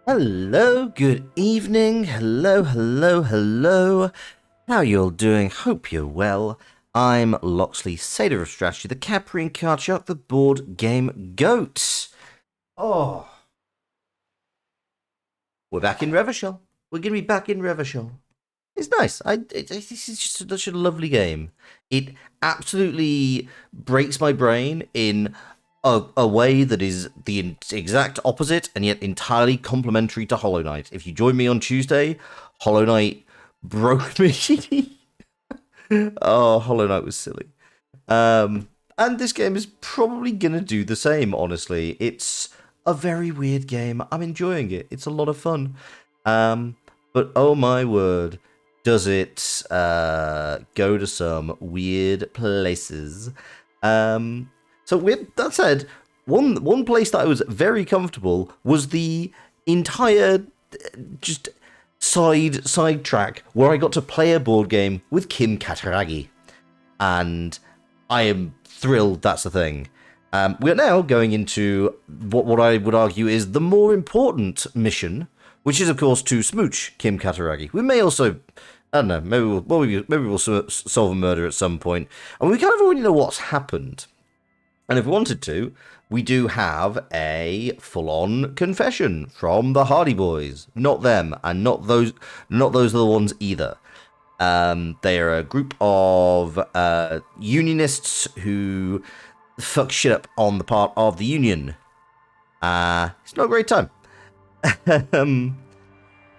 Hello, good evening. Hello. How you all doing? Hope you're well. I'm Loxley, Satyr of Strategy, the Caprian Card Shark, the board game goat. Oh, we're back in Revachol. We're gonna be back in Revachol. It's nice. This is just such a lovely game. It absolutely breaks my brain in a way that is the exact opposite and yet entirely complementary to Hollow Knight. If you join me on Tuesday, Hollow Knight broke me. Oh, Hollow Knight was silly. And this game is probably gonna do the same, honestly. It's a very weird game. I'm enjoying it. It's a lot of fun. But oh my word, does it go to some weird places. So with that said, one place that I was very comfortable was the entire just side track where I got to play a board game with Kim Kataragi, and I am thrilled that's the thing. We're now going into what I would argue is the more important mission, which is of course to smooch Kim Kataragi. We may also, I don't know, maybe we'll solve a murder at some point, and we kind of already know what's happened. And if we wanted to, we do have a full-on confession from the Hardy Boys. Not them, and not those are the ones either. They are a group of unionists who fuck shit up on the part of the union. It's not a great time.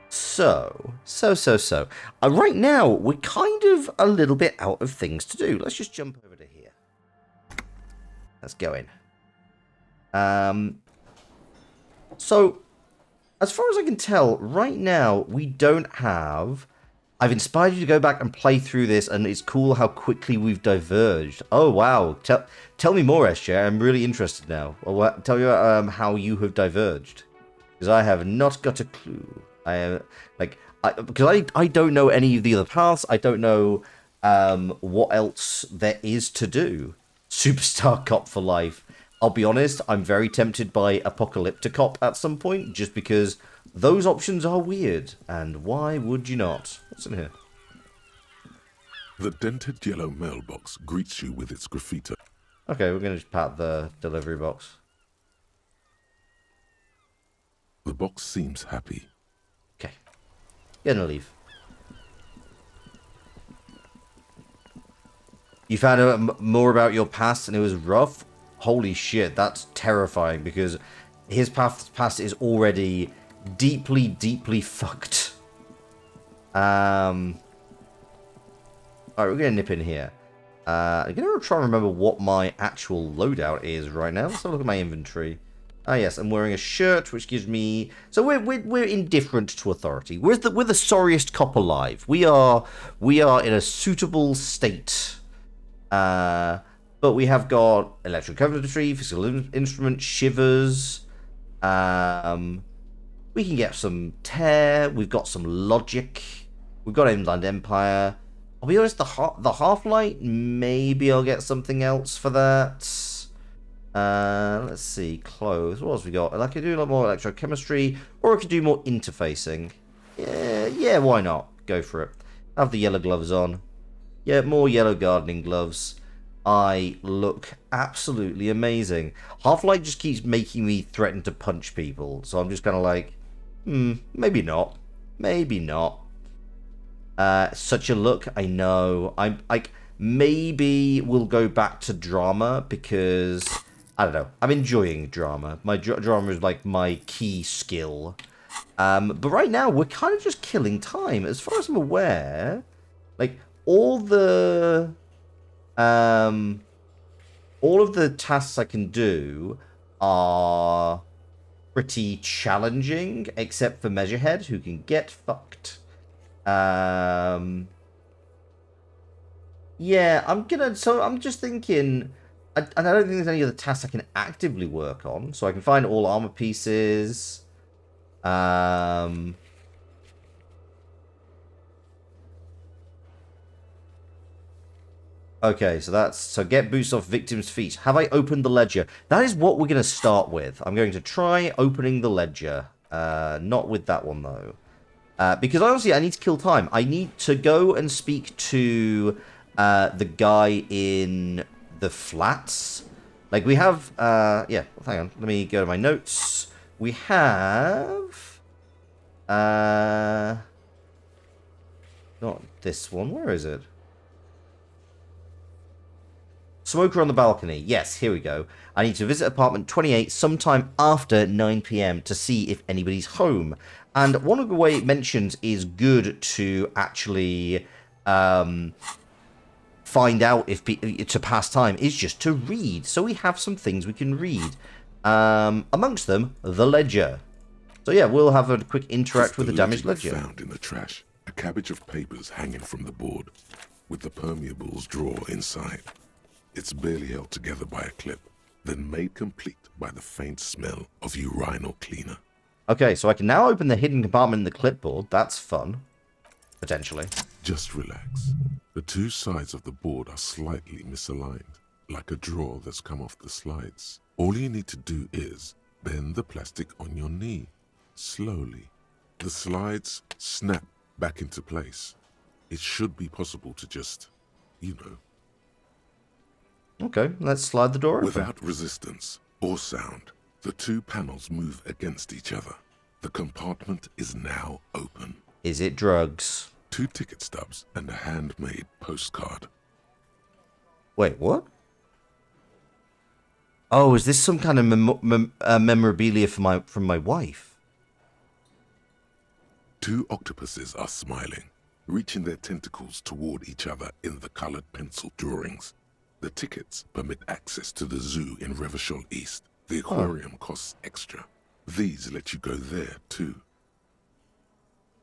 So. Right now, we're kind of a little bit out of things to do. Let's just jump over to here. Let's go in. So, as far as I can tell, right now, we don't have... I've inspired you to go back and play through this, and it's cool how quickly we've diverged. Oh, wow. Tell me more, SJ. I'm really interested now. Well, tell me about how you have diverged. Because I have not got a clue. Because I don't know any of the other paths. I don't know what else there is to do. Superstar Cop for life. I'll be honest, I'm very tempted by Apocalypticop at some point, just because those options are weird, and why would you not? What's in here? The dented yellow mailbox greets you with its graffiti. Okay, we're going to just pat the delivery box. The box seems happy. Okay. Gonna leave. You found out more about your past and it was rough? Holy shit, that's terrifying, because his past is already deeply fucked. Alright, we're gonna nip in here. I'm gonna try and remember what my actual loadout is right now. Let's have a look at my inventory. Ah, yes, I'm wearing a shirt, which gives me... So we're indifferent to authority. We're the sorriest cop alive. We are in a suitable state. But we have got electrical coventry, physical instrument, shivers. We can get some tear. We've got some logic. We've got Inland Empire. I'll be honest, the half-light, maybe I'll get something else for that. Let's see, clothes. What else we got? I could do a lot more electrochemistry, or I could do more interfacing. Yeah, why not? Go for it. Have the yellow gloves on. Yeah, more yellow gardening gloves. I look absolutely amazing. Half-Light just keeps making me threaten to punch people, so I'm just kind of like, maybe not. Maybe not. Such a look, I know. I'm like, maybe we'll go back to drama, because, I don't know, I'm enjoying drama. My drama is like my key skill. But right now, we're kind of just killing time. As far as I'm aware, like, all of the tasks I can do are pretty challenging, except for Measurehead, who can get fucked. Yeah, I'm just thinking, and I don't think there's any other tasks I can actively work on, so I can find all armor pieces. Okay, so get boost off victim's feet. Have I opened the ledger? That is what we're going to start with. I'm going to try opening the ledger. Not with that one, though. Because honestly, I need to kill time. I need to go and speak to the guy in the flats. Like, we have... yeah, hang on. Let me go to my notes. We have... not this one. Where is it? Smoker on the balcony. Yes, here we go. I need to visit apartment 28 sometime after 9 p.m. to see if anybody's home. And one of the way it mentions is good to actually find out if to pass time is just to read. So we have some things we can read. Amongst them, the ledger. So yeah, we'll have a quick interact with the damaged ledger. Found in the trash, a cabbage of papers hanging from the board, with the permeables drawer inside. It's barely held together by a clip, then made complete by the faint smell of urinal cleaner. Okay, so I can now open the hidden compartment in the clipboard. That's fun. Potentially. Just relax. The two sides of the board are slightly misaligned, like a drawer that's come off the slides. All you need to do is bend the plastic on your knee, slowly. The slides snap back into place. It should be possible to just, you know. Okay, let's slide the door open. Without resistance or sound, the two panels move against each other. The compartment is now open. Is it drugs? 2 ticket stubs and a handmade postcard. Wait, what? Oh, is this some kind of memorabilia from my wife? 2 octopuses are smiling, reaching their tentacles toward each other in the colored pencil drawings. The tickets permit access to the zoo in Revachol East. The aquarium costs extra. These let you go there, too.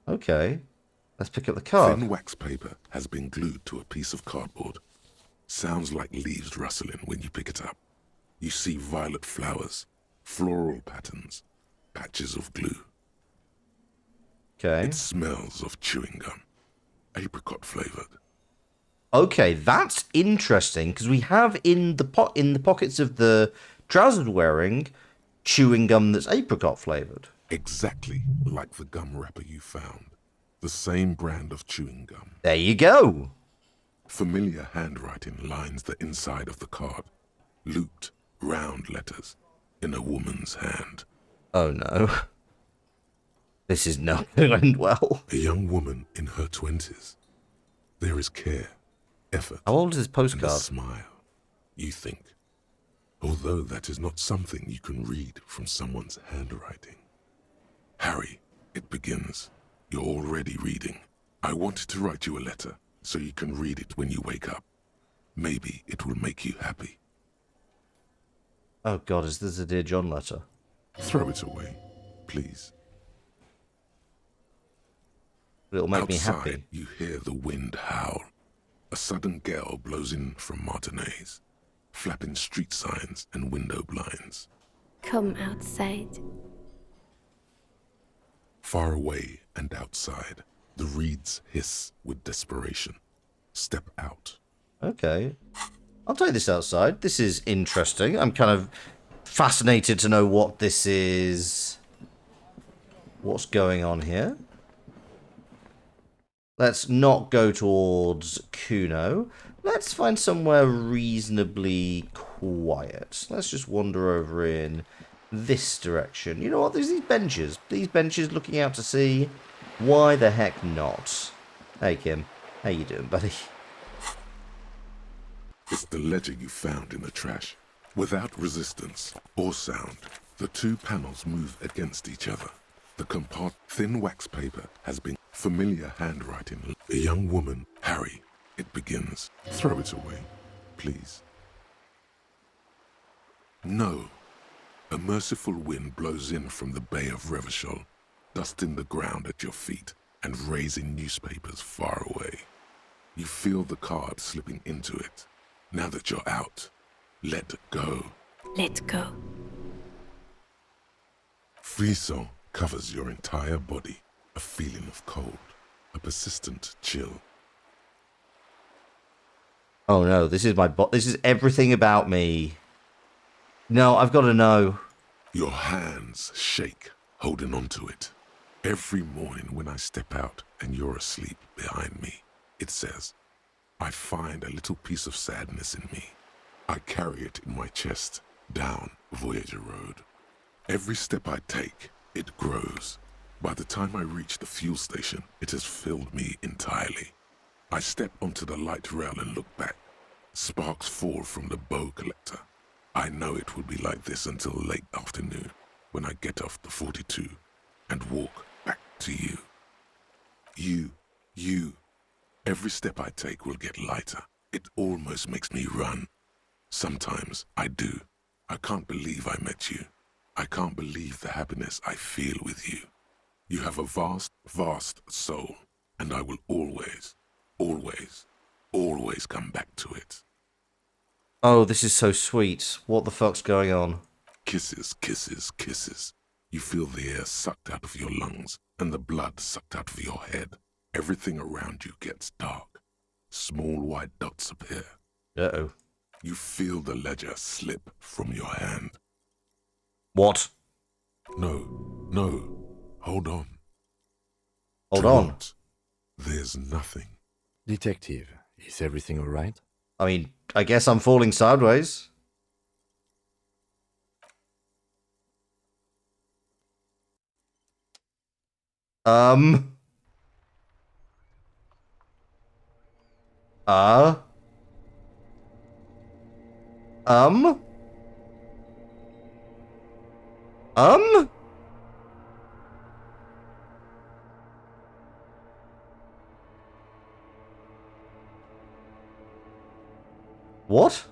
Okay. Let's pick up the card. Thin wax paper has been glued to a piece of cardboard. Sounds like leaves rustling when you pick it up. You see violet flowers, floral patterns, patches of glue. Okay. It smells of chewing gum, apricot flavored. Okay, that's interesting because we have in the pockets of the trousers wearing chewing gum that's apricot flavored. Exactly like the gum wrapper you found. The same brand of chewing gum. There you go. Familiar handwriting lines the inside of the card. Looped, round letters in a woman's hand. Oh no. This is not going to end well. A young woman in her 20s. There is care, effort, How old is this and a postcard? smile, you think. Although that is not something you can read from someone's handwriting. Harry, it begins. You're already reading. I wanted to write you a letter so you can read it when you wake up. Maybe it will make you happy. Oh god, is this a Dear John letter? Throw it away, please. It'll make me Outside, happy. you hear the wind howl. A sudden gale blows in from Martinez, flapping street signs and window blinds. Come outside. Far away and outside, the reeds hiss with desperation. Step out. Okay. I'll take this outside. This is interesting. I'm kind of fascinated to know what this is. What's going on here? Let's not go towards Kuno. Let's find somewhere reasonably quiet. Let's just wander over in this direction. You know what? There's these benches. These benches looking out to sea. Why the heck not? Hey, Kim. How you doing, buddy? It's the ledger you found in the trash. Without resistance or sound, the two panels move against each other. The thin wax paper has been familiar handwriting. A young woman, Harry, it begins. Throw it away, please. No. A merciful wind blows in from the bay of Revachol, dusting the ground at your feet and raising newspapers far away. You feel the card slipping into it. Now that you're out, let go. Let go. Frisson covers your entire body, a feeling of cold, a persistent chill. Oh no, this is this is everything about me. No, I've got to know. Your hands shake, holding on to it. Every morning when I step out and you're asleep behind me, it says, I find a little piece of sadness in me. I carry it in my chest down Voyager Road. Every step I take, it grows. By the time I reach the fuel station, it has filled me entirely. I step onto the light rail and look back. Sparks fall from the bow collector. I know it will be like this until late afternoon, when I get off the 42 and walk back to you. You. Every step I take will get lighter. It almost makes me run. Sometimes I do. I can't believe I met you. I can't believe the happiness I feel with you. You have a vast, vast soul, and I will always, always, always come back to it. Oh, this is so sweet. What the fuck's going on? Kisses, kisses, kisses. You feel the air sucked out of your lungs and the blood sucked out of your head. Everything around you gets dark. Small white dots appear. Uh-oh. You feel the ledger slip from your hand. What? No. Hold on. Hold on. What? There's nothing. Detective, is everything all right? I mean, I guess I'm falling sideways. Um. What?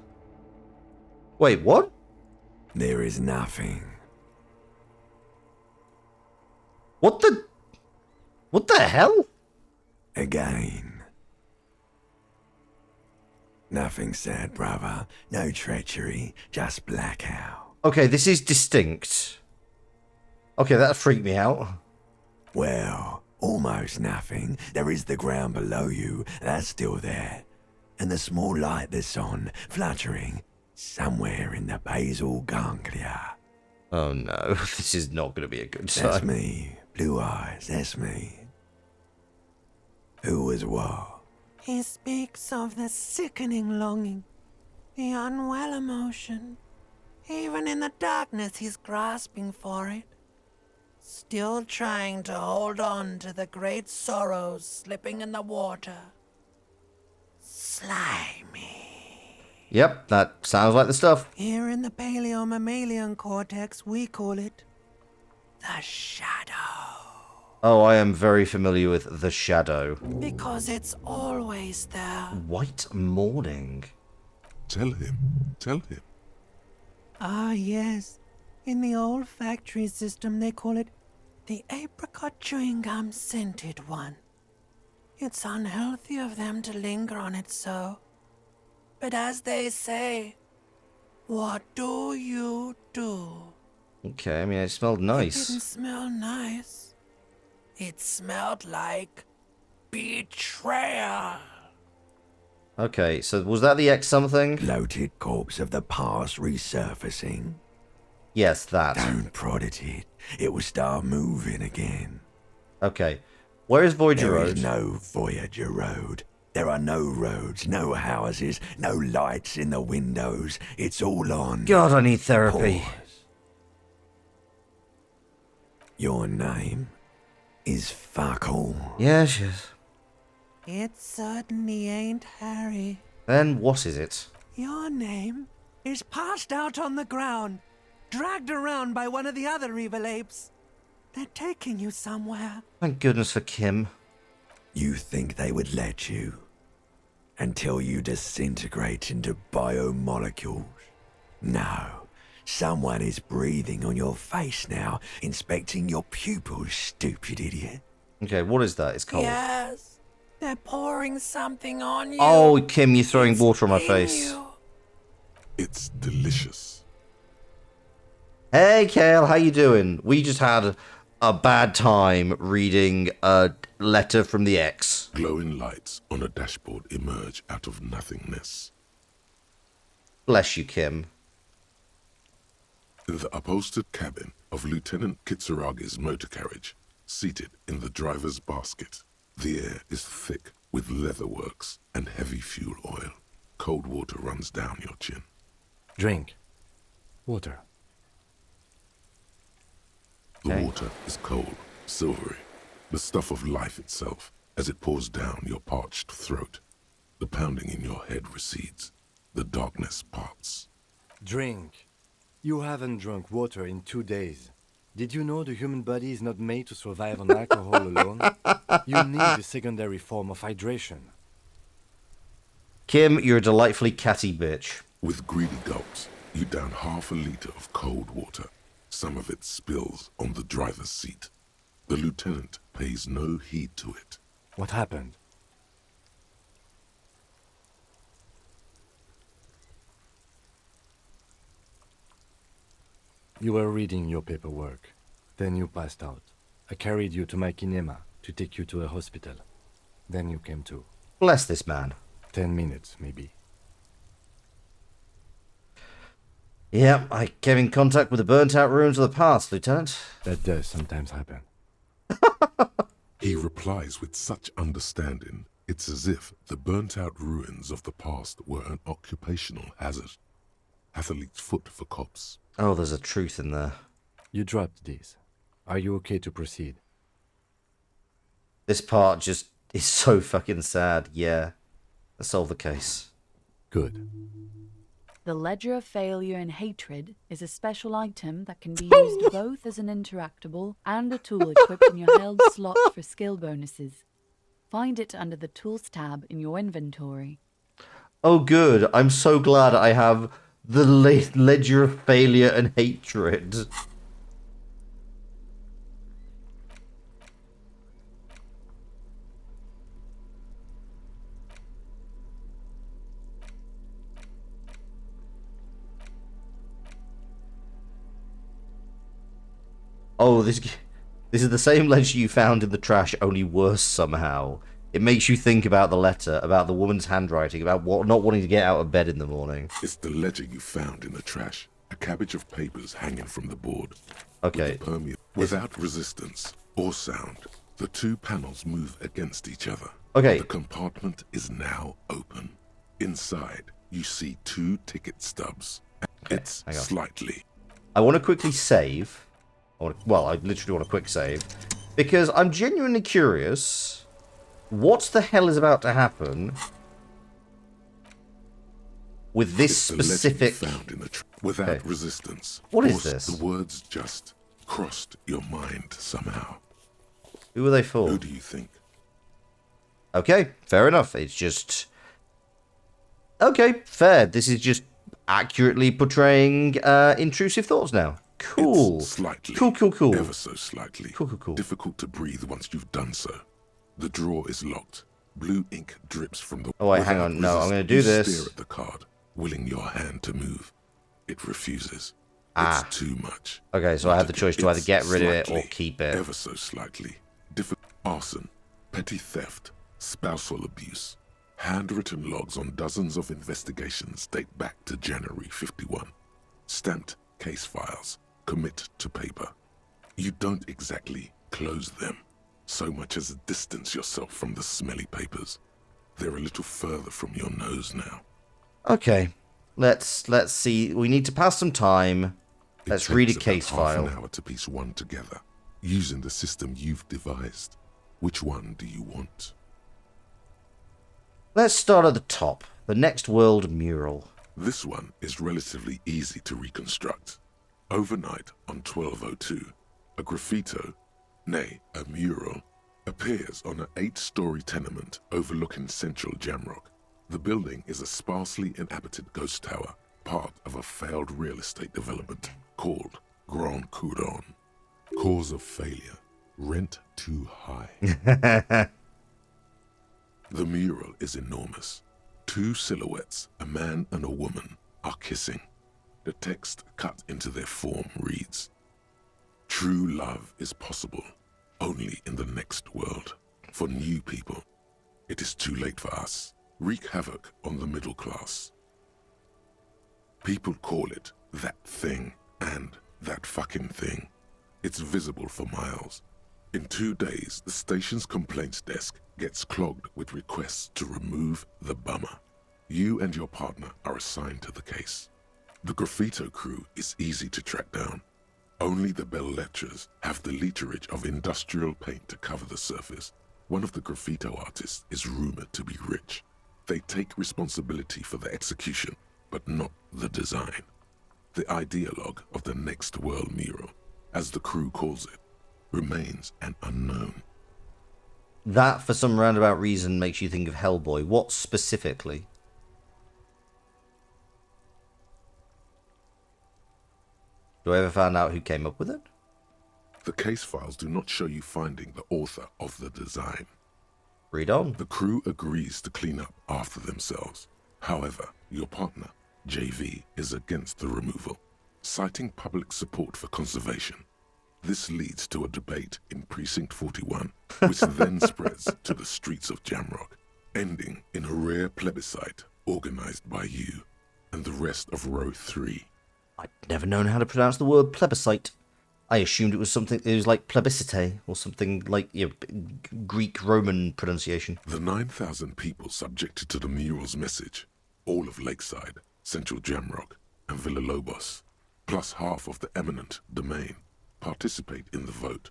Wait, what? There is nothing. What the hell? Again. Nothing sad, brother. No treachery, just blackout. Okay, this is distinct. Okay, that freaked me out. Well, almost nothing. There is the ground below you, that's still there. And the small light that's on, fluttering, somewhere in the basal ganglia. Oh no, this is not going to be a good That's sign. me. Blue eyes, that's me. Who was what? He speaks of the sickening longing, the unwell emotion. Even in the darkness, he's grasping for it. Still trying to hold on to the great sorrows slipping in the water. Slimy. Yep, that sounds like the stuff. Here in the paleo-mammalian cortex, we call it the shadow. Oh, I am very familiar with the shadow. Because it's always there. White morning. Tell him. Ah, yes. In the olfactory system, they call it the apricot chewing gum scented one. It's unhealthy of them to linger on it so. But as they say, what do you do? Okay, I mean, it smelled It nice. didn't smell nice. It smelled like betrayal. Okay, so was that the X something? Bloated corpse of the past resurfacing. Yes, that. Don't prod at it. It will start moving again. Okay. Where is Voyager There Road? is no Voyager Road. There are no roads, no houses, no lights in the windows. It's all on. God, I need therapy. Pause. Your name is fuck all. Yes, yes. It certainly ain't Harry. Then what is it? Your name is passed out on the ground, dragged around by one of the other evil apes. They're taking you somewhere. Thank goodness for Kim. You think they would let you? Until you disintegrate into biomolecules? No. Someone is breathing on your face now, inspecting your pupils, stupid idiot. Okay, what is that? It's cold. Yes, they're pouring something on you. Oh, Kim, you're throwing It's water on my in face. you. It's delicious. Hey, Kale, how you doing? We just had a bad time reading a letter from the X. Glowing lights on a dashboard emerge out of nothingness. Bless you, Kim. In the upholstered cabin, of Lieutenant Kitsaragi's motor carriage, seated in the driver's basket. The air is thick with leatherworks and heavy fuel oil. Cold water runs down your chin. Drink. Water. The Okay. water is cold, silvery, the stuff of life itself as it pours down your parched throat. The pounding in your head recedes. The darkness parts. Drink. You haven't drunk water in 2 days. Did you know the human body is not made to survive on alcohol alone? You need a secondary form of hydration. Kim, you're a delightfully catty bitch. With greedy gulps, you down half a liter of cold water. Some of it spills on the driver's seat. The lieutenant pays no heed to it. What happened? You were reading your paperwork. Then you passed out. I carried you to my kinema to take you to a hospital. Then you came to. Bless this man. 10 minutes, maybe. Yeah, I came in contact with the burnt-out ruins of the past, Lieutenant. That does sometimes happen. He replies with such understanding, it's as if the burnt-out ruins of the past were an occupational hazard. Athlete's foot for cops. Oh, there's a truth in there. You dropped these. Are you okay to proceed? This part just is so fucking sad. Yeah. Let's solve the case. Good. The Ledger of Failure and Hatred is a special item that can be used both as an interactable and a tool equipped in your held slot for skill bonuses. Find it under the Tools tab in your inventory. Oh, good. I'm so glad I have the Ledger of Failure and Hatred. Oh, this is the same ledger you found in the trash, only worse somehow. It makes you think about the letter, about the woman's handwriting, about not wanting to get out of bed in the morning. It's the ledger you found in the trash. A cabbage of papers hanging from the board. Okay. With the without resistance or sound, the two panels move against each other. Okay. The compartment is now open. Inside, you see 2 ticket stubs. Okay, It's hang on. slightly. I want to quickly save. I literally want a quick save. Because I'm genuinely curious. What the hell is about to happen with this It's the ledger you specific... found in the without Okay. resistance. What is Or this? The words just crossed your mind somehow. Who are they for? Who do you think? Okay, fair enough. It's just... Okay, fair. This is just accurately portraying intrusive thoughts now. Cool. It's slightly. Cool. Ever so slightly. Cool. Difficult to breathe once you've done so. The drawer is locked. Blue ink drips from the... Oh, wait, hang Without on. No, I'm going to do resistance, this. You stare at the card, willing your hand to move. It refuses. Ah. It's too much. Okay, so I had the choice to either It's get rid of it or slightly, keep it. Ever so slightly. Arson, petty theft, spousal abuse. Handwritten logs on dozens of investigations date back to January 51. Stamped case files. Commit to paper. You don't exactly close them, so much as distance yourself from the smelly papers. They're a little further from your nose now. Okay, let's see. We need to pass some time. Let's It read a takes case about half file. an hour to piece one together, using the system you've devised. Which one do you want? Let's start at the top. The Next World mural. This one is relatively easy to reconstruct. Overnight on 1202, a graffito, nay, a mural, appears on an 8-story tenement overlooking central Jamrock. The building is a sparsely inhabited ghost tower, part of a failed real estate development called Grand Couronne. Cause of failure, rent too high. The mural is enormous. 2 silhouettes, a man and a woman, are kissing. The text cut into their form reads, "True love is possible only in the next world. For new people, it is too late for us. Wreak havoc on the middle class." People call it that thing and that fucking thing. It's visible for miles. In 2 days, the station's complaints desk gets clogged with requests to remove the bummer. You and your partner are assigned to the case. The graffito crew is easy to track down. Only the bell-letchers have the literage of industrial paint to cover the surface. One of the graffito artists is rumored to be rich. They take responsibility for the execution, but not the design. The ideologue of the next world mural, as the crew calls it, remains an unknown. That, for some roundabout reason, makes you think of Hellboy. What specifically? Do I ever find out who came up with it? The case files do not show you finding the author of the design. Read on. The crew agrees to clean up after themselves. However, your partner, JV, is against the removal, citing public support for conservation. This leads to a debate in Precinct 41, which then spreads to the streets of Jamrock, ending in a rare plebiscite organized by you and the rest of Row 3. I'd never known how to pronounce the word plebiscite. I assumed it was something, it was like plebiscite, or something like, Greek Roman pronunciation. The 9,000 people subjected to the mural's message, all of Lakeside, Central Jamrock, and Villalobos, plus half of the eminent domain, participate in the vote.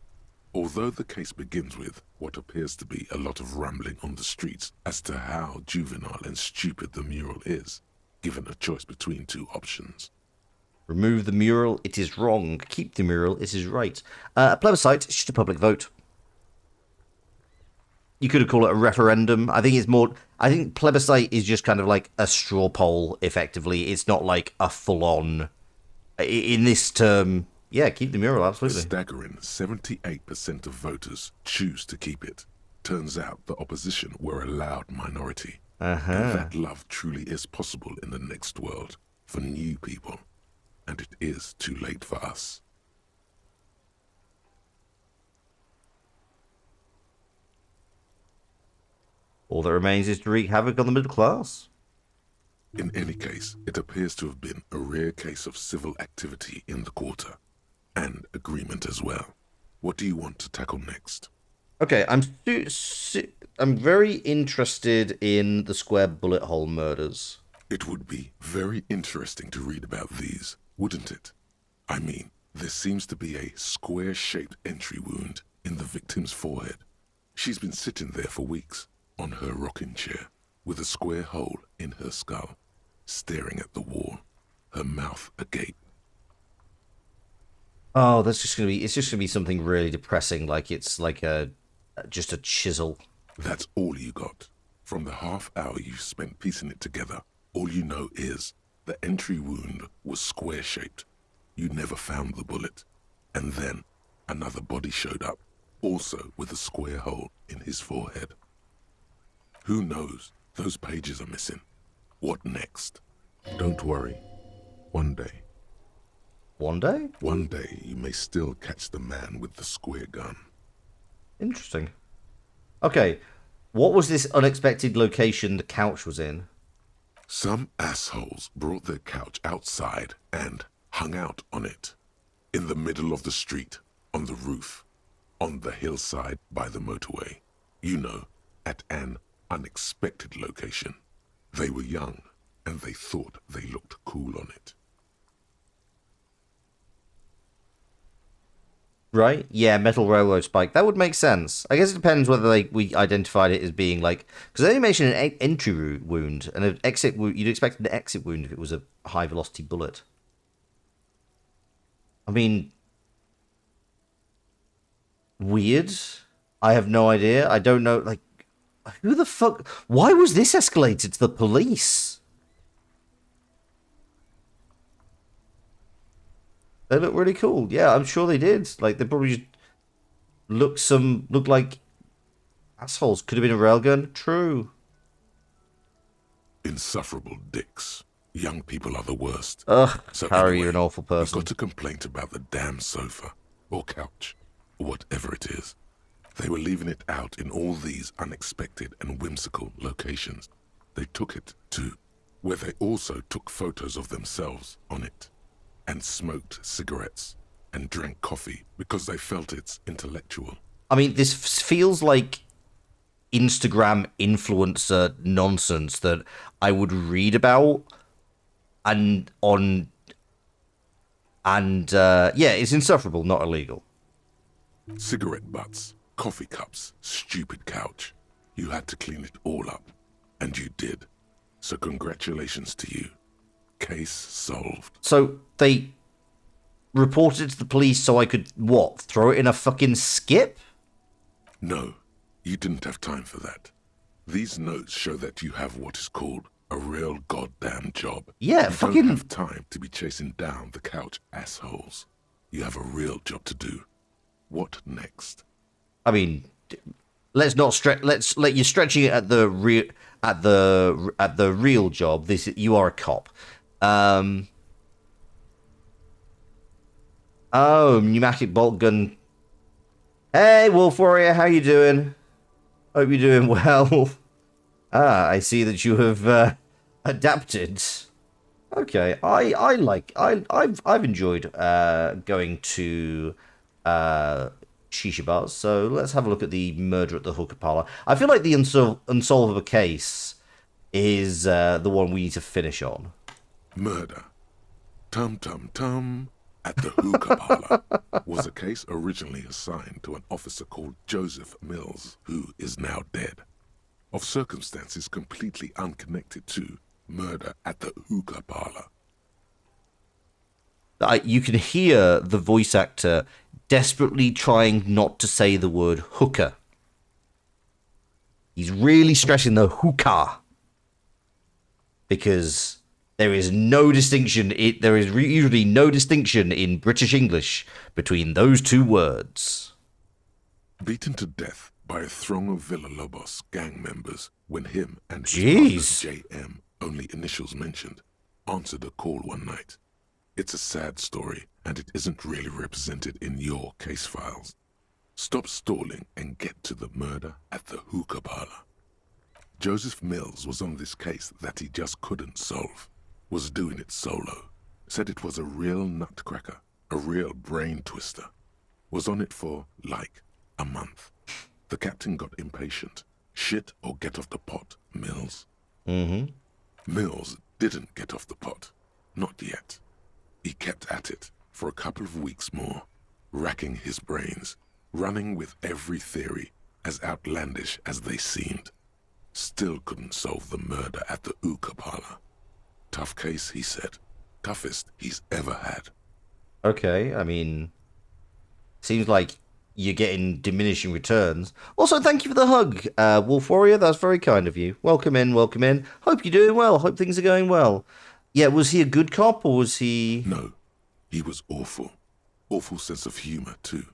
Although the case begins with what appears to be a lot of rambling on the streets as to how juvenile and stupid the mural is, given a choice between 2 options. Remove the mural, it is wrong. Keep the mural, it is right. A plebiscite is just a public vote. You could have called it a referendum. I think plebiscite is just kind of like a straw poll, effectively. It's not like a full-on... In this term, yeah, keep the mural, A absolutely. staggering 78% of voters choose to keep it. Turns out the opposition were a loud minority. And that love truly is possible in the next world, for new people. And it is too late for us. All that remains is to wreak havoc on the middle class. In any case, it appears to have been a rare case of civil activity in the quarter, and agreement as well. What do you want to tackle next? Okay, I'm very interested in the square bullet hole murders. It would be very interesting to read about these, wouldn't it? I mean, there seems to be a square-shaped entry wound in the victim's forehead. She's been sitting there for weeks, on her rocking chair, with a square hole in her skull, staring at the wall, her mouth agape. Oh, it's just gonna be something really depressing, like it's like just a chisel. That's all you got. From the half hour you spent piecing it together, all you know is the entry wound was square-shaped. You never found the bullet. And then another body showed up, also with a square hole in his forehead. Who knows? Those pages are missing. What next? Don't worry. One day. One day? One day you may still catch the man with the square gun. Interesting. Okay, what was this unexpected location the couch was in? Some assholes brought their couch outside and hung out on it. In the middle of the street, on the roof, on the hillside by the motorway. You know, at an unexpected location. They were young, and they thought they looked cool on it. Right? Yeah, metal railroad spike. That would make sense. I guess it depends whether we identified it as being like... Because they only mentioned an entry wound, and an exit wound. You'd expect an exit wound if it was a high-velocity bullet. I mean... Weird. I have no idea. I don't know, like... Who the fuck... Why was this escalated to the police? They look really cool. Yeah, I'm sure they did. Like, they probably just looked like assholes. Could have been a railgun. True. Insufferable dicks. Young people are the worst. Ugh, So Harry, anyway, you're an awful You've person. got a complaint about the damn sofa, or couch, or whatever it is. They were leaving it out in all these unexpected and whimsical locations. They took it to, where they also took photos of themselves on it, and smoked cigarettes. and drank coffee because they felt it's intellectual. I mean, this feels like Instagram influencer nonsense that I would read about and yeah, it's insufferable, not illegal. Cigarette butts, coffee cups, stupid couch. You had to clean it all up, and you did. So congratulations to you. Case solved. So they reported it to the police so I could, what, throw it in a fucking skip? No, you didn't have time for that. These notes show that you have what is called a real goddamn job. Yeah, you fucking... don't have time to be chasing down the couch assholes. You have a real job to do. What next? I mean, let's not stretch. Let's let you stretching it at the real job. You are a cop. Oh, pneumatic bolt gun. Hey, Wolf Warrior, how you doing? Hope you're doing well. I see that you have adapted. Okay, I've enjoyed going to shisha bars. So let's have a look at the murder at the hookah parlor. I feel like the unsolvable case is the one we need to finish on. Murder. Tum tum tum. At the hookah parlor was a case originally assigned to an officer called Joseph Mills, who is now dead, of circumstances completely unconnected to murder at the hookah parlor. You can hear the voice actor desperately trying not to say the word hookah. He's really stressing the hookah because there is no distinction. There is usually no distinction in British English between those two words. Beaten to death by a throng of Villalobos gang members when him and his Jeez. partner JM, only initials mentioned, answered a call one night. It's a sad story, and it isn't really represented in your case files. Stop stalling and get to the murder at the hookah parlor. Joseph Mills was on this case that he just couldn't solve. Was doing it solo. Said it was a real nutcracker, a real brain twister. Was on it for, like, a month. The captain got impatient. Shit or get off the pot, Mills. Mm-hmm. Mills didn't get off the pot. Not yet. He kept at it for a couple of weeks more, racking his brains, running with every theory, as outlandish as they seemed. Still couldn't solve the murder at the hookah parlor. Tough case, he said. Toughest he's ever had. Okay, I mean, seems like you're getting diminishing returns. Also, thank you for the hug, Wolf Warrior. That's very kind of you. Welcome in, welcome in. Hope you're doing well. Hope things are going well. Yeah, was he a good cop or was he... No, he was awful. Awful sense of humor, too.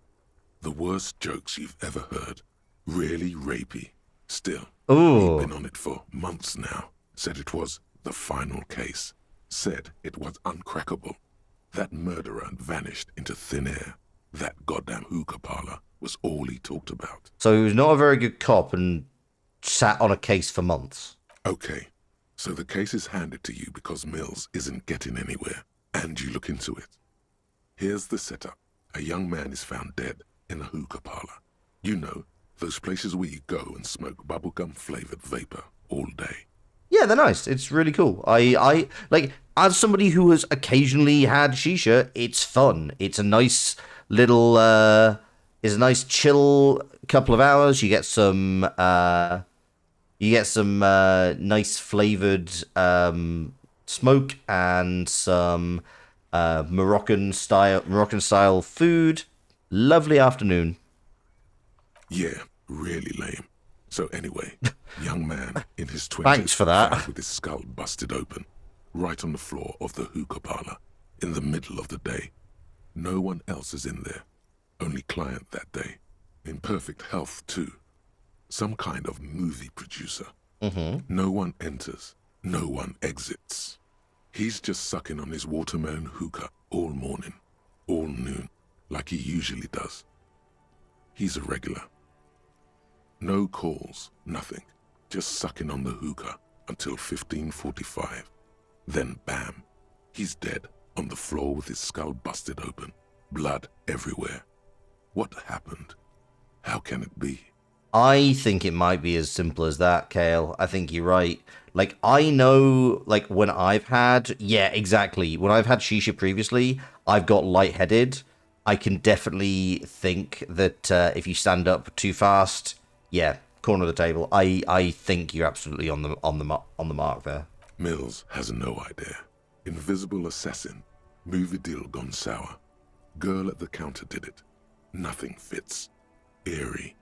The worst jokes you've ever heard. Really rapey. Still, Ooh. he'd been on it for months now. Said it was the final case. Said it was uncrackable. That murderer vanished into thin air. That goddamn hookah parlor was all he talked about. So he was not a very good cop and sat on a case for months. Okay, so the case is handed to you because Mills isn't getting anywhere, and you look into it. Here's the setup. A young man is found dead in a hookah parlor. You know, those places where you go and smoke bubblegum-flavored vapor all day. Yeah, they're nice. It's really cool. I like, as somebody who has occasionally had shisha, it's fun. It's a nice little, it's a nice chill couple of hours. You get some nice flavored smoke and some Moroccan style food. Lovely afternoon. Yeah, really lame. So anyway, young man in his 20s, Thanks for that. found with his skull busted open, right on the floor of the hookah parlor, in the middle of the day. No one else is in there. Only client that day. In perfect health, too. Some kind of movie producer. Mm-hmm. No one enters. No one exits. He's just sucking on his watermelon hookah all morning, all noon, like he usually does. He's a regular. No calls, nothing. Just sucking on the hookah until 15:45. Then bam, he's dead on the floor with his skull busted open. Blood everywhere. What happened? How can it be? I think it might be as simple as that, Kale. I think you're right. Like, I know, like, when I've had... Yeah, exactly. When I've had shisha previously, I've got lightheaded. I can definitely think that if you stand up too fast, yeah, corner of the table. I think you're absolutely on the mark there. Mills has no idea. Invisible assassin. Movie deal gone sour. Girl at the counter did it. Nothing fits. Eerie.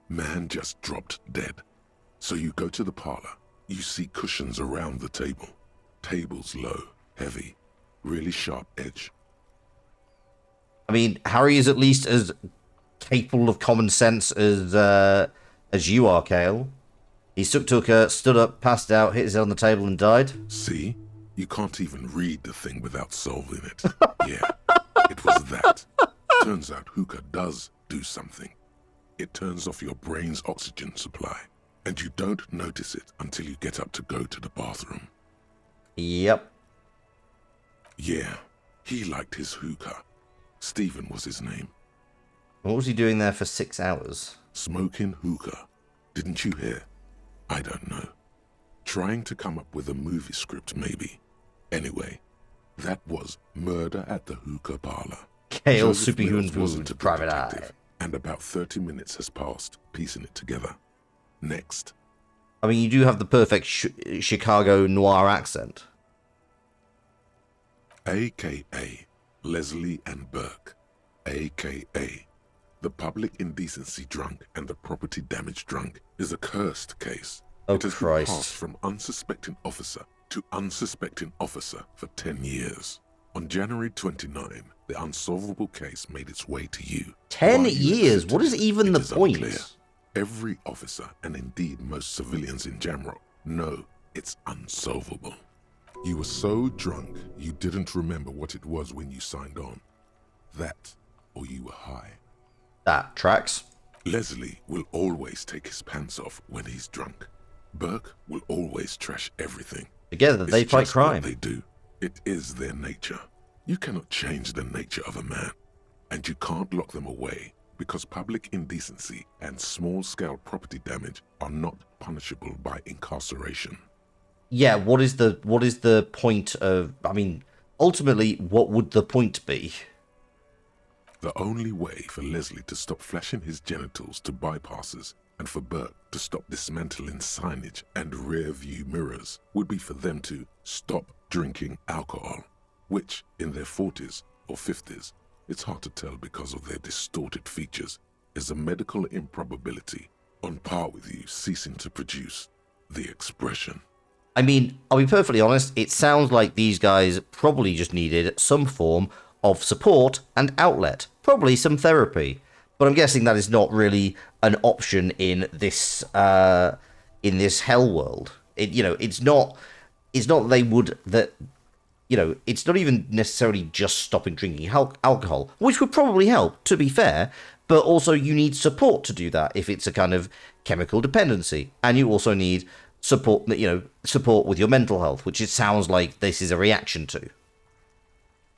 Man just dropped dead. So you go to the parlor. You see cushions around the table. Tables low, heavy, really sharp edge. I mean, Harry is at least as capable of common sense as you are, Kale. He took her, stood up, passed out, hit his head on the table, and died. See? You can't even read the thing without solving it. Yeah, it was that. Turns out hookah does do something. It turns off your brain's oxygen supply, and you don't notice it until you get up to go to the bathroom. Yep. Yeah, he liked his hookah. Stephen was his name. What was he doing there for 6 hours? Smoking hookah. Didn't you hear? I don't know. Trying to come up with a movie script, maybe. Anyway, that was Murder at the Hookah Parlor. Kale Joseph superhuman Mills wasn't a private detective, eye. and about 30 minutes has passed, piecing it together. Next. I mean, you do have the perfect Chicago noir accent. A.K.A. Leslie and Burke. A.K.A. The public indecency drunk and the property damage drunk is a cursed case. Oh, It has Christ. been passed from unsuspecting officer to unsuspecting officer for 10 years. On January 29, the unsolvable case made its way to you. 10 Why you years? accepted What is it, even it the is point? unclear. Every officer, and indeed most civilians in Jamrock, know it's unsolvable. You were so drunk, you didn't remember what it was when you signed on. That, or you were high. That tracks. Leslie will always take his pants off when he's drunk. Burke will always trash everything. Together, they It's fight just crime. what they do. It is their nature. You cannot change the nature of a man. And you can't lock them away because public indecency and small-scale property damage are not punishable by incarceration. Yeah, what is the point of... I mean, ultimately, what would the point be? The only way for Leslie to stop flashing his genitals to bypassers and for Burke to stop dismantling signage and rear-view mirrors would be for them to stop drinking alcohol, which, in their 40s or 50s, it's hard to tell because of their distorted features, is a medical improbability on par with you ceasing to produce the expression. I mean, I'll be perfectly honest, it sounds like these guys probably just needed some form of support and outlet. Probably some therapy. But I'm guessing that is not really an option in this hell world. It's not even necessarily just stopping drinking alcohol, which would probably help, to be fair, but also you need support to do that if it's a kind of chemical dependency. And you also need support with your mental health, which it sounds like this is a reaction to.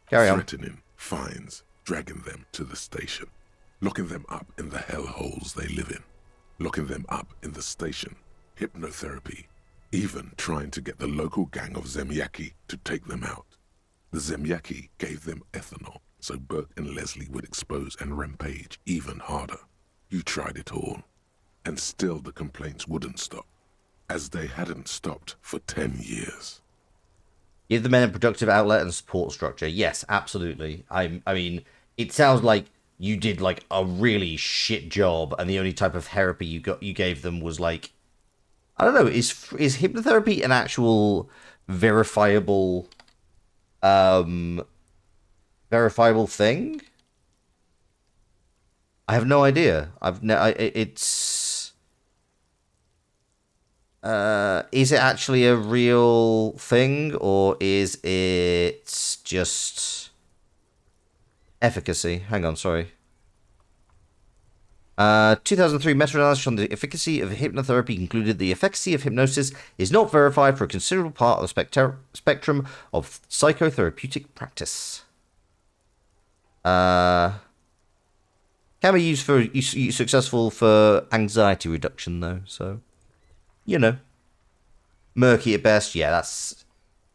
Carry on. Threatening, fines, dragging them to the station, locking them up in the hellholes they live in, locking them up in the station, hypnotherapy, even trying to get the local gang of Zemyaki to take them out. The Zemyaki gave them ethanol, so Burke and Leslie would expose and rampage even harder. You tried it all, and still the complaints wouldn't stop, as they hadn't stopped for 10 years. Give the men a productive outlet and support structure. Yes, absolutely. I mean, it sounds like you did like a really shit job, and the only type of therapy you gave them was like, I don't know. Is hypnotherapy an actual verifiable thing? I have no idea. Is it actually a real thing, or is it just efficacy? Hang on, sorry. 2003 meta-analysis on the efficacy of hypnotherapy concluded the efficacy of hypnosis is not verified for a considerable part of the spectrum of psychotherapeutic practice. Can be used for successful for anxiety reduction though, so you know, murky at best. Yeah,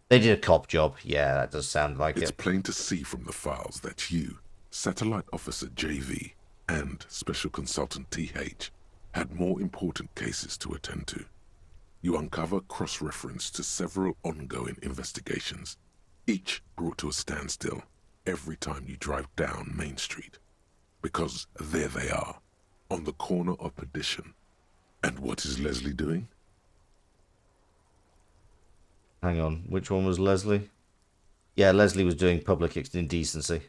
they did a cop job. Yeah, that does sound like It's it. plain to see from the files that you, Satellite Officer JV, and Special Consultant TH had more important cases to attend to. You uncover cross-reference to several ongoing investigations, each brought to a standstill every time you drive down Main Street. Because there they are, on the corner of Perdition. And what is Leslie doing? Hang on, which one was Leslie? Yeah, Leslie was doing public indecency.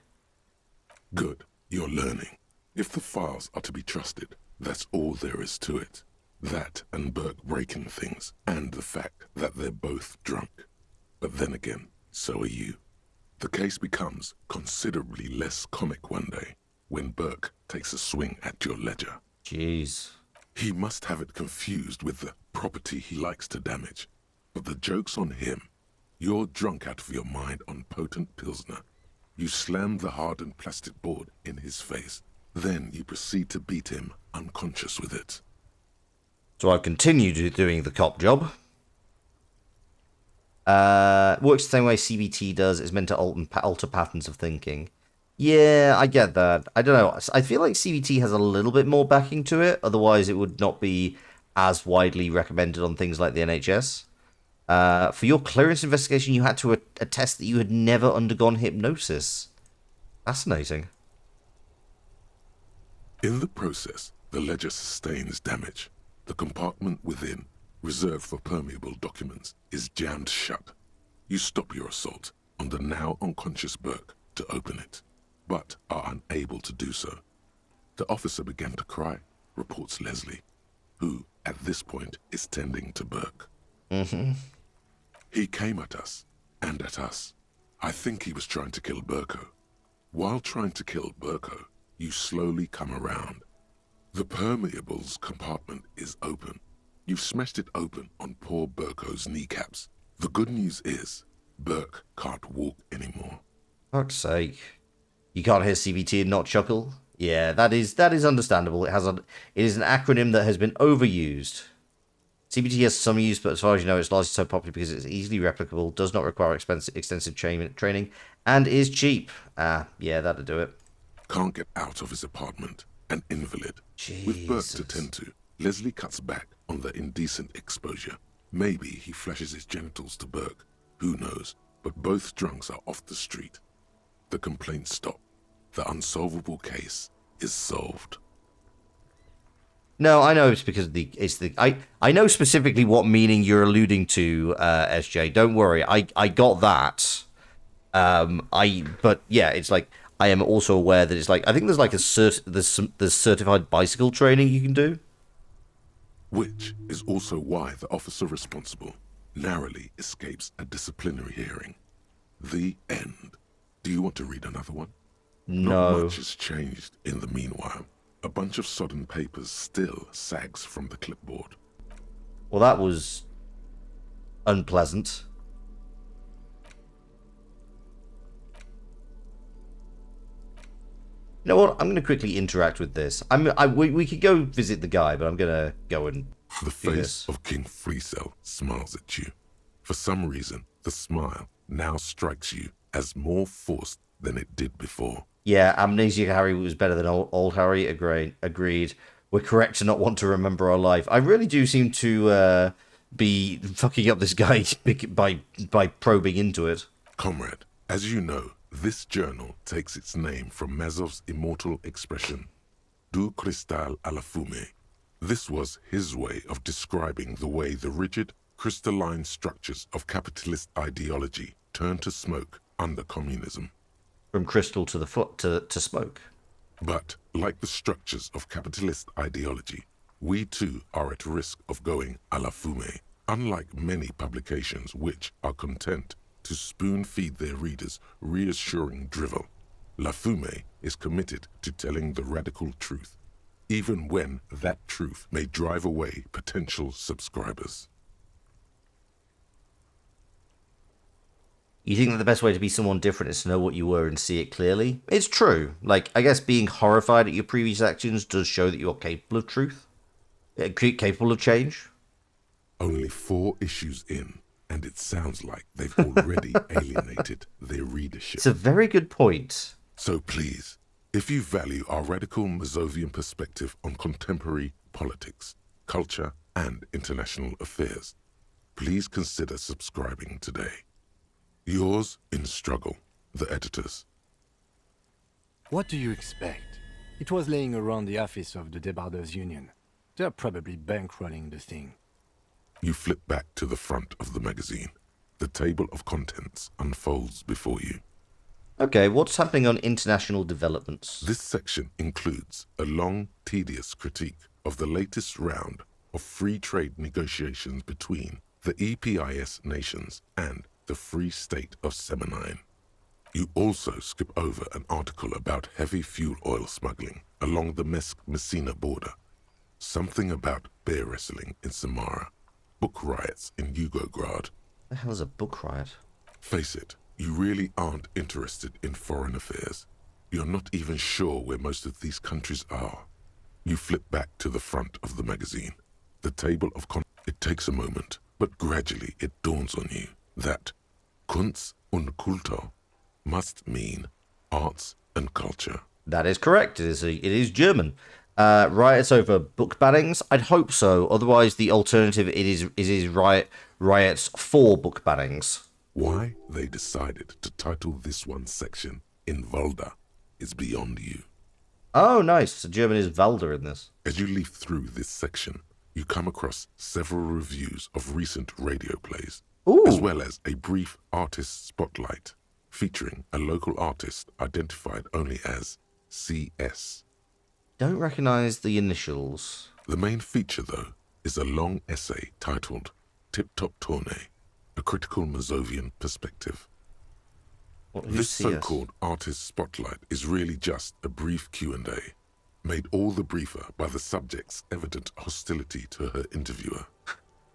Good, you're learning. If the files are to be trusted, that's all there is to it. That and Burke breaking things, and the fact that they're both drunk. But then again, so are you. The case becomes considerably less comic one day, when Burke takes a swing at your ledger. Jeez. He must have it confused with the property he likes to damage. But the joke's on him. You're drunk out of your mind on potent Pilsner. You slam the hardened plastic board in his face. Then you proceed to beat him unconscious with it. So I've continued doing the cop job. Works the same way CBT does. It's meant to alter patterns of thinking. Yeah, I get that. I don't know. I feel like CBT has a little bit more backing to it. Otherwise, it would not be as widely recommended on things like the NHS. For your clearance investigation, you had to attest that you had never undergone hypnosis. Fascinating. In the process, the ledger sustains damage. The compartment within, reserved for permeable documents, is jammed shut. You stop your assault on the now unconscious Burke to open it, but are unable to do so. The officer began to cry, reports Leslie, who, at this point, is tending to Burke. He came at us, and at us. I think he was trying to kill Burko. While trying to kill Burko, you slowly come around. The permeables compartment is open. You've smashed it open on poor Burko's kneecaps. The good news is, Burke can't walk anymore. Fuck's sake. You can't hear CBT and not chuckle? Yeah, that is understandable. It is an acronym that has been overused. CBT has some use, but as far as you know, it's largely so popular because it's easily replicable, does not require extensive training, and is cheap. Yeah, that'll do it. Can't get out of his apartment. An invalid. Jesus. With Burke to tend to, Leslie cuts back on the indecent exposure. Maybe he flashes his genitals to Burke. Who knows? But both drunks are off the street. The complaints stop. The unsolvable case is solved. No, I know it's because I know specifically what meaning you're alluding to, SJ. Don't worry, I got that. But yeah, it's like I am also aware that it's like I think there's like there's certified bicycle training you can do. Which is also why the officer responsible narrowly escapes a disciplinary hearing. The end. Do you want to read another one? No. Not much has changed in the meanwhile. A bunch of sodden papers still sags from the clipboard. Well, that was unpleasant. You know what? I'm going to quickly interact with this. We could go visit the guy, but I'm going to go and The face of King Freecell smiles at you. For some reason, the smile now strikes you as more forced than it did before. Yeah, Amnesia Harry was better than old Harry. Agreed. We're correct to not want to remember our life. I really do seem to be fucking up this guy by probing into it. Comrade, as you know, this journal takes its name from Mazov's immortal expression, Du cristal à la fumée. This was his way of describing the way the rigid, crystalline structures of capitalist ideology turn to smoke under communism. From crystal to the foot to smoke. But, like the structures of capitalist ideology, we too are at risk of going à la fumée, unlike many publications which are content to spoon-feed their readers reassuring drivel. La Fumée is committed to telling the radical truth, even when that truth may drive away potential subscribers. You think that the best way to be someone different is to know what you were and see it clearly? It's true. Like, I guess being horrified at your previous actions does show that you're capable of truth. Capable of change. Only 4 issues in, and it sounds like they've already alienated their readership. It's a very good point. So please, if you value our radical Mazovian perspective on contemporary politics, culture, and international affairs, please consider subscribing today. Yours in struggle, the editors. What do you expect? It was laying around the office of the Debarders Union. They're probably bankrolling the thing. You flip back to the front of the magazine. The table of contents unfolds before you. Okay, what's happening on international developments? This section includes a long, tedious critique of the latest round of free trade negotiations between the EPIS nations and the Free State of Semenine. You also skip over an article about heavy fuel oil smuggling along the Messina border, something about bear wrestling in Samara, book riots in Yugograd. The hell is a book riot? Face it, you really aren't interested in foreign affairs. You're not even sure where most of these countries are. You flip back to the front of the magazine. The table of It takes a moment, but gradually it dawns on you that Kunst und Kultur must mean arts and culture. That is correct. It is German. Riots over book bannings? I'd hope so. Otherwise, the alternative is riots for book bannings. Why they decided to title this one section in Valda is beyond you. Oh, nice. So German is Valda in this. As you leaf through this section, you come across several reviews of recent radio plays, Ooh. as well as a brief artist spotlight featuring a local artist identified only as CS. Don't recognize the initials. The main feature, though, is a long essay titled Tip Top Tourney, a critical Mazovian perspective. This so-called artist spotlight is really just a brief Q&A, made all the briefer by the subject's evident hostility to her interviewer.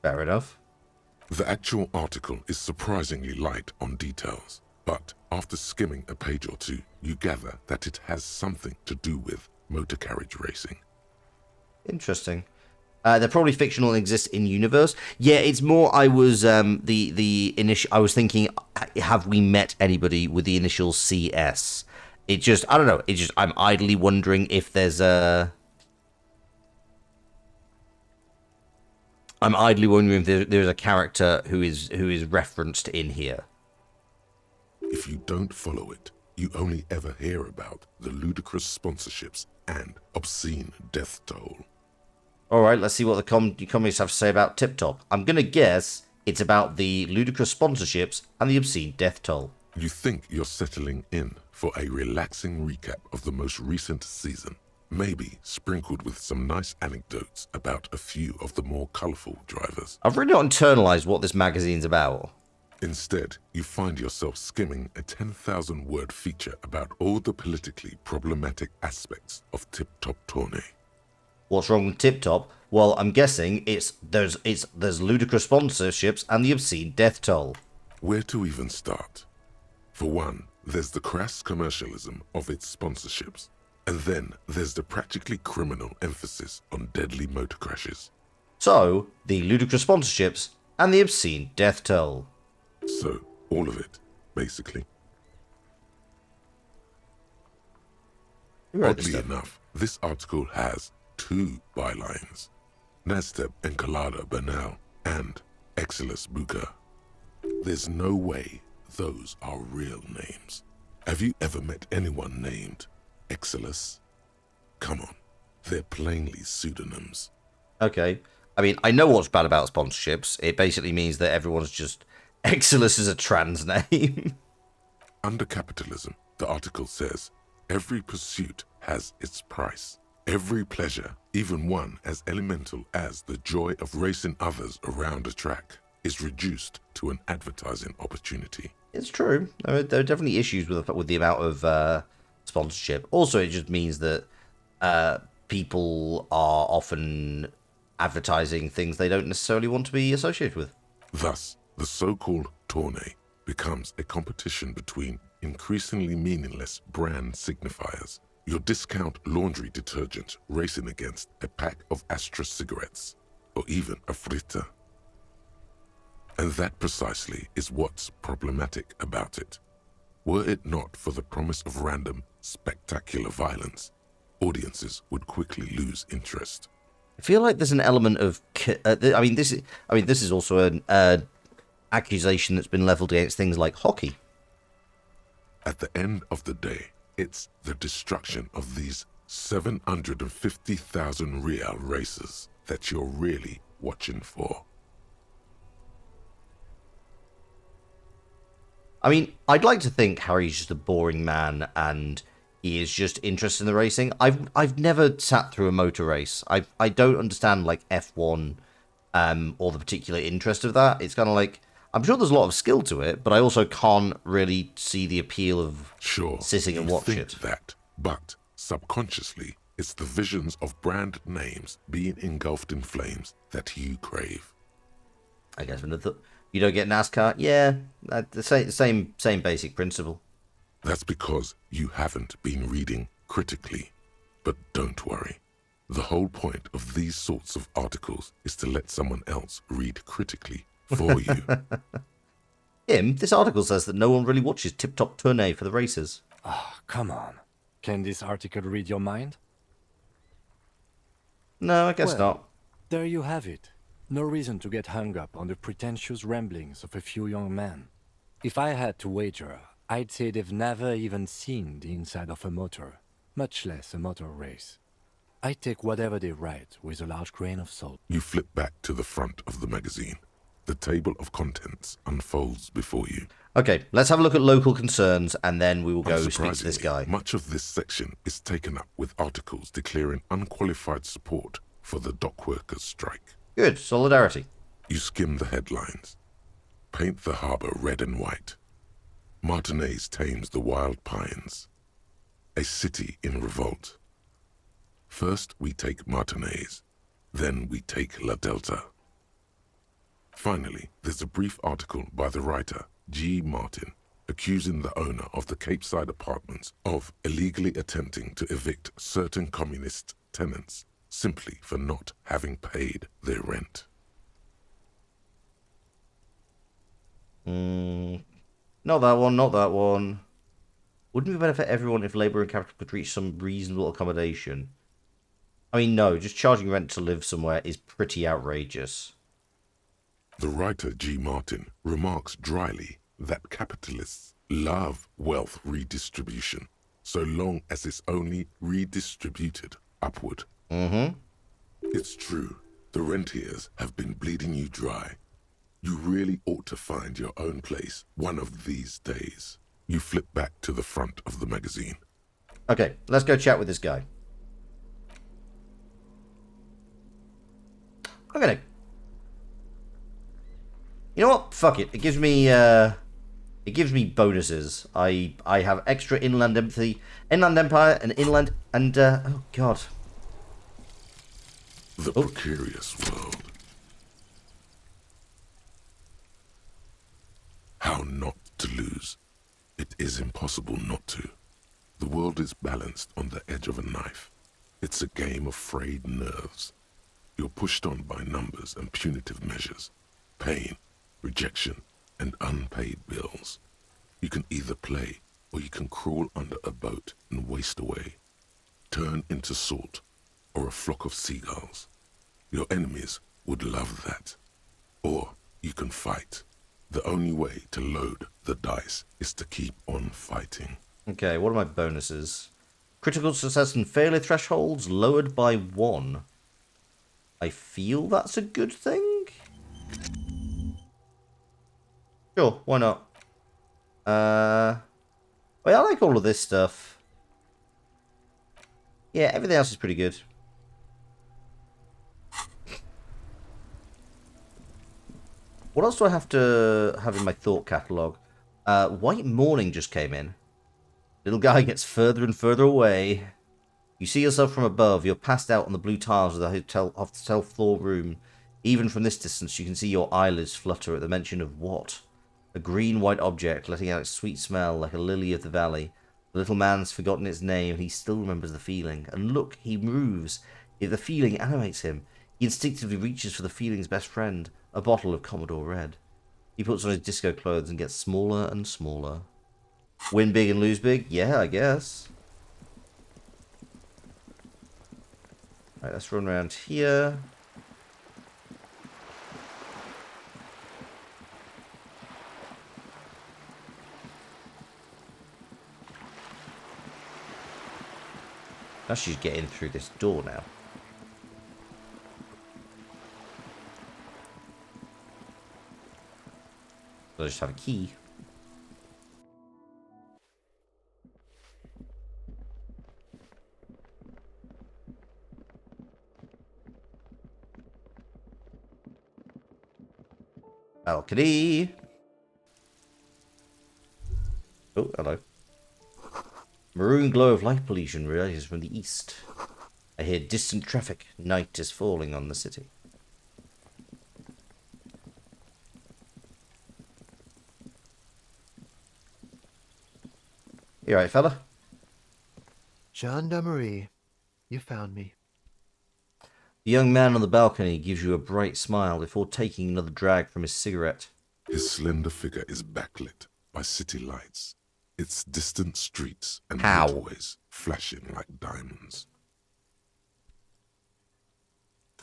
Fair enough. The actual article is surprisingly light on details, but after skimming a page or two, you gather that it has something to do with motor carriage racing. Interesting. They're probably fictional and exist in universe. Yeah, it's more. I was I was thinking, have we met anybody with the initial CS? It just, I don't know. It just, I'm idly wondering if there's a. I'm idly wondering if there's a character who is referenced in here. If you don't follow it, you only ever hear about the ludicrous sponsorships and obscene death toll. All right, let's see what the communists have to say about Tip Top. I'm going to guess it's about the ludicrous sponsorships and the obscene death toll. You think you're settling in for a relaxing recap of the most recent season, maybe sprinkled with some nice anecdotes about a few of the more colourful drivers. I've really not internalized what this magazine's about. Instead, you find yourself skimming a 10,000-word feature about all the politically problematic aspects of Tip Top Tourney. What's wrong with Tip Top? Well, I'm guessing there's ludicrous sponsorships and the obscene death toll. Where to even start? For one, there's the crass commercialism of its sponsorships, and then there's the practically criminal emphasis on deadly motor crashes. So, the ludicrous sponsorships and the obscene death toll. So, all of it, basically. Oddly enough, this article has 2 bylines: Nasteb Encolada Bernal and Exilus Buka. There's no way those are real names. Have you ever met anyone named Exilus? Come on, they're plainly pseudonyms. Okay. I mean, I know what's bad about sponsorships. It basically means that everyone's just... Exilus is a trans name. Under capitalism, the article says, every pursuit has its price. Every pleasure, even one as elemental as the joy of racing others around a track, is reduced to an advertising opportunity. It's true. There are definitely issues with the amount of sponsorship. Also, it just means that people are often advertising things they don't necessarily want to be associated with. Thus, the so-called tourney becomes a competition between increasingly meaningless brand signifiers. Your discount laundry detergent racing against a pack of Astra cigarettes, or even a Fritta. And that precisely is what's problematic about it. Were it not for the promise of random, spectacular violence, audiences would quickly lose interest. I feel like there's an element of... this is also an accusation that's been leveled against things like hockey. At the end of the day, it's the destruction of these 750,000 real races that you're really watching for. I mean, I'd like to think Harry's just a boring man and he is just interested in the racing. I've never sat through a motor race. I don't understand like F1 or the particular interest of that. It's kind of like, I'm sure there's a lot of skill to it, but I also can't really see the appeal of sitting and watch it. That, but subconsciously, it's the visions of brand names being engulfed in flames that you crave. I guess you don't get NASCAR. Yeah, the same basic principle. That's because you haven't been reading critically. But don't worry. The whole point of these sorts of articles is to let someone else read critically for you. This article says that no one really watches Tip Top Tournay for the races. Oh, come on. Can this article read your mind? No, I guess not. There you have it. No reason to get hung up on the pretentious ramblings of a few young men. If I had to wager, I'd say they've never even seen the inside of a motor, much less a motor race. I take whatever they write with a large grain of salt. You flip back to the front of the magazine. The table of contents unfolds before you. Okay, let's have a look at local concerns, and then we will go speak to this guy. Much of this section is taken up with articles declaring unqualified support for the dock workers' strike. Good, solidarity. You skim the headlines. Paint the harbour red and white. Martinez tames the wild pines. A city in revolt. First we take Martinez, then we take La Delta. Finally, there's a brief article by the writer, G. Martin, accusing the owner of the Capeside Apartments of illegally attempting to evict certain communist tenants simply for not having paid their rent. Not that one, not that one. Wouldn't it be better for everyone if Labour and Capital could reach some reasonable accommodation? I mean, no, just charging rent to live somewhere is pretty outrageous. The writer G. Martin remarks dryly that capitalists love wealth redistribution, so long as it's only redistributed upward. It's true, the rentiers have been bleeding you dry. You really ought to find your own place one of these days. You flip back to the front of the magazine. Okay, let's go chat with this guy. I'm gonna... You know what? Fuck it. It gives me bonuses. I have extra inland empathy, inland empire, and inland and oh god. The precarious world. How not to lose? It is impossible not to. The world is balanced on the edge of a knife. It's a game of frayed nerves. You're pushed on by numbers and punitive measures, pain, rejection, and unpaid bills. You can either play, or you can crawl under a boat and waste away, turn into salt, or a flock of seagulls. Your enemies would love that. Or you can fight. The only way to load the dice is to keep on fighting. Okay, what are my bonuses? Critical success and failure thresholds lowered by 1. I feel that's a good thing? Sure, why not? Well, I like all of this stuff. Yeah, everything else is pretty good. What else do I have to have in my thought catalogue? White Morning just came in. Little guy gets further and further away. You see yourself from above. You're passed out on the blue tiles of the hotel floor room. Even from this distance, you can see your eyelids flutter at the mention of what? A green-white object, letting out its sweet smell like a lily of the valley. The little man's forgotten its name, and he still remembers the feeling. And look, he moves. If the feeling animates him, he instinctively reaches for the feeling's best friend, a bottle of Commodore Red. He puts on his disco clothes and gets smaller and smaller. Win big and lose big? Yeah, I guess. Alright, let's run around here. Now she's getting through this door now. So I just have a key. Balcony. Oh, hello. Maroon glow of light pollution rises from the east. I hear distant traffic. Night is falling on the city. You alright, fella? Gendarmerie, you found me. The young man on the balcony gives you a bright smile before taking another drag from his cigarette. His slender figure is backlit by city lights, its distant streets and How? gateways flashing like diamonds.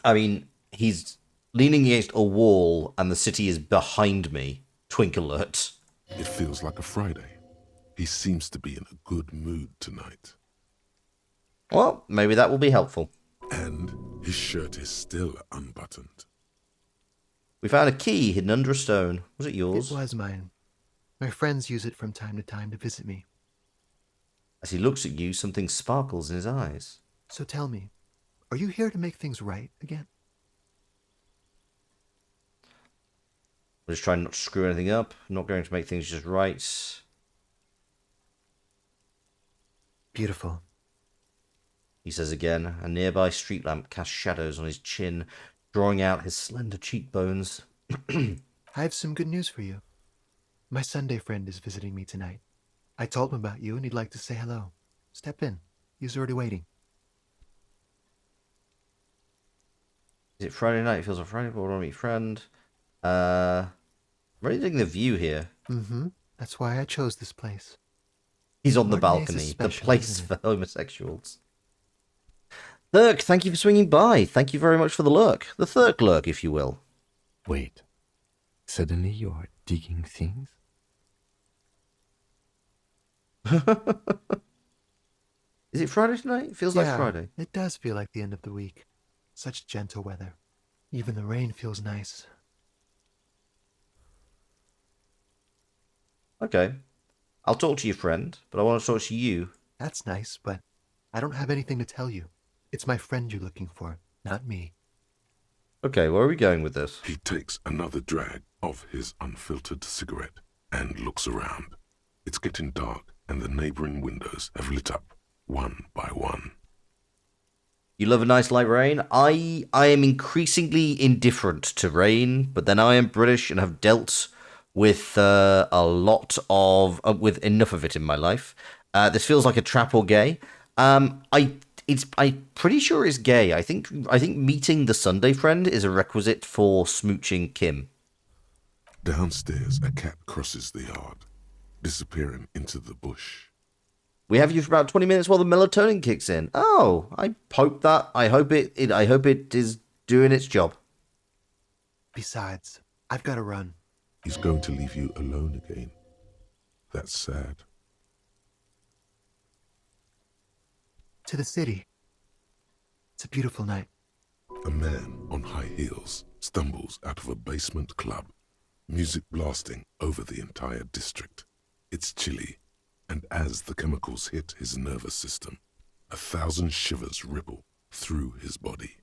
I mean, he's leaning against a wall and the city is behind me. Twink alert. It feels like a Friday. He seems to be in a good mood tonight. Well, maybe that will be helpful. And his shirt is still unbuttoned. We found a key hidden under a stone. Was it yours? It was mine. My friends use it from time to time to visit me. As he looks at you, something sparkles in his eyes. So tell me, are you here to make things right again? I'm just trying not to screw anything up. I'm not going to make things just right. Beautiful. He says again. A nearby street lamp casts shadows on his chin, drawing out his slender cheekbones. I have some good news for you. My Sunday friend is visiting me tonight. I told him about you and he'd like to say hello. Step in. He's already waiting. Is it Friday night? It feels like Friday, but I want to meet friend. I'm really digging the view here. Mm-hmm. That's why I chose this place. He's on the Morton Maze balcony. is The special, place isn't for it? homosexuals. Thurk, thank you for swinging by. Thank you very much for the lurk. The Thurk lurk, if you will. Wait. Suddenly you're digging things? Is it Friday tonight? It feels like Yeah, Friday. it does feel like the end of the week. Such gentle weather. Even the rain feels nice. Okay. I'll talk to your friend, but I want to talk to you. That's nice, but I don't have anything to tell you. It's my friend you're looking for, not me. Okay, where are we going with this? He takes another drag of his unfiltered cigarette and looks around. It's getting dark and the neighboring windows have lit up one by one. You love a nice light rain? I am increasingly indifferent to rain, but then I am British and have dealt with a lot of with enough of it in my life. This feels like a trap or gay. I'm pretty sure it's gay. I think meeting the Sunday friend is a requisite for smooching Kim. Downstairs, a cat crosses the yard, disappearing into the bush. We have you for about 20 minutes while the melatonin kicks in. Oh, I hope it is doing its job. Besides, I've got to run. He's going to leave you alone again. That's sad. To the city. It's a beautiful night. A man on high heels stumbles out of a basement club, music blasting over the entire district. It's chilly, and as the chemicals hit his nervous system, 1,000 shivers ripple through his body.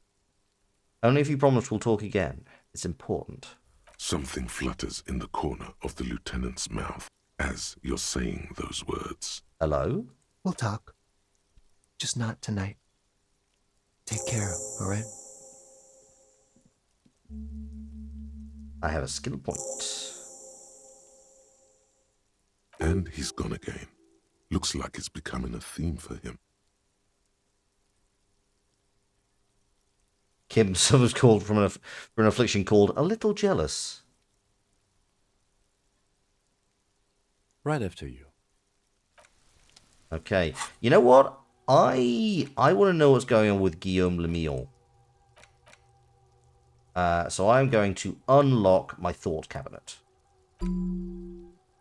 Only if you promise we'll talk again. It's important. Something flutters in the corner of the lieutenant's mouth as you're saying those words. Hello? We'll talk. Just not tonight. Take care, all right? I have a skill point. And he's gone again. Looks like it's becoming a theme for him. Kim suffers called from an affliction called a little jealous. Right after you. Okay. You know what? I want to know what's going on with Guillaume Lemieux. So I'm going to unlock my thought cabinet.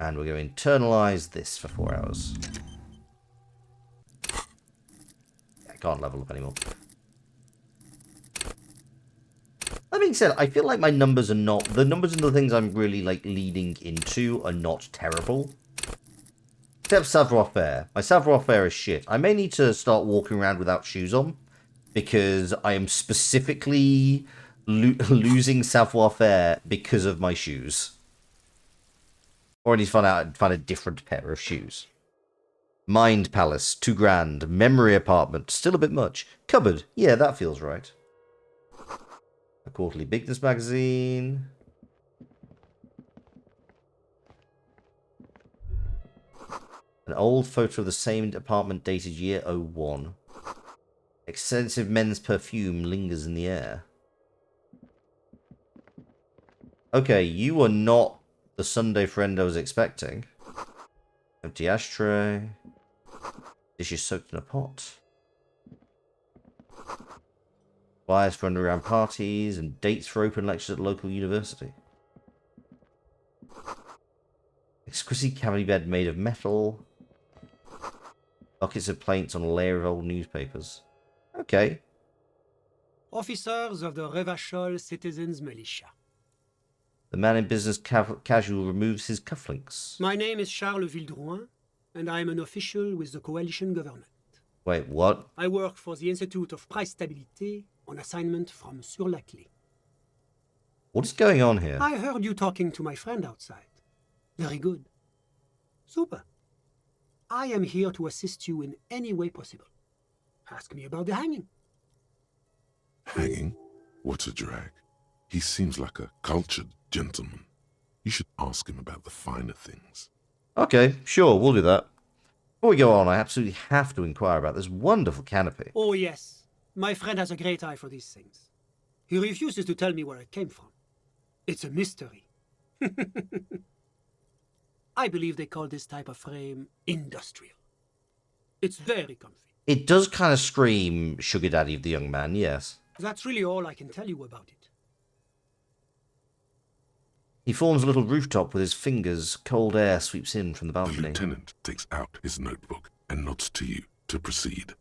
And we're going to internalize this for 4 hours. I can't level up anymore. That being said, I feel like my numbers are not... The numbers and the things I'm really, like, leading into are not terrible. Except savoir-faire. My savoir-faire is shit. I may need to start walking around without shoes on. Because I am specifically losing savoir-faire because of my shoes. Or I need to find a different pair of shoes. Mind Palace, 2 grand. Memory Apartment, still a bit much. Cupboard, yeah, that feels right. A quarterly business magazine. An old photo of the same apartment dated year 01. Extensive men's perfume lingers in the air. Okay, you are not the Sunday friend I was expecting. Empty ashtray. Dishes soaked in a pot. Flyers for underground parties and dates for open lectures at local university. Exquisite cavity bed made of metal. Buckets of plates on a layer of old newspapers. Okay. Officers of the Revachol Citizens Militia. The man in business casual removes his cufflinks. My name is Charles Vildrouin, and I am an official with the coalition government. Wait, what? I work for the Institute of Price Stabilité on assignment from Sur-la-Clé. What is going on here? I heard you talking to my friend outside. Very good. Super. I am here to assist you in any way possible. Ask me about the hanging. Hanging? What a drag. He seems like a cultured gentleman. You should ask him about the finer things. Okay, sure, we'll do that. Before we go on, I absolutely have to inquire about this wonderful canopy. Oh, yes. My friend has a great eye for these things. He refuses to tell me where it came from. It's a mystery. I believe they call this type of frame industrial. It's very comfy. It does kind of scream Sugar Daddy of the Young Man, yes. That's really all I can tell you about it. He forms a little rooftop with his fingers. Cold air sweeps in from the The balcony. lieutenant takes out his notebook and nods to you to proceed.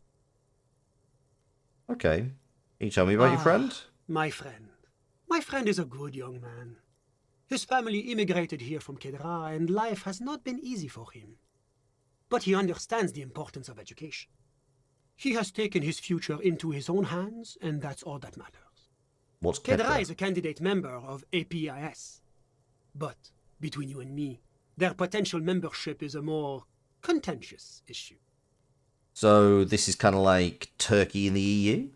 Okay. Can you tell me about your friend? My friend. My friend is a good young man. His family immigrated here from Kedra, and life has not been easy for him. But he understands the importance of education. He has taken his future into his own hands, and that's all that matters. What's Kedra Kedra? is a candidate member of APIS. But, between you and me, their potential membership is a more contentious issue. So this is kind of like Turkey in the EU?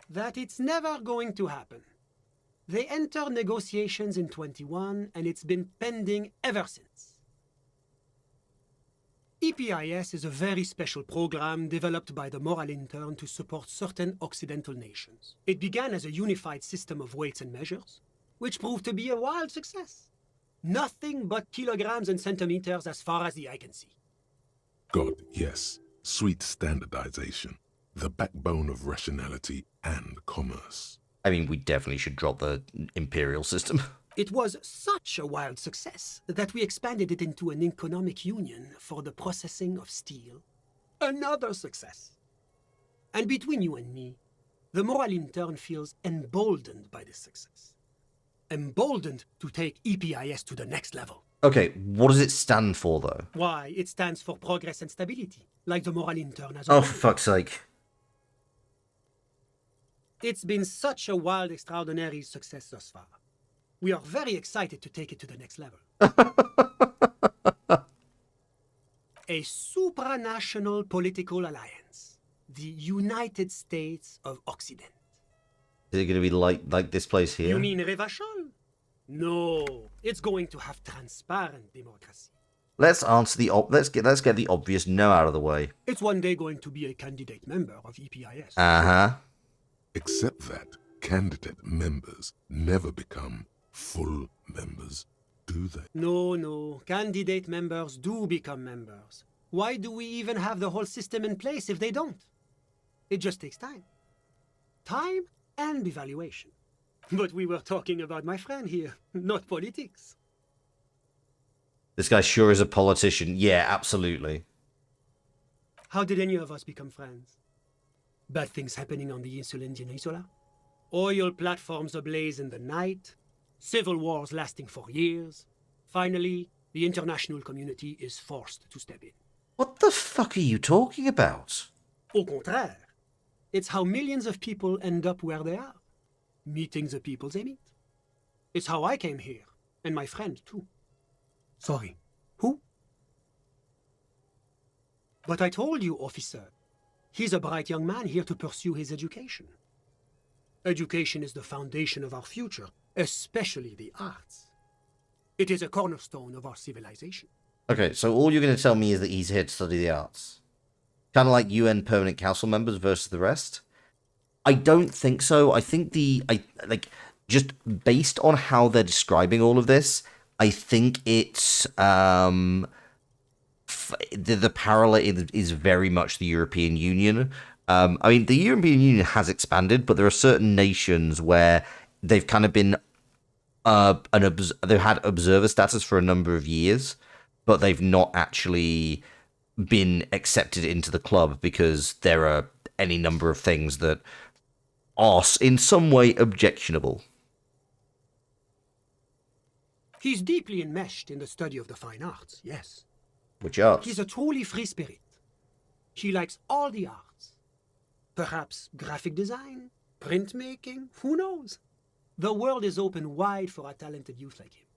That it's never going to happen. They entered negotiations in 21, and it's been pending ever since. EPIS is a very special program developed by the Moral Intern to support certain Occidental nations. It began as a unified system of weights and measures, which proved to be a wild success. Nothing but kilograms and centimeters as far as the eye can see. God, yes. Sweet standardization. The backbone of rationality and commerce. I mean, we definitely should drop the imperial system. It was such a wild success that we expanded it into an economic union for the processing of steel. Another success. And between you and me, the Moral Intern feels emboldened by this success. Emboldened to take EPIS to the next level. Okay, what does it stand for, though? Why, it stands for progress and stability, like the Moral Intern has Oh, always. for fuck's sake. It's been such a wild, extraordinary success thus far. We are very excited to take it to the next level. A supranational political alliance. The United States of Occident. Is it going to be like this place here? You mean Revachol? No, it's going to have transparent democracy. Let's answer the let's get the obvious no out of the way. It's one day going to be a candidate member of EPIS. Uh-huh. Except that candidate members never become full members, do they? No. Candidate members do become members. Why do we even have the whole system in place if they don't? It just takes time. Time and evaluation. But we were talking about my friend here, not politics. This guy sure is a politician. Yeah, absolutely. How did any of us become friends? Bad things happening on the Insulindian Isola? Oil platforms ablaze in the night? Civil wars lasting for years? Finally, the international community is forced to step in. What the fuck are you talking about? Au contraire, it's how millions of people end up where they are, meeting the people they meet. It's how I came here, and my friend too. Sorry, who? But I told you, officer, he's a bright young man here to pursue his education. Education is the foundation of our future, especially the arts. It is a cornerstone of our civilization. Okay, so all you're going to tell me is that he's here to study the arts. Kind of like UN permanent council members versus the rest? I don't think so. I think just based on how they're describing all of this, I think it's the parallel is very much the European Union. I mean, the European Union has expanded, but there are certain nations where they've kind of been they've had observer status for a number of years, but they've not actually been accepted into the club because there are any number of things that are in some way objectionable. He's deeply enmeshed in the study of the fine arts, yes. Which arts? He's a truly free spirit. He likes all the arts. Perhaps graphic design, printmaking, who knows? The world is open wide for a talented youth like him.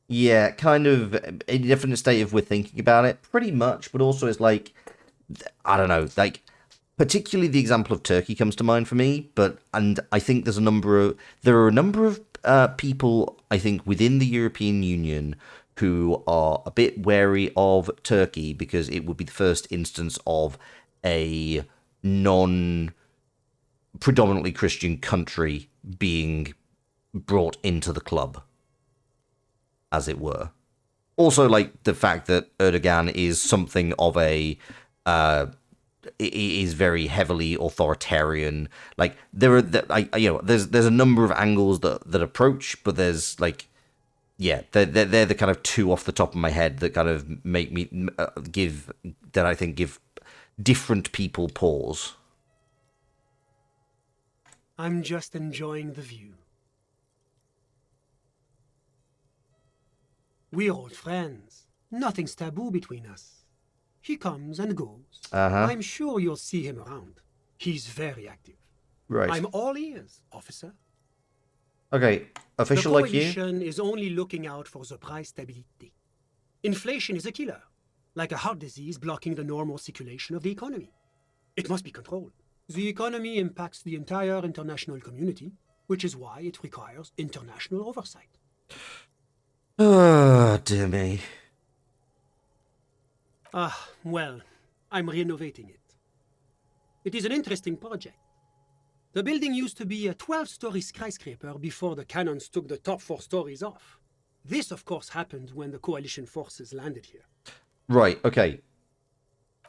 Yeah, kind of in a different state of we're thinking about it, pretty much, but also it's like, I don't know, like, particularly the example of Turkey comes to mind for me, and I think there are a number of people, I think, within the European Union who are a bit wary of Turkey because it would be the first instance of a non-predominantly Christian country being brought into the club, as it were. Also, like, the fact that Erdogan is something of a is very heavily authoritarian. Like, there's a number of angles that approach, but there's like, yeah, they're the kind of two off the top of my head that kind of make me give different people pause. I'm just enjoying the view. We're old friends. Nothing's taboo between us. He comes and goes. I'm sure you'll see him around. He's very active. Right. I'm all ears, officer. Okay, official the like you? coalition is only looking out for the price stability. Inflation is a killer, like a heart disease blocking the normal circulation of the economy. It must be controlled. The economy impacts the entire international community, which is why it requires international oversight. Oh, dear me. Well, I'm renovating it. It is an interesting project. The building used to be a 12-story skyscraper before the cannons took the top 4 stories off. This, of course, happened when the coalition forces landed here. Right, okay.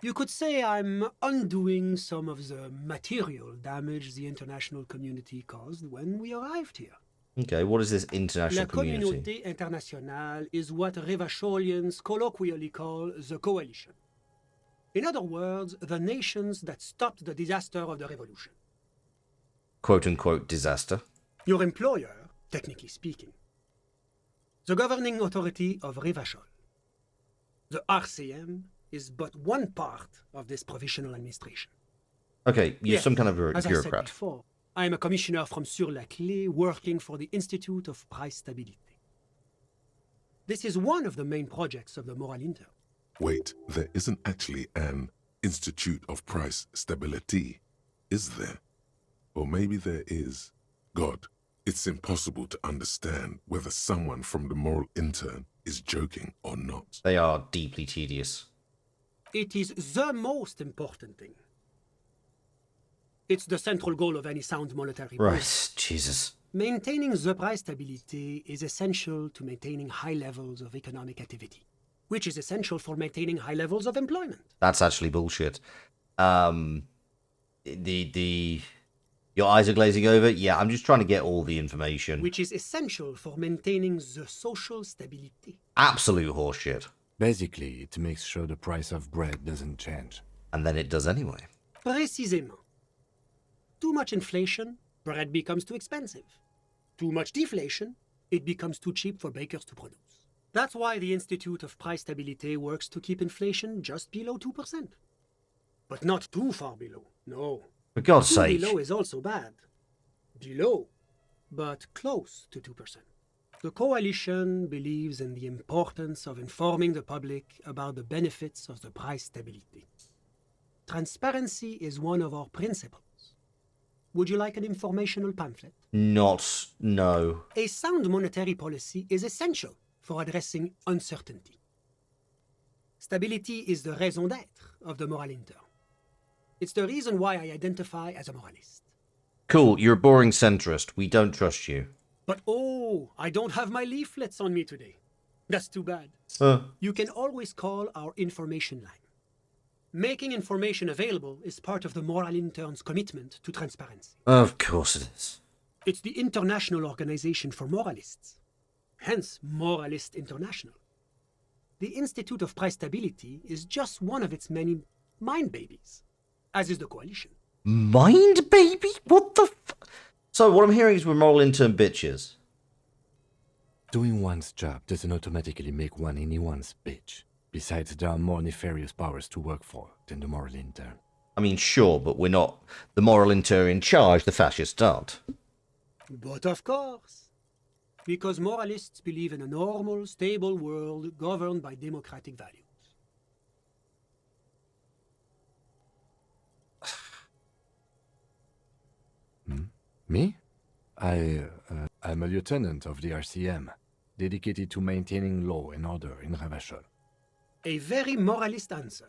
You could say I'm undoing some of the material damage the international community caused when we arrived here. Okay, what is this international La community? communauté internationale is what Revacholians colloquially call the coalition. In other words, the nations that stopped the disaster of the revolution. Quote-unquote disaster. Your employer, technically speaking. The governing authority of Revachol. The RCM is but one part of this provisional administration. Okay, you're some kind of as bureaucrat. I said before, I am a commissioner from Sur-la-Clé working for the Institute of Price Stability. This is one of the main projects of the Moral Inter. Wait, there isn't actually an Institute of Price Stability, is there? Or maybe there is. God, It's impossible to understand whether someone from the moral intern is joking or not. They are deeply tedious. It is the most important thing. It's the central goal of any sound monetary policy. Right, Jesus. Maintaining the price stability is essential to maintaining high levels of economic activity, which is essential for maintaining high levels of employment. That's actually bullshit. Your eyes are glazing over? Yeah, I'm just trying to get all the information. Which is essential for maintaining the social stability. Absolute horseshit. Basically, it makes sure the price of bread doesn't change. And then it does anyway. Précisément. Too much inflation, bread becomes too expensive. Too much deflation, it becomes too cheap for bakers to produce. That's why the Institute of Price Stability works to keep inflation just below 2%. But not too far below, no. For God's Too sake. below is also bad. Below, but close to 2%. The coalition believes in the importance of informing the public about the benefits of the price stability. Transparency is one of our principles. Would you like an informational pamphlet? No. A sound monetary policy is essential for addressing uncertainty. Stability is the raison d'être of the moral intern. It's the reason why I identify as a moralist. Cool, you're a boring centrist. We don't trust you. But oh, I don't have my leaflets on me today. That's too bad. You can always call our information line. Making information available is part of the moral intern's commitment to transparency. Of course it is. It's the International Organization for Moralists, hence Moralist International. The Institute of Price Stability is just one of its many mind babies, as is the coalition. Mind baby? What the f... So what I'm hearing is we're moral intern bitches. Doing one's job doesn't automatically make one anyone's bitch. Besides, there are more nefarious powers to work for than the moral intern. I mean, sure, but we're not the moral intern in charge, the fascists aren't. But of course, because moralists believe in a normal, stable world governed by democratic values. Me? I'm a lieutenant of the RCM, dedicated to maintaining law and order in Revachol. A very moralist answer.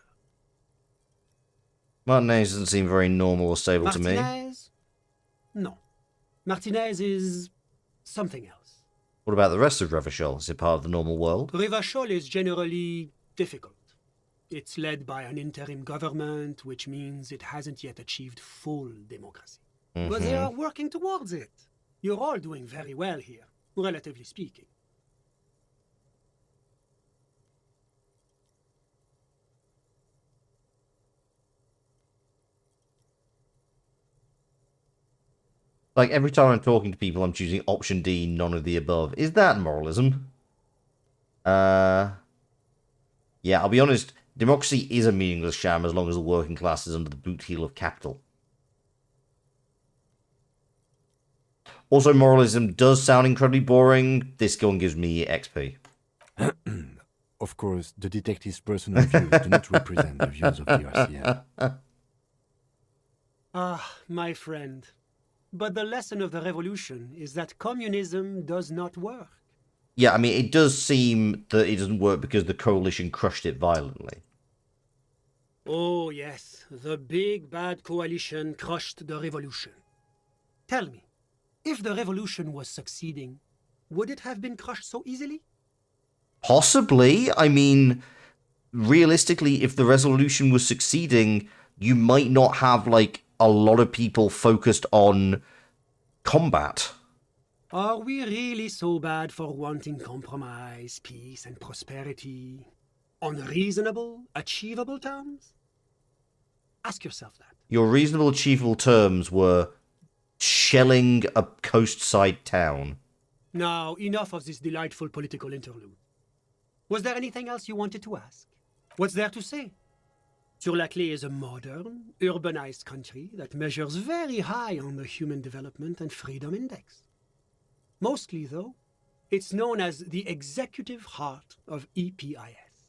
Martinez doesn't seem very normal or stable to me. Martinez? No. Martinez is something else. What about the rest of Revachol? Is it part of the normal world? Revachol is generally difficult. It's led by an interim government, which means it hasn't yet achieved full democracy. But they are working towards it. You're all doing very well here, relatively speaking. Like, every time I'm talking to people, I'm choosing option D, none of the above. Is that moralism? Yeah, I'll be honest. Democracy is a meaningless sham as long as the working class is under the boot heel of capital. Also, moralism does sound incredibly boring. This one gives me XP. Of course, the detective's personal views do not represent the views of the RCM. Ah, my friend. But the lesson of the revolution is that communism does not work. Yeah, I mean, it does seem that it doesn't work because the coalition crushed it violently. Oh, yes. The big bad coalition crushed the revolution. Tell me, if the revolution was succeeding, would it have been crushed so easily? Possibly. I mean, realistically, if the revolution was succeeding, you might not have, like, a lot of people focused on combat. Are we really so bad for wanting compromise, peace, and prosperity on reasonable, achievable terms? Ask yourself that. Your reasonable, achievable terms were shelling a coastside town. Now, enough of this delightful political interlude. Was there anything else you wanted to ask? What's there to say? Sur-la-Clé is a modern, urbanized country that measures very high on the Human Development and Freedom Index. Mostly, though, it's known as the executive heart of EPIS.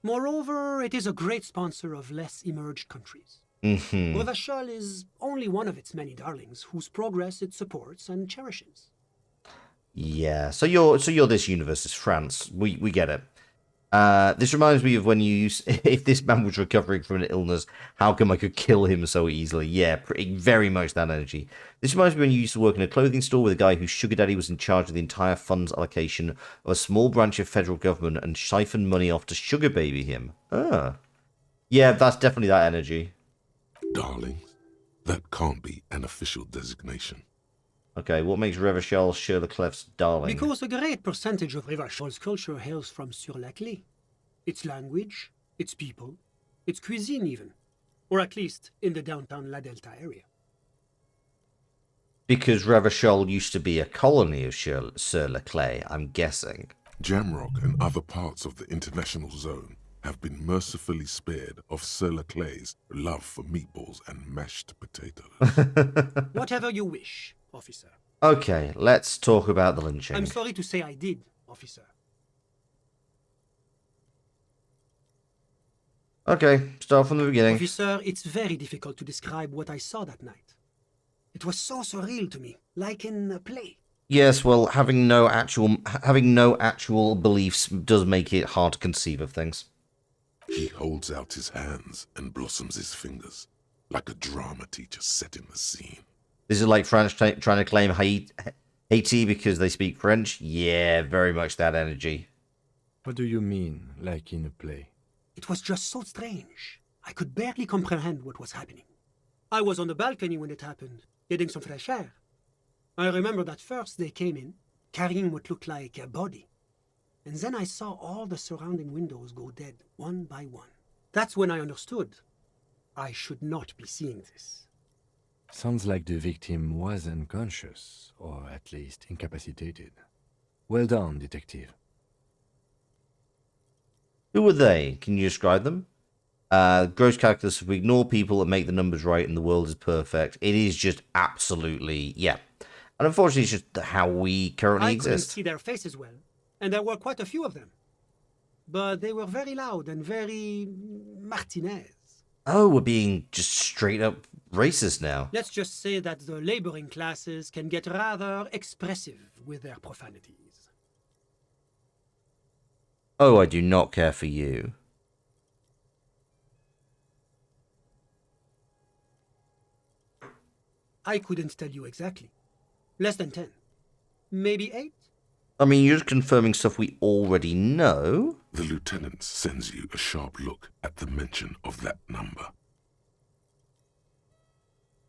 Moreover, it is a great sponsor of less emerged countries, Mm-hmm. Revachol is only one of its many darlings whose progress it supports and cherishes. Yeah. So you're this universe's France. We get it. This reminds me of when you used, if this man was recovering from an illness, how come I could kill him so easily? Yeah, pretty, very much that energy. This reminds me when you used to work in a clothing store with a guy whose sugar daddy was in charge of the entire funds allocation of a small branch of federal government and siphoned money off to sugar baby him. Ah. Yeah, that's definitely that energy. Darlings? That can't be an official designation. Okay, what makes Revachol Leclerc's darling? Because a great percentage of Revachol's culture hails from Sur-la-Clé. Its language, its people, its cuisine even. Or at least in the downtown La Delta area. Because Revachol used to be a colony of Sur-la-Clé, I'm guessing. Jamrock and other parts of the international zone have been mercifully spared of Sur-la-Clé's love for meatballs and mashed potatoes. Whatever you wish, officer. Okay, let's talk about the lynching. I'm sorry to say I did, officer. Okay, start from the beginning. Officer, it's very difficult to describe what I saw that night. It was so surreal to me, like in a play. Yes, well, having no actual beliefs does make it hard to conceive of things. He holds out his hands and blossoms his fingers, like a drama teacher setting the scene. This is like France trying to claim Haiti because they speak French. Yeah, very much that energy. What do you mean, like in a play? It was just so strange. I could barely comprehend what was happening. I was on the balcony when it happened, getting some fresh air. I remember that first they came in, carrying what looked like a body. And then I saw all the surrounding windows go dead, one by one. That's when I understood. I should not be seeing this. Sounds like the victim was unconscious, or at least incapacitated. Well done, detective. Who were they? Can you describe them? Gross calculus, if we ignore people and make the numbers right and the world is perfect. It is just absolutely, yeah. And unfortunately, it's just how we currently I couldn't exist. see their faces well, and there were quite a few of them. But they were very loud and very Martinez. Oh, we're being just straight up racist now. Let's just say that the laboring classes can get rather expressive with their profanities. Oh, I do not care for you. I couldn't tell you exactly. Less than 10. Maybe 8? I mean, you're just confirming stuff we already know. The lieutenant sends you a sharp look at the mention of that number.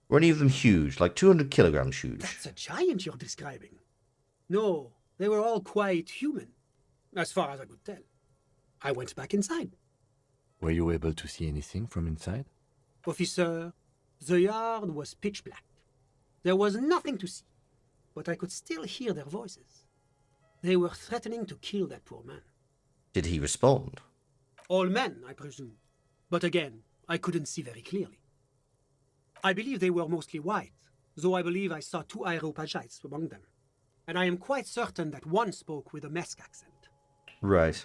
Were any of them huge? Like 200 kilograms huge? That's a giant you're describing. No, they were all quite human, as far as I could tell. I went back inside. Were you able to see anything from inside? Officer, the yard was pitch black. There was nothing to see, but I could still hear their voices. They were threatening to kill that poor man. Did he respond? All men, I presume. But again, I couldn't see very clearly. I believe they were mostly white, though I believe I saw 2 Areopagites among them. And I am quite certain that one spoke with a Mesk accent. Right.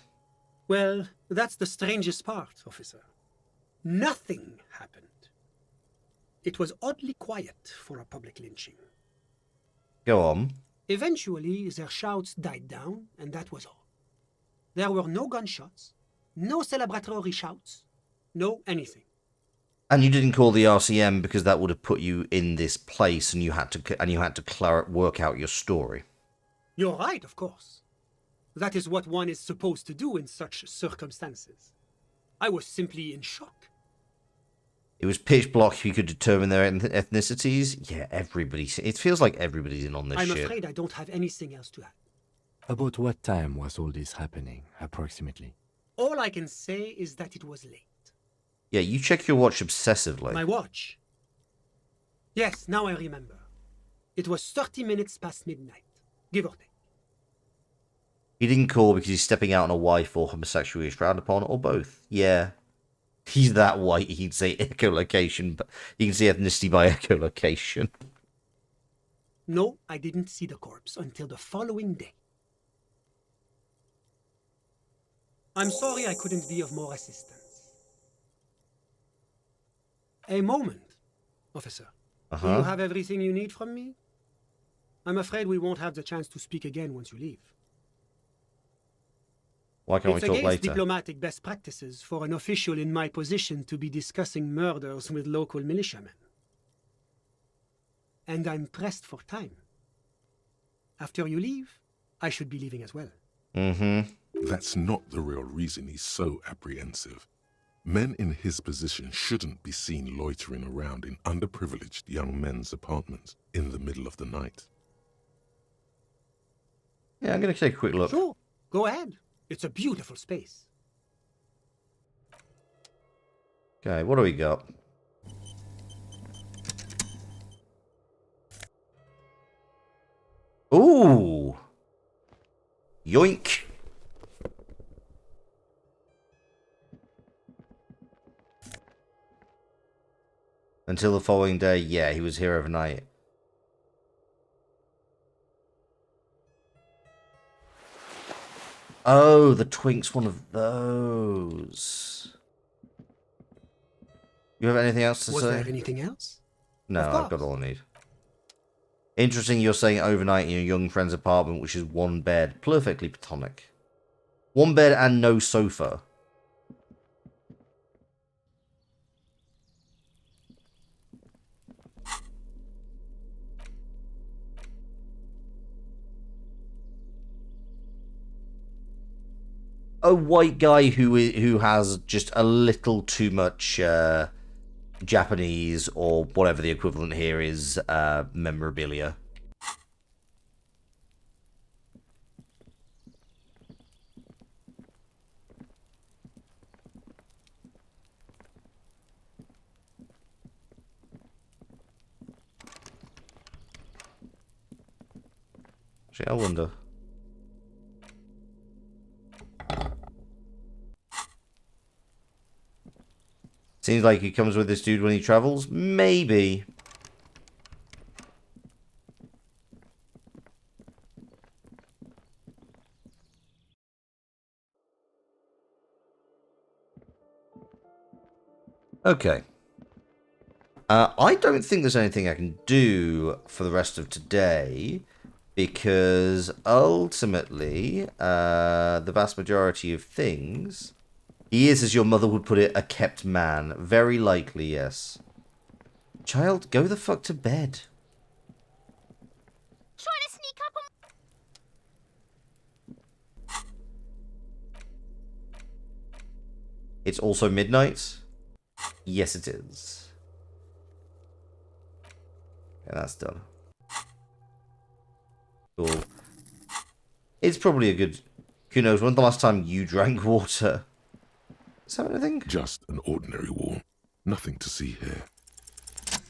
Well, that's the strangest part, officer. Nothing happened. It was oddly quiet for a public lynching. Go on. Eventually, their shouts died down, and that was all. There were no gunshots, no celebratory shouts, no anything. And you didn't call the RCM because that would have put you in this place, and you had to work out your story. You're right, of course. That is what one is supposed to do in such circumstances. I was simply in shock. It was pitch black. You could determine their ethnicities. Yeah, everybody. It feels like everybody's in on this I'm shit. afraid I don't have anything else to add. About what time was all this happening, approximately? All I can say is that it was late. Yeah, you check your watch obsessively. My watch? Yes, now I remember. It was 30 minutes past midnight, give or take. He didn't call because he's stepping out on a wife or homosexually frowned upon, or both. Yeah. He's that white, he'd say echolocation, but you can see ethnicity by echolocation. No, I didn't see the corpse until the following day. I'm sorry I couldn't be of more assistance. A moment, officer. Do you have everything you need from me? I'm afraid we won't have the chance to speak again once you leave. Why can't It's we talk against later? diplomatic best practices for an official in my position to be discussing murders with local militiamen. And I'm pressed for time. After you leave, I should be leaving as well. That's not the real reason he's so apprehensive. Men in his position shouldn't be seen loitering around in underprivileged young men's apartments in the middle of the night. Yeah, I'm going to take a quick look. Sure, go ahead. It's a beautiful space. Okay, what do we got? Ooh! Yoink! Until the following day, yeah, he was here overnight. Oh, the Twink's one of those. You have anything else to Was say? there anything else? No, Of I've got course. all I need. Interesting you're saying overnight in your young friend's apartment, which is one bed. Perfectly platonic. One bed and no sofa. A white guy who has just a little too much Japanese or whatever the equivalent here is memorabilia. Actually, I wonder. Seems like he comes with this dude when he travels. Maybe. Okay. I don't think there's anything I can do for the rest of today, because ultimately, the vast majority of things, he is, as your mother would put it, a kept man. Very likely, yes. Child, go the fuck to bed. Trying to sneak up on... It's also midnight? Yes, it is. And that's done. Cool. It's probably a good... Who knows, when's the last time you drank water? Is that anything? Just an ordinary wall. Nothing to see here.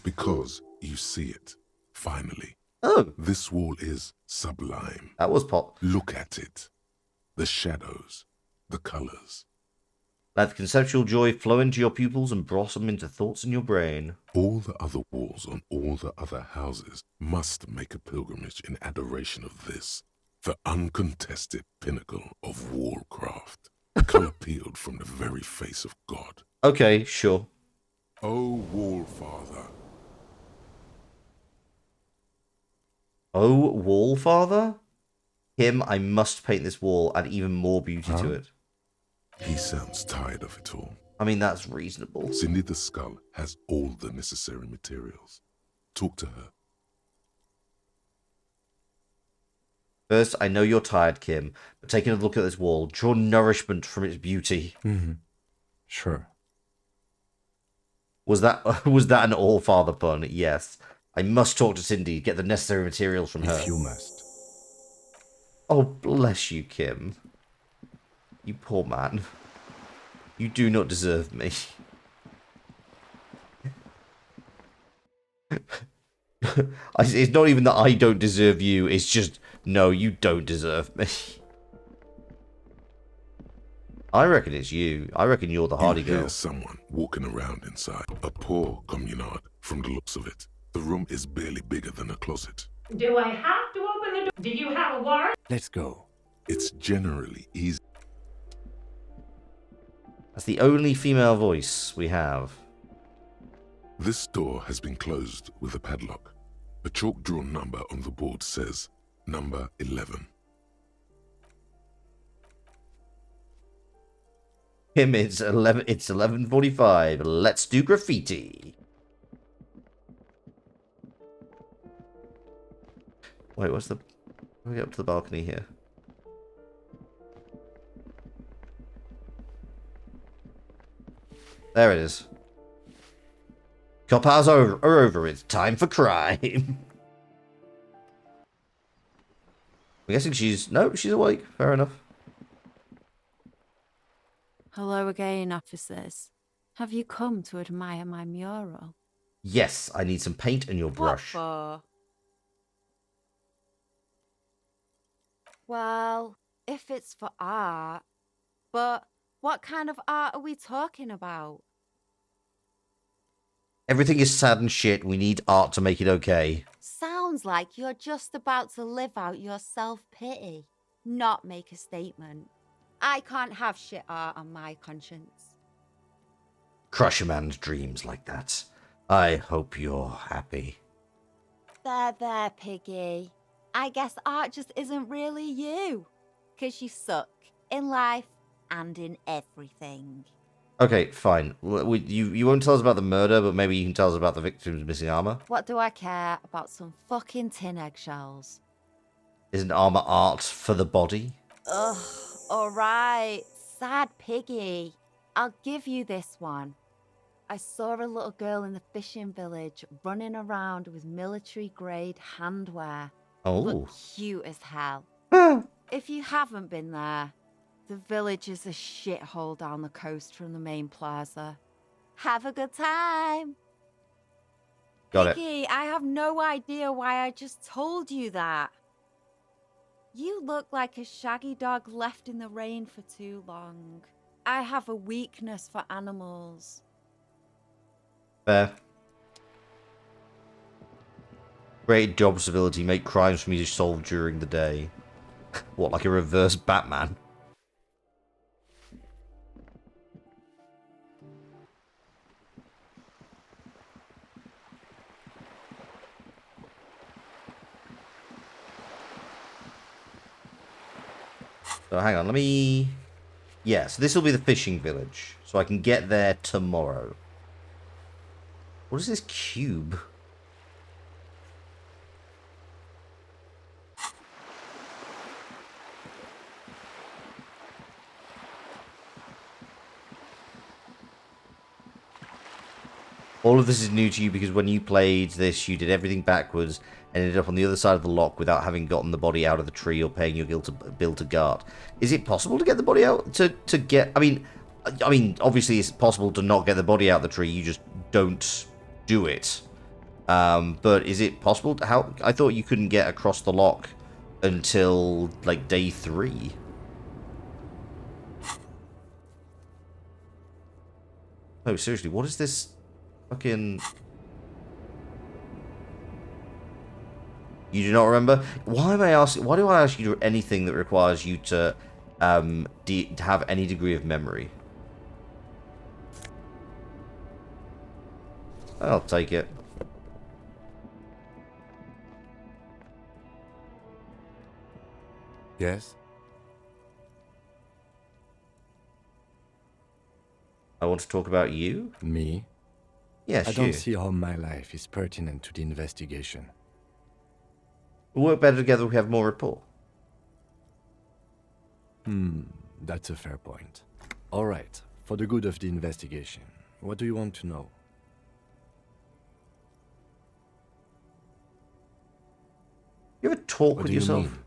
Because you see it, finally. Oh, This wall is sublime. that was pop. Look at it. The shadows, the colors. Let the conceptual joy flow into your pupils and blossom into thoughts in your brain. All the other walls on all the other houses must make a pilgrimage in adoration of this, the uncontested pinnacle of wallcraft, color peeled from the very face of God. Okay, sure. O Wallfather, Oh, wall father? Him, I must paint this wall, add even more beauty to it. he sounds tired of it all. I mean, that's reasonable. Cindy the Skull has all the necessary materials. Talk to her. First, I know you're tired, Kim, but take another look at this wall. Draw nourishment from its beauty. Sure. Was that an all-father pun? Yes. I must talk to Cindy, get the necessary materials from her. If you must. Oh, bless you, Kim. You poor man. You do not deserve me. It's not even that I don't deserve you, it's just, no, you don't deserve me. I reckon it's you. I reckon you're the hardy You hear girl. someone walking around inside. A poor communard, from the looks of it. The room is barely bigger than a closet. Do I have to open the door? Do you have a warrant? Let's go. It's generally easy. That's the only female voice we have. This door has been closed with a padlock. A chalk-drawn number on the board says, number 11. Kim, it's 11:45. Let's do graffiti. Wait, what's the... Let me get up to the balcony here. There it is. Cop hours are over. It's time for crime. I'm guessing she's... No, she's awake. Fair enough. Hello again, officers. Have you come to admire my mural? Yes, I need some paint and your brush. What for? Well, if it's for art. But what kind of art are we talking about? Everything is sad and shit. We need art to make it okay. Sounds like you're just about to live out your self-pity, not make a statement. I can't have shit art on my conscience. Crush a man's dreams like that. I hope you're happy. There, Piggy. I guess art just isn't really you. 'Cause you suck in life and in everything. Okay, fine. You won't tell us about the murder, but maybe you can tell us about the victim's missing armor. What do I care about some fucking tin eggshells? Isn't armor art for the body? Ugh, alright. Sad Piggy. I'll give you this one. I saw a little girl in the fishing village running around with military-grade handwear. Oh. Look cute as hell. If you haven't been there, the village is a shithole down the coast from the main plaza. Have a good time. Got it. Piggy, I have no idea why I just told you that. You look like a shaggy dog left in the rain for too long. I have a weakness for animals. Fair. Great job stability. Make crimes for me to solve during the day. What, like a reverse Batman? So hang on, let me... Yeah, so this will be the fishing village. So I can get there tomorrow. What is this cube? All of this is new to you because when you played this, you did everything backwards and ended up on the other side of the lock without having gotten the body out of the tree or paying your bill to guard. Is it possible to get the body out? To get... I mean, obviously it's possible to not get the body out of the tree. You just don't do it. But is it possible? How? I thought you couldn't get across the lock until, like, day 3. No, seriously, what is this... Fucking... You do not remember? Why am I asking? Why do I ask you to do anything that requires you to have any degree of memory? I'll take it. Yes? I want to talk about you? Me? Yes, I you. don't see how my life is pertinent to the investigation. We'll work better together if we have more rapport. That's a fair point. All right, for the good of the investigation, what do you want to know? You ever talk What with do you yourself? mean?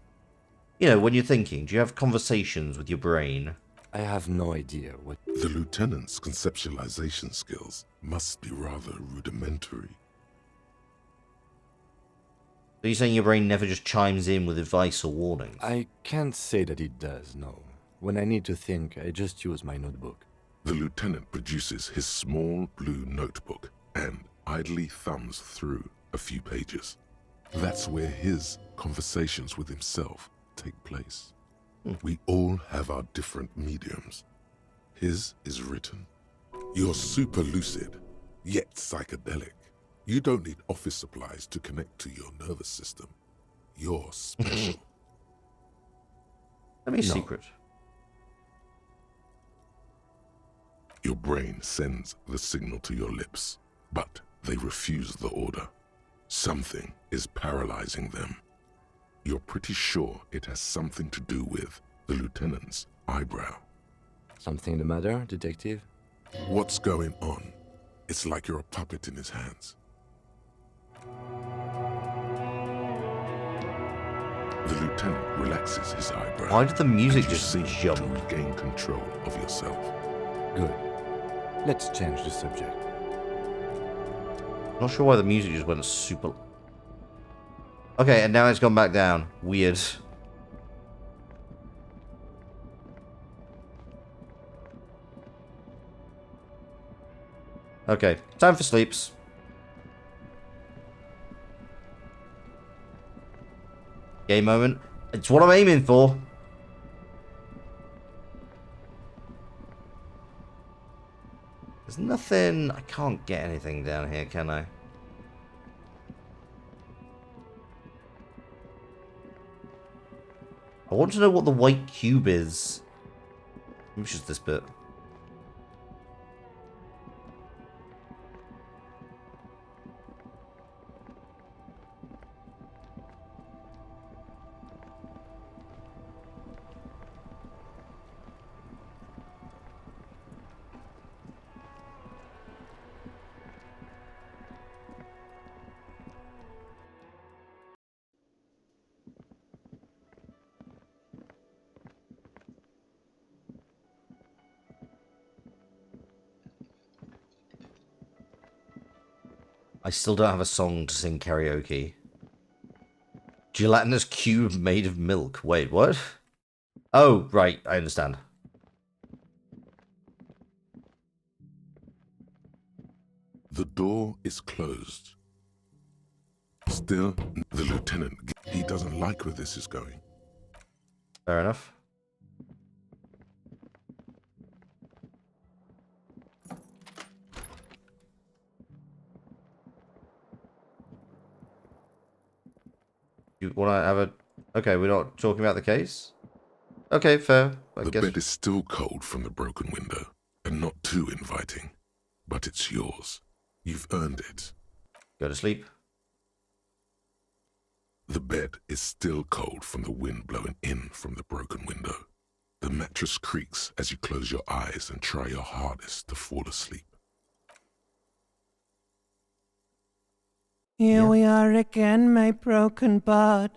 You know, when you're thinking, do you have conversations with your brain? I have no idea what... The lieutenant's conceptualization skills must be rather rudimentary. So you're saying your brain never just chimes in with advice or warnings? I can't say that it does, no. When I need to think, I just use my notebook. The lieutenant produces his small blue notebook and idly thumbs through a few pages. That's where his conversations with himself take place. We all have our different mediums. His is written. You're super lucid. yet psychedelic. You don't need office supplies to connect to your nervous system. You're special. Let me secret. Your brain sends the signal to your lips, but they refuse the order. Something is paralyzing them. You're pretty sure it has something to do with the lieutenant's eyebrow. Something the matter, detective? What's going on? It's like you're a puppet in his hands. The lieutenant relaxes his eyebrow. Why did the music and you just seem jump? to regain control of yourself. Good. Let's change the subject. Not sure why the music just went super... Okay, and now it's gone back down. Weird. Okay, time for sleeps. Game moment. It's what I'm aiming for. There's nothing... I can't get anything down here, can I? I want to know what the white cube is. Maybe it's just this bit. I still don't have a song to sing karaoke. Gelatinous cube made of milk. Wait, what? Oh, right, I understand. The door is closed. Still, the lieutenant, he doesn't like where this is going. Fair enough. You want to have a... Okay, we're not talking about the case? Okay, fair. The bed is still cold from the broken window, and not too inviting. But it's yours. You've earned it. Go to sleep. The bed is still cold from the wind blowing in from the broken window. The mattress creaks as you close your eyes and try your hardest to fall asleep. Here we are again, my broken bud.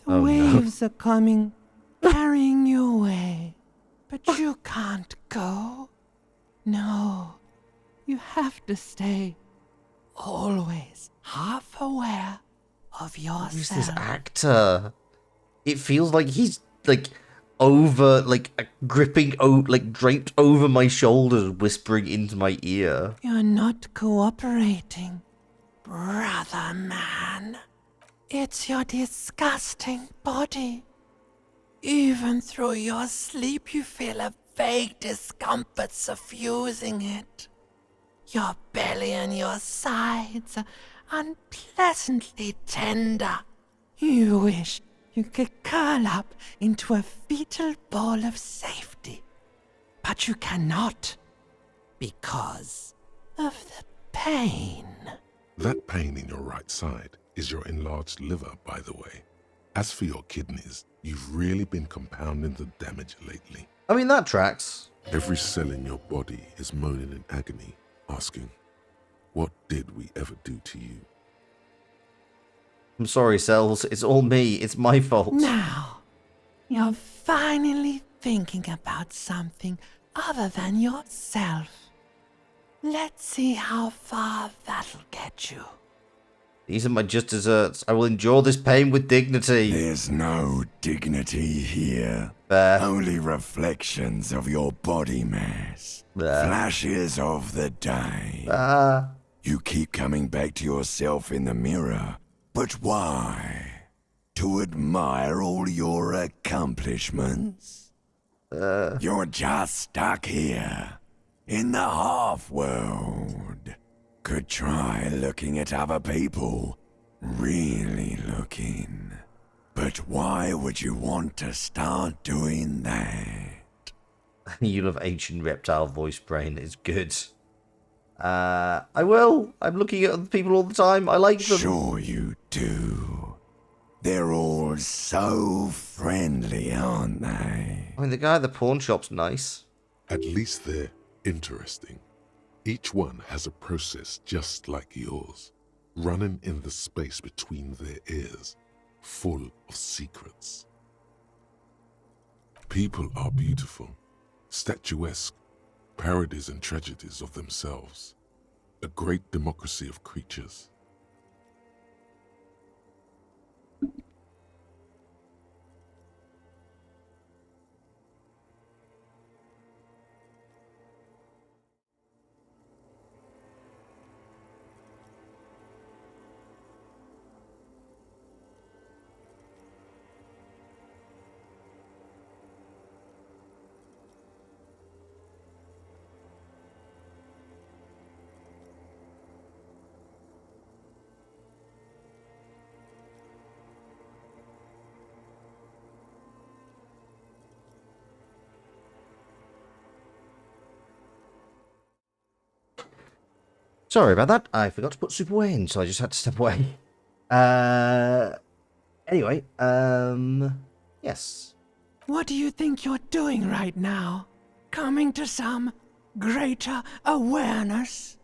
The waves are coming, carrying you away. But you can't go. No, you have to stay. Always half aware of yourself. Who's this actor? It feels like he's, like, over, like, gripping, like, draped over my shoulders, whispering into my ear. You're not cooperating, brother man. It's your disgusting body. Even through your sleep, you feel a vague discomfort suffusing it. Your belly and your sides are unpleasantly tender. You wish you could curl up into a fetal ball of safety. But you cannot, because of the pain. That pain in your right side is your enlarged liver, by the way. As for your kidneys, you've really been compounding the damage lately. I mean, that tracks. Every cell in your body is moaning in agony, asking, what did we ever do to you? I'm sorry, cells. It's all me. It's my fault. Now, you're finally thinking about something other than yourself. Let's see how far that'll get you. These are my just desserts. I will endure this pain with dignity. There's no dignity here. Only reflections of your body mass. Flashes of the day. You keep coming back to yourself in the mirror. But why? To admire all your accomplishments? You're just stuck here, in the half-world. Could try looking at other people. Really looking. But why would you want to start doing that? You love ancient reptile voice brain. It's good. I will. I'm looking at other people all the time. I like them. Sure you do. They're all so friendly, aren't they? I mean, the guy at the pawn shop's nice. At least they're interesting. Each one has a process just like yours, running in the space between their ears, full of secrets. People are beautiful, statuesque, parodies and tragedies of themselves, a great democracy of creatures. Sorry about that. I forgot to put soup away in, so I just had to step away. Anyway, yes. What do you think you're doing right now? Coming to some greater awareness?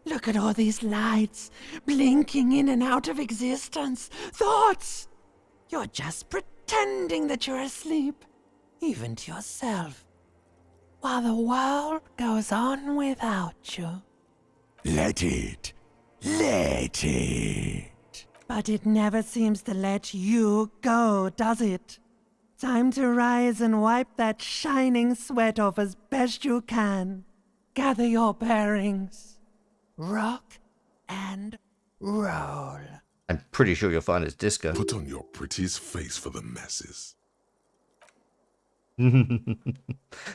Look at all these lights blinking in and out of existence. Thoughts! You're just pretending that you're asleep, even to yourself, while the world goes on without you. Let it. Let it. But it never seems to let you go, does it? Time to rise and wipe that shining sweat off as best you can. Gather your bearings. Rock and roll. I'm pretty sure you'll find it's disco. Put on your prettiest face for the masses.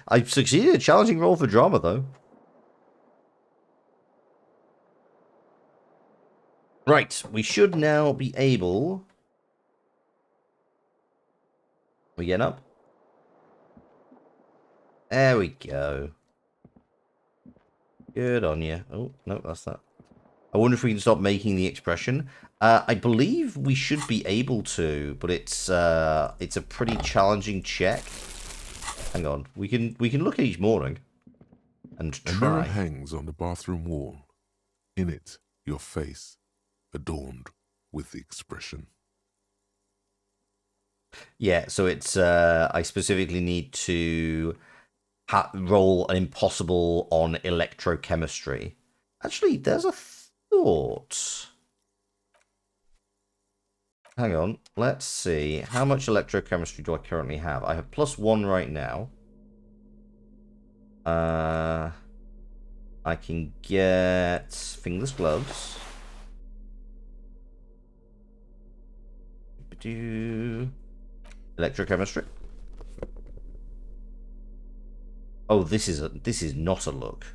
I've succeeded. Challenging role for drama, though. Right, we should now be able... We getting up? There we go. Good on you. Oh, no, that's that. I wonder if we can stop making the expression. I believe we should be able to, but it's a pretty challenging check. Hang on, we can look at each morning and A mirror try. hangs on the bathroom wall. In it, your face, adorned with the expression. Yeah, so it's I specifically need to roll an impossible on electrochemistry. Actually, there's a thought. Hang on, let's see. How much electrochemistry do I currently have? I have +1 right now. I can get fingerless gloves. Electrochemistry. Oh, this is not a look.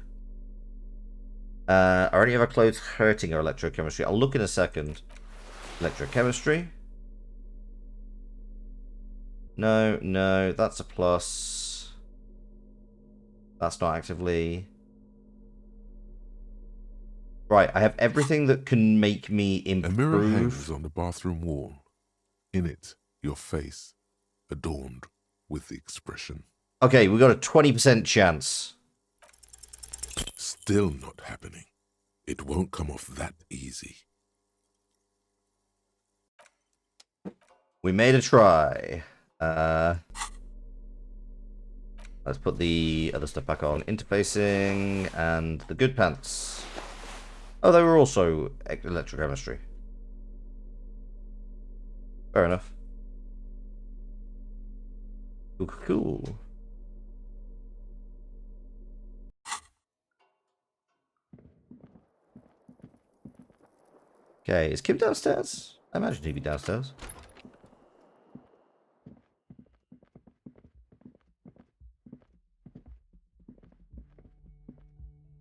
I already have our clothes hurting our electrochemistry. I'll look in a second. Electrochemistry. No, that's a plus. That's not actively. Right, I have everything that can make me improve. A mirror hangs on the bathroom wall. In it, your face, adorned with the expression. Okay, we got a 20% chance. Still not happening. It won't come off that easy. We made a try. Let's put the other stuff back on. Interfacing and the good pants. Oh, they were also electrochemistry. Fair enough. Cool. Okay, is Kim downstairs? I imagine he'd be downstairs.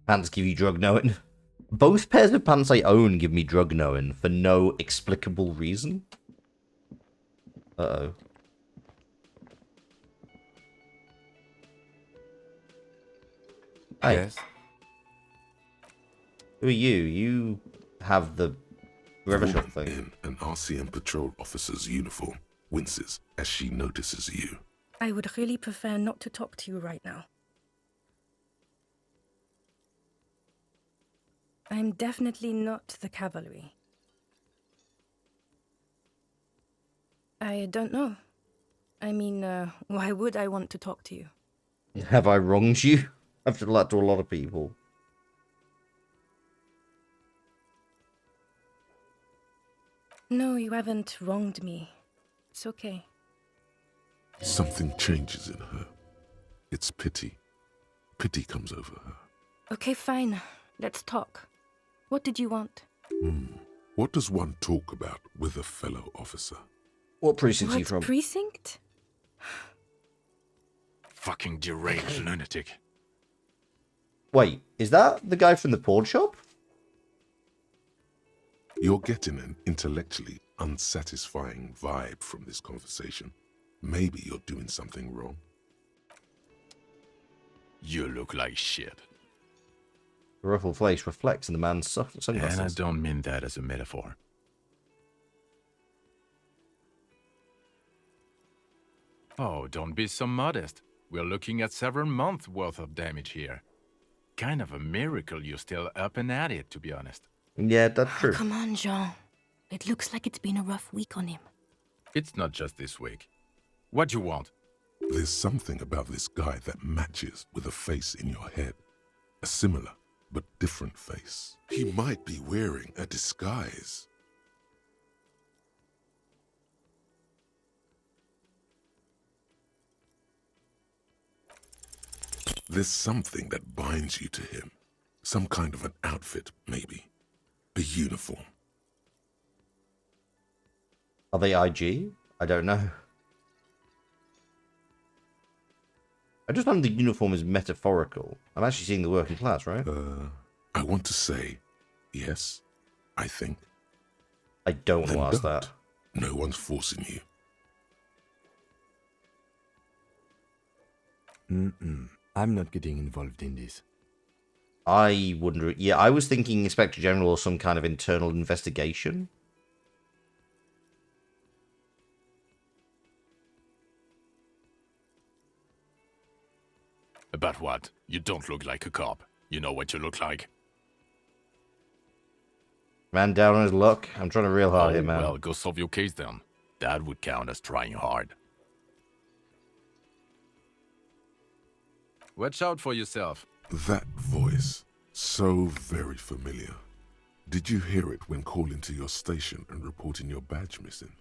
Pants give you drug knowing. Both pairs of pants I own give me drug knowing for no explicable reason. Uh-oh. Hey. Yes? Who are you? You have the Revachol thing. In an RCM patrol officer's uniform winces as she notices you. I would really prefer not to talk to you right now. I'm definitely not the cavalry. I don't know. I mean, why would I want to talk to you? Have I wronged you? I've done that to a lot of people. No, you haven't wronged me. It's okay. Something changes in her. It's pity. Pity comes over her. Okay, fine. Let's talk. What did you want? What does one talk about with a fellow officer? What precinct are you What from? precinct? Fucking deranged lunatic. Wait, is that the guy from the pawn shop? You're getting an intellectually unsatisfying vibe from this conversation. Maybe you're doing something wrong. You look like shit. The ruffled face reflects in the man's sunglasses. And I don't mean that as a metaphor. Oh, don't be so modest. We're looking at several months worth of damage here. Kind of a miracle you're still up and at it, to be honest. Yeah, that's true. Come on, Jean. It looks like it's been a rough week on him. It's not just this week. What do you want? There's something about this guy that matches with a face in your head. A similar but different face. He might be wearing a disguise. There's something that binds you to him. Some kind of an outfit, maybe. A uniform. Are they IG? I don't know. I just found the uniform is metaphorical. I'm actually seeing the working class, right? I want to say, yes, I think. I don't want to Then ask don't. that. No one's forcing you. I'm not getting involved in this. I wonder. Yeah, I was thinking Inspector General or some kind of internal investigation. About what? You don't look like a cop. You know what you look like. Man down on his luck. I'm trying to real hard here, man. Well, go solve your case then. That would count as trying hard. Watch out for yourself. That voice, so very familiar. Did you hear it when calling to your station and reporting your badge missing?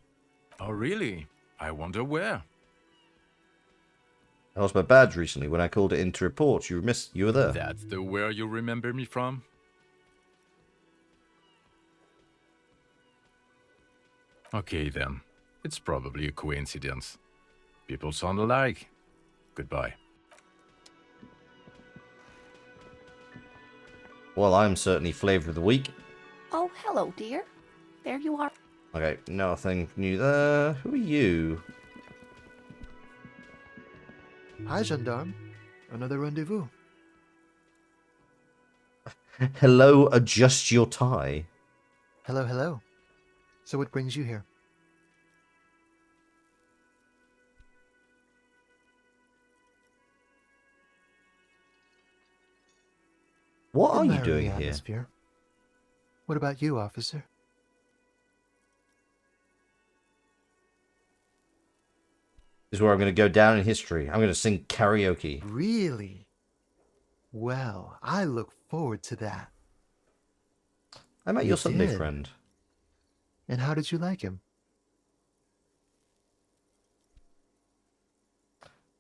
Oh, really? I wonder where. I lost my badge recently when I called it in to report. You were there. That's the where you remember me from? Okay then. It's probably a coincidence. People sound alike. Goodbye. Well, I'm certainly flavor of the week. Oh, hello, dear. There you are. Okay, nothing new there. Who are you? Hi, gendarme. Another rendezvous. Hello, adjust your tie. Hello, hello. So what brings you here? What are you Admiring doing the here? atmosphere. What about you, officer? This is where I'm going to go down in history. I'm going to sing karaoke. Really? Well, I look forward to that. I met You your Sunday did? friend. And how did you like him?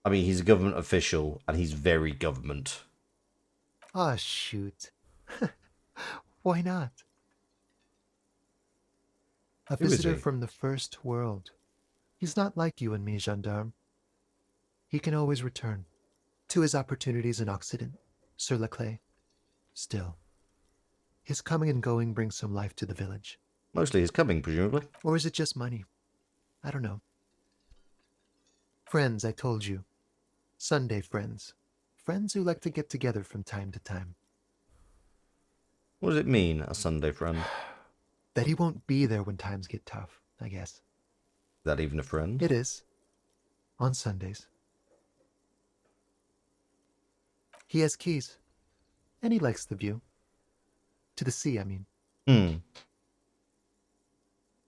I mean, he's a government official, and he's very government. Ah, shoot. Why not? A Who is visitor he? from the first world. He's not like you and me, gendarme. He can always return to his opportunities in Occident, Sur la Clé. Still, His coming and going brings some life to the village. Mostly his coming, presumably. Or is it just money? I don't know. Friends, I told you. Sunday friends. Friends who like to get together from time to time. What does it mean, a Sunday friend? That he won't be there when times get tough, I guess. Is that even a friend? It is. On Sundays. He has keys. And he likes the view. To the sea, I mean. I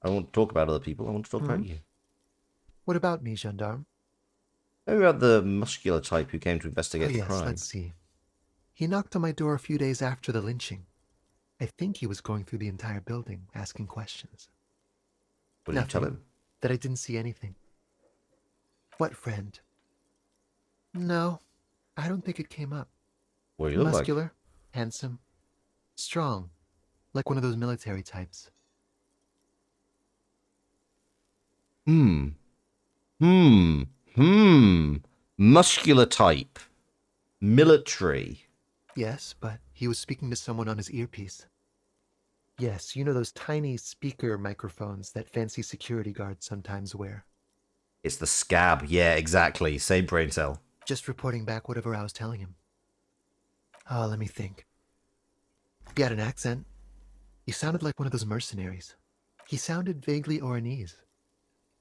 don't want to talk about other people. I want to talk about you. What about me, gendarme? Maybe about the muscular type who came to investigate the crime. Let's see. He knocked on my door a few days after the lynching. I think he was going through the entire building, asking questions. What did you tell him? That I didn't see anything. What friend? No, I don't think it came up. What do you look like? Muscular, handsome, strong, like one of those military types. Muscular type. Military. Yes, but he was speaking to someone on his earpiece. Yes, you know those tiny speaker microphones that fancy security guards sometimes wear. It's the scab. Yeah, exactly. Same brain cell. Just reporting back whatever I was telling him. Oh, let me think. He had an accent. He sounded like one of those mercenaries. He sounded vaguely Oranese.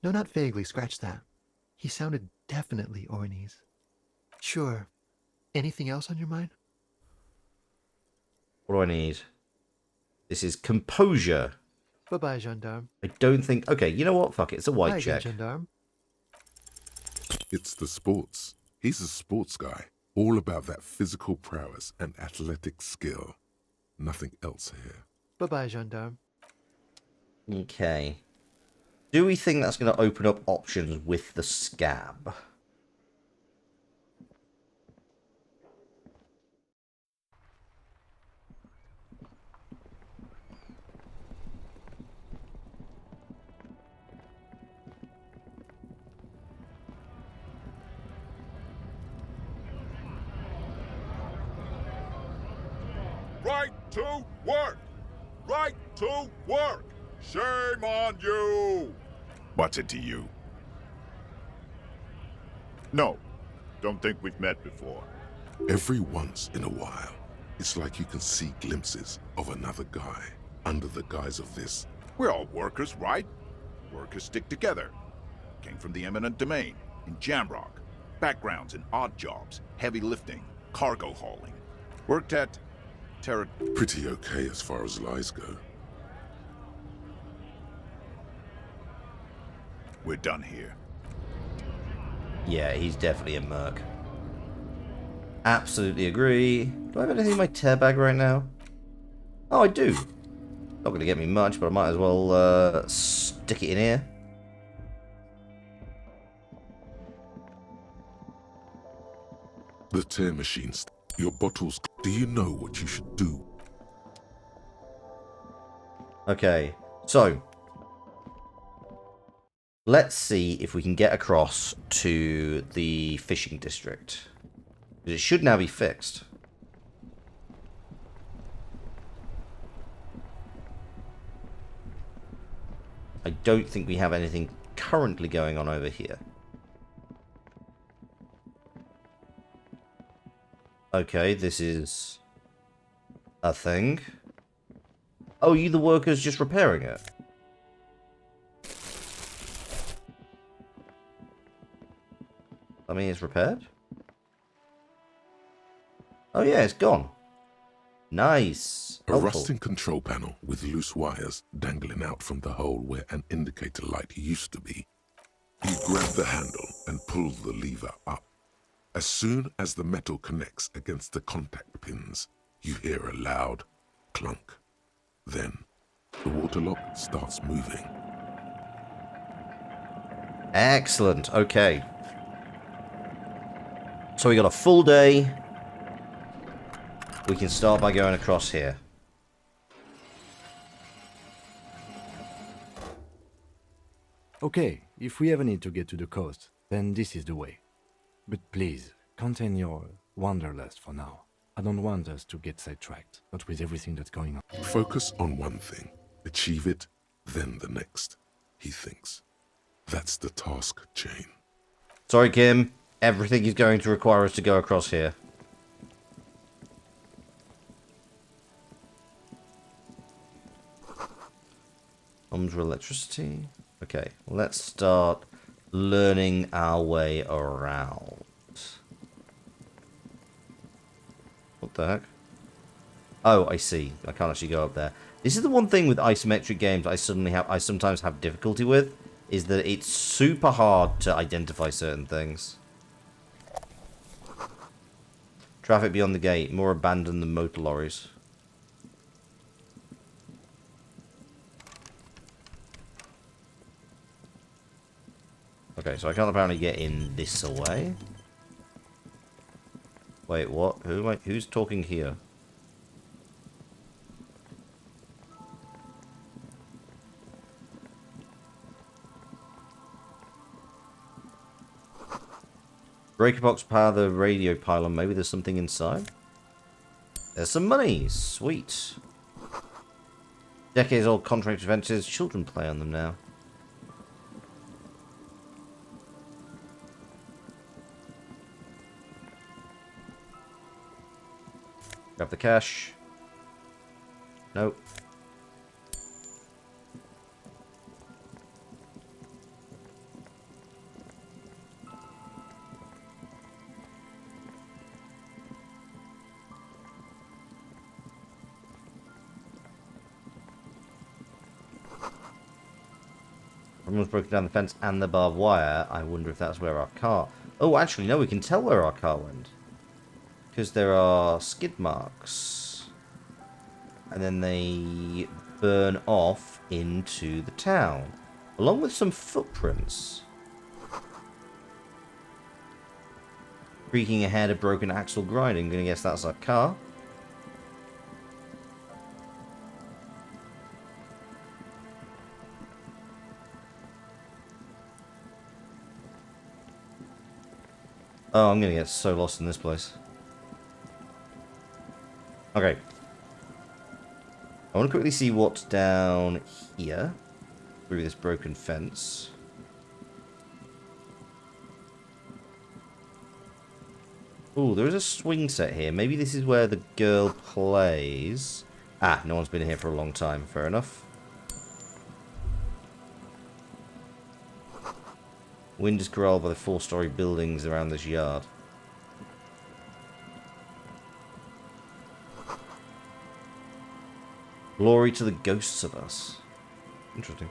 No, not vaguely, scratch that. He sounded definitely Oranese. Sure. Anything else on your mind? What do I need? This is composure. Bye-bye, gendarme. I don't think... Okay, you know what? Fuck it. It's a white Hi check. again, gendarme. It's the sports. He's a sports guy, all about that physical prowess and athletic skill. Nothing else here. Bye-bye, gendarme. Okay. Do we think that's going to open up options with the scab? Right to work! Right to work! Shame on you! What's it to you? No, don't think we've met before. Every once in a while, it's like you can see glimpses of another guy under the guise of this. We're all workers, right? Workers stick together. Came from the eminent domain, in Jamrock. Backgrounds in odd jobs, heavy lifting, cargo hauling. Worked at... Pretty okay as far as lies go. We're done here. Yeah, he's definitely a merc. Absolutely agree. Do I have anything in my tear bag right now? Oh, I do. Not going to get me much, but I might as well stick it in here. The tear machines. Your bottles. Do you know what you should do? Okay, so let's see if we can get across to the fishing district. It should now be fixed. I don't think we have anything currently going on over here. Okay, this is a thing. Oh, you the workers just repairing it? I mean, it's repaired? Oh yeah, it's gone. Nice. A Helpful. rusting control panel with loose wires dangling out from the hole where an indicator light used to be. You grab the handle and pull the lever up. As soon as the metal connects against the contact pins, you hear a loud clunk. Then, the water lock starts moving. Excellent. Okay. So we got a full day. We can start by going across here. Okay, if we ever need to get to the coast, then this is the way. But please, contain your wanderlust for now. I don't want us to get sidetracked, not with everything that's going on. Focus on one thing, achieve it, then the next, he thinks. That's the task chain. Sorry, Kim. Everything is going to require us to go across here. Comes with electricity. Okay, let's start learning our way around. What the heck? Oh, I see. I can't actually go up there. This is the one thing with isometric games I sometimes have difficulty with, is that it's super hard to identify certain things. Traffic beyond the gate, more abandoned than motor lorries. Okay, so I can't apparently get in this way. Wait, what? Who's talking here? Breaker box power the radio pylon. Maybe there's something inside. There's some money. Sweet. Decades old contract adventures. Children play on them now. Grab the cash. Nope. Someone's broken down the fence and the barbed wire. I wonder if that's where our car... Oh, actually, no, we can tell where our car went. Because there are skid marks. And then they burn off into the town. Along with some footprints. Creaking ahead, a broken axle grinding. I'm going to guess that's our car. Oh, I'm going to get so lost in this place. Okay. I want to quickly see what's down here. Through this broken fence. Ooh, there is a swing set here. Maybe this is where the girl plays. Ah, no one's been here for a long time. Fair enough. Wind is corralled by the 4-story buildings around this yard. Glory to the ghosts of us. Interesting.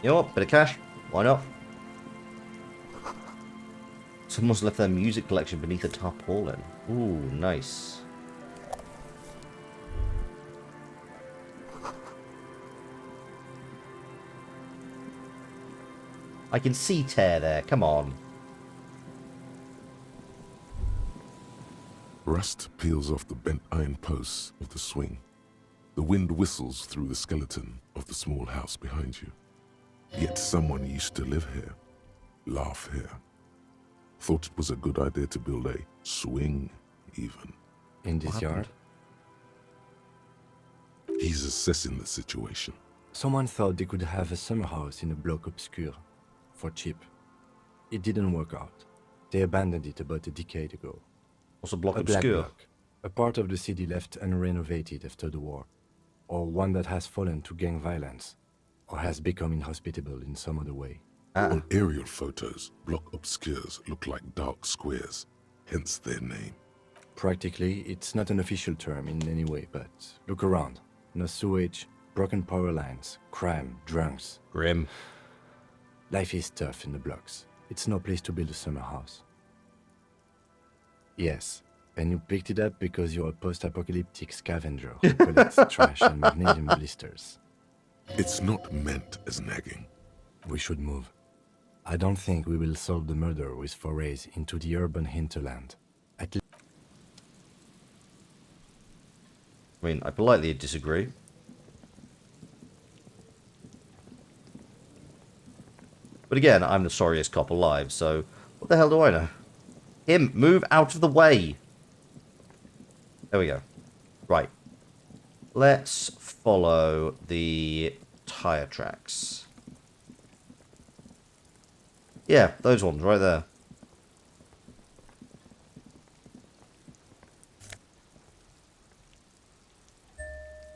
You know what? Bit of cash. Why not? Someone's left their music collection beneath a tarpaulin. Ooh, nice. I can see tear there. Come on. Rust peels off the bent iron posts of the swing. The wind whistles through the skeleton of the small house behind you. Yet someone used to live here, laugh here. Thought it was a good idea to build a swing, even. In this yard? He's assessing the situation. Someone thought they could have a summer house in a bloc obscur, for cheap. It didn't work out. They abandoned it about a decade ago. What's a bloc black obscur? block, a part of the city left unrenovated after the war, or one that has fallen to gang violence, or has become inhospitable in some other way. On aerial photos, block obscures look like dark squares, hence their name. Practically, it's not an official term in any way, but look around. No sewage, broken power lines, crime, drunks. Grim. Life is tough in the blocks. It's no place to build a summer house. Yes, and you picked it up because you're a post-apocalyptic scavenger who collects trash and magnesium blisters. It's not meant as nagging. We should move. I don't think we will solve the murder with forays into the urban hinterland. I mean, I politely disagree. But again, I'm the sorriest cop alive, so what the hell do I know? Him, move out of the way! There we go. Right. Let's follow the tire tracks. Yeah, those ones right there.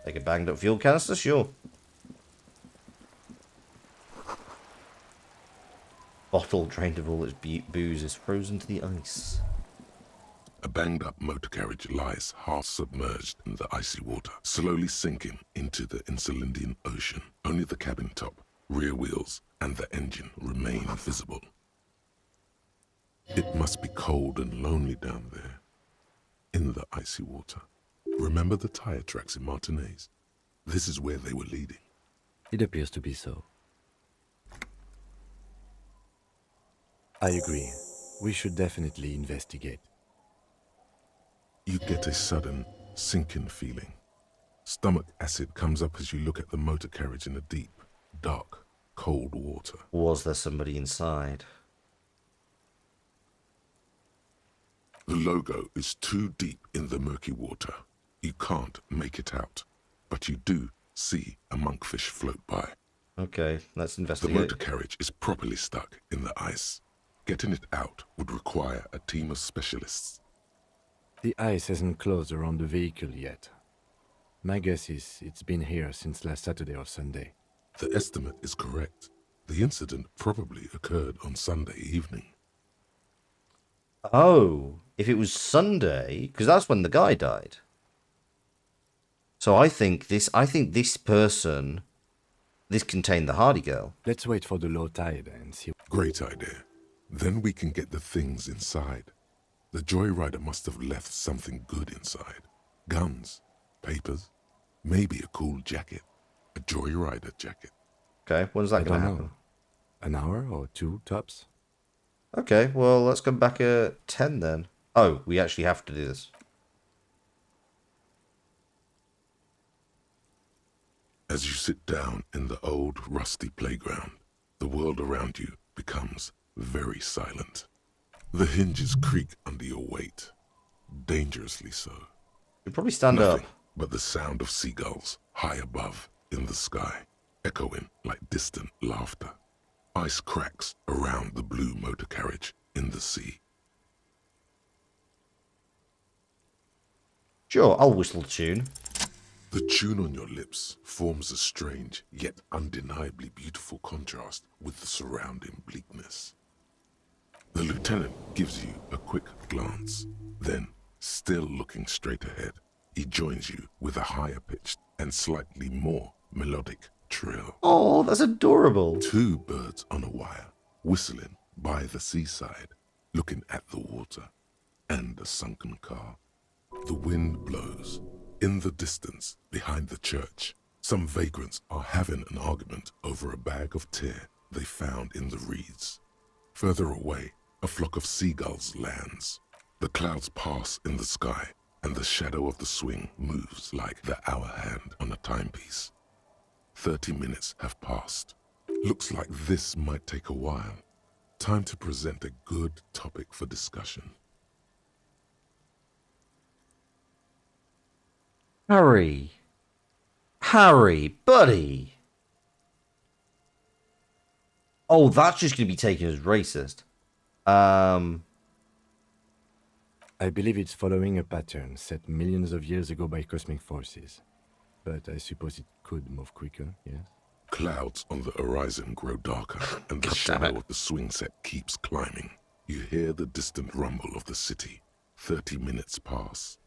Take a banged up fuel canister, sure. Bottle drained of all its booze is frozen to the ice. A banged-up motor carriage lies half-submerged in the icy water, slowly sinking into the Insulindian Ocean. Only the cabin top, rear wheels, and the engine remain visible. It must be cold and lonely down there, in the icy water. Remember the tire tracks in Martinez? This is where they were leading. It appears to be so. I agree. We should definitely investigate. You get a sudden, sinking feeling. Stomach acid comes up as you look at the motor carriage in the deep, dark, cold water. Was there somebody inside? The logo is too deep in the murky water. You can't make it out, but you do see a monkfish float by. Okay, let's The investigate. motor carriage is properly stuck in the ice. Getting it out would require a team of specialists. The ice hasn't closed around the vehicle yet. My guess is it's been here since last Saturday or Sunday. The estimate is correct. The incident probably occurred on Sunday evening. Oh, if it was Sunday, because that's when the guy died. So I think this person, this contained the Hardy girl. Let's wait for the low tide and see. Great idea. Then we can get the things inside. The joyrider must have left something good inside. Guns, papers, maybe a cool jacket. A joyrider jacket. Okay, when's that going to happen? An hour or two, tops? Okay, well, let's come back at 10 then. Oh, we actually have to do this. As you sit down in the old, rusty playground, the world around you becomes very silent. The hinges creak under your weight, dangerously so. You probably stand Nothing up. but the sound of seagulls high above in the sky, echoing like distant laughter. Ice cracks around the blue motor carriage in the sea. Sure, I'll whistle the tune. The tune on your lips forms a strange yet undeniably beautiful contrast with the surrounding bleakness. The lieutenant gives you a quick glance, then, still looking straight ahead, he joins you with a higher pitched and slightly more melodic trill. Oh, that's adorable. Two birds on a wire, whistling by the seaside, looking at the water and a sunken car. The wind blows. In the distance, behind the church, some vagrants are having an argument over a bag of tear they found in the reeds. Further away, a flock of seagulls lands. The clouds pass in the sky, and the shadow of the swing moves like the hour hand on a timepiece. 30 minutes have passed. Looks like this might take a while. Time to present a good topic for discussion. Harry. Harry, buddy. Oh, that's just going to be taken as racist. I believe it's following a pattern set millions of years ago by cosmic forces. But I suppose it could move quicker, yes? Clouds on the horizon grow darker, and the shadow of the swing set keeps climbing. You hear the distant rumble of the city. 30 minutes pass.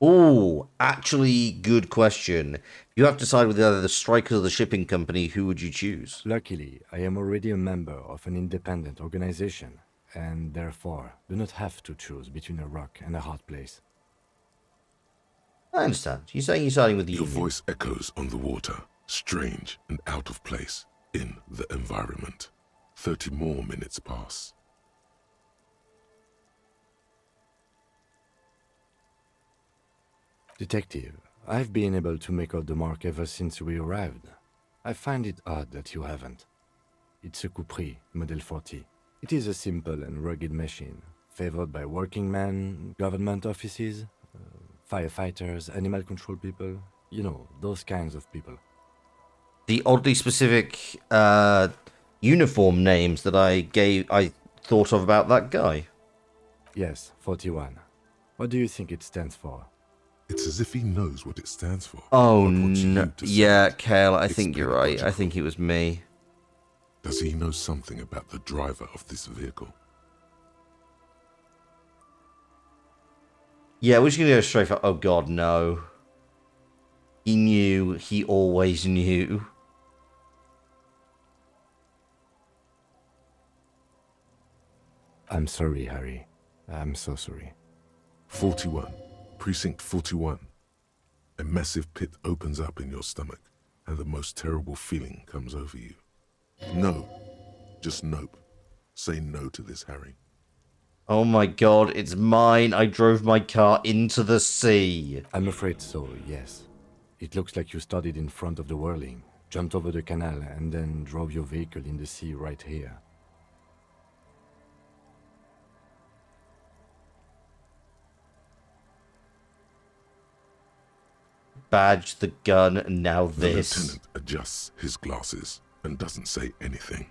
Oh, actually, good question. You have to decide with either the strikers or the shipping company. Who would you choose? Luckily, I am already a member of an independent organization, and therefore do not have to choose between a rock and a hard place. I understand. You're saying you're siding with the Your Union. voice echoes on the water, strange and out of place in the environment. 30 more minutes pass. Detective, I've been able to make out the mark ever since we arrived. I find it odd that you haven't. It's a Coupri, Model 40. It is a simple and rugged machine, favored by working men, government offices, firefighters, animal control people, you know, those kinds of people. The oddly specific uniform names that I thought of about that guy. Yes, 41. What do you think it stands for? It's as if he knows what it stands for. Oh, but wants you no. to say Yeah, it. Kale, I It's think you're right. I pedagogical. think it was me. Does he know something about the driver of this vehicle? Yeah, we're just going to go straight for... Oh, God, no. He knew. He always knew. I'm sorry, Harry. I'm so sorry. 41. Precinct 41. A massive pit opens up in your stomach, and the most terrible feeling comes over you. No. Just nope. Say no to this, Harry. Oh my God, it's mine. I drove my car into the sea. I'm afraid so, yes. It looks like you started in front of the whirling, jumped over the canal, and then drove your vehicle in the sea right here. Badge, the gun, and now The this. lieutenant adjusts his glasses and doesn't say anything.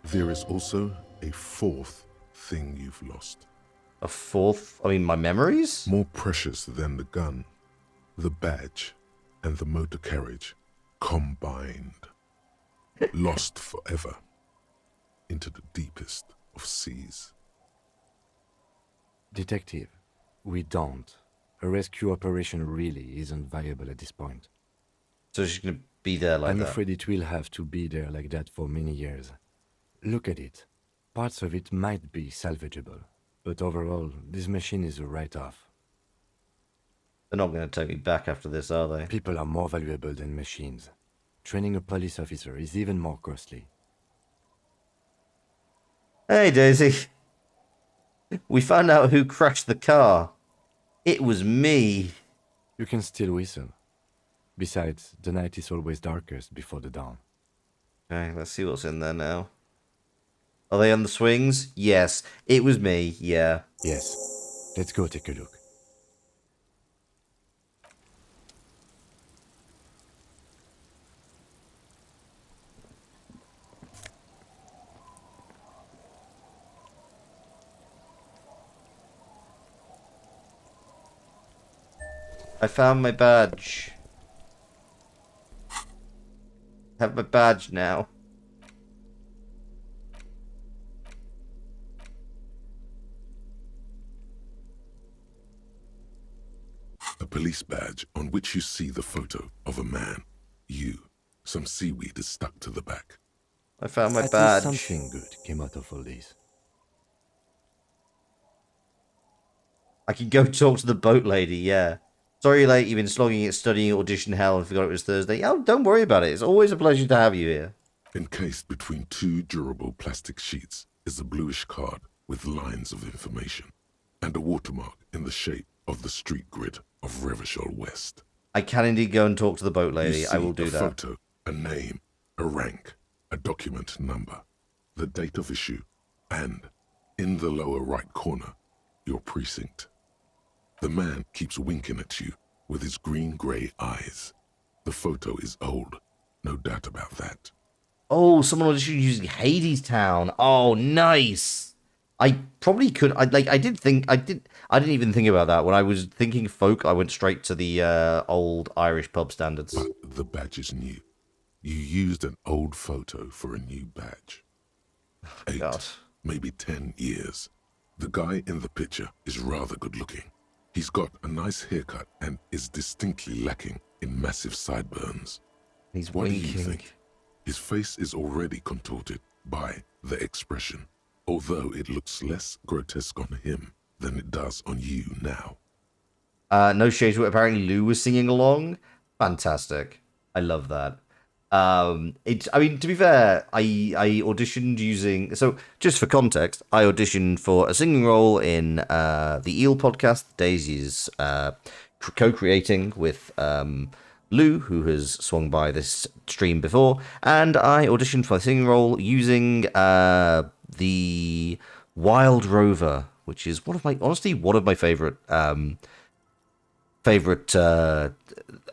There is also a fourth thing you've lost. A fourth? I mean, my memories? More precious than the gun, the badge, and the motor carriage combined. Lost forever into the deepest of seas. Detective, we don't. A rescue operation really isn't viable at this point. So she's going to be there like I'm that? afraid it will have to be there like that for many years. Look at it. Parts of it might be salvageable, but overall, this machine is a write-off. They're not going to take me back after this, are they? People are more valuable than machines. Training a police officer is even more costly. Hey, Daisy. We found out who crashed the car. It was me. You can still whistle. Besides, the night is always darkest before the dawn. Okay, let's see what's in there now. Are they on the swings? Yes. It was me, yeah. Yes. Let's go take a look. I found my badge. I have my badge now. A police badge on which you see the photo of a man. You. Some seaweed is stuck to the back. I found my At badge. least something good came out of all this. I can go talk to the boat lady, yeah. Sorry late, you've been slogging it, studying audition hell and forgot it was Thursday. Oh, don't worry about it. It's always a pleasure to have you here. Encased between two durable plastic sheets is a bluish card with lines of information and a watermark in the shape of the street grid of Revachol West. I can indeed go and talk to the boat lady. You see I will do a that. photo, a name, a rank, a document number, the date of issue, and, in the lower right corner, your precinct. The man keeps winking at you with his green-grey eyes. The photo is old, no doubt about that. Oh, someone auditioned using Hades Town. Oh, nice. I probably could. I didn't even think about that when I was thinking folk. I went straight to the old Irish pub standards. But the badge is new. You used an old photo for a new badge. 8, God. maybe 10 years. The guy in the picture is rather good looking. He's got a nice haircut and is distinctly lacking in massive sideburns. He's What winking. do you think? His face is already contorted by the expression, although it looks less grotesque on him than it does on you now. No shades, but apparently Lou was singing along. Fantastic. I love that. I mean, to be fair, I auditioned using... So, just for context, I auditioned for a singing role in the Eel podcast, Daisy's co-creating with Lou, who has swung by this stream before, and I auditioned for the singing role using the Wild Rover, which is one of my favorite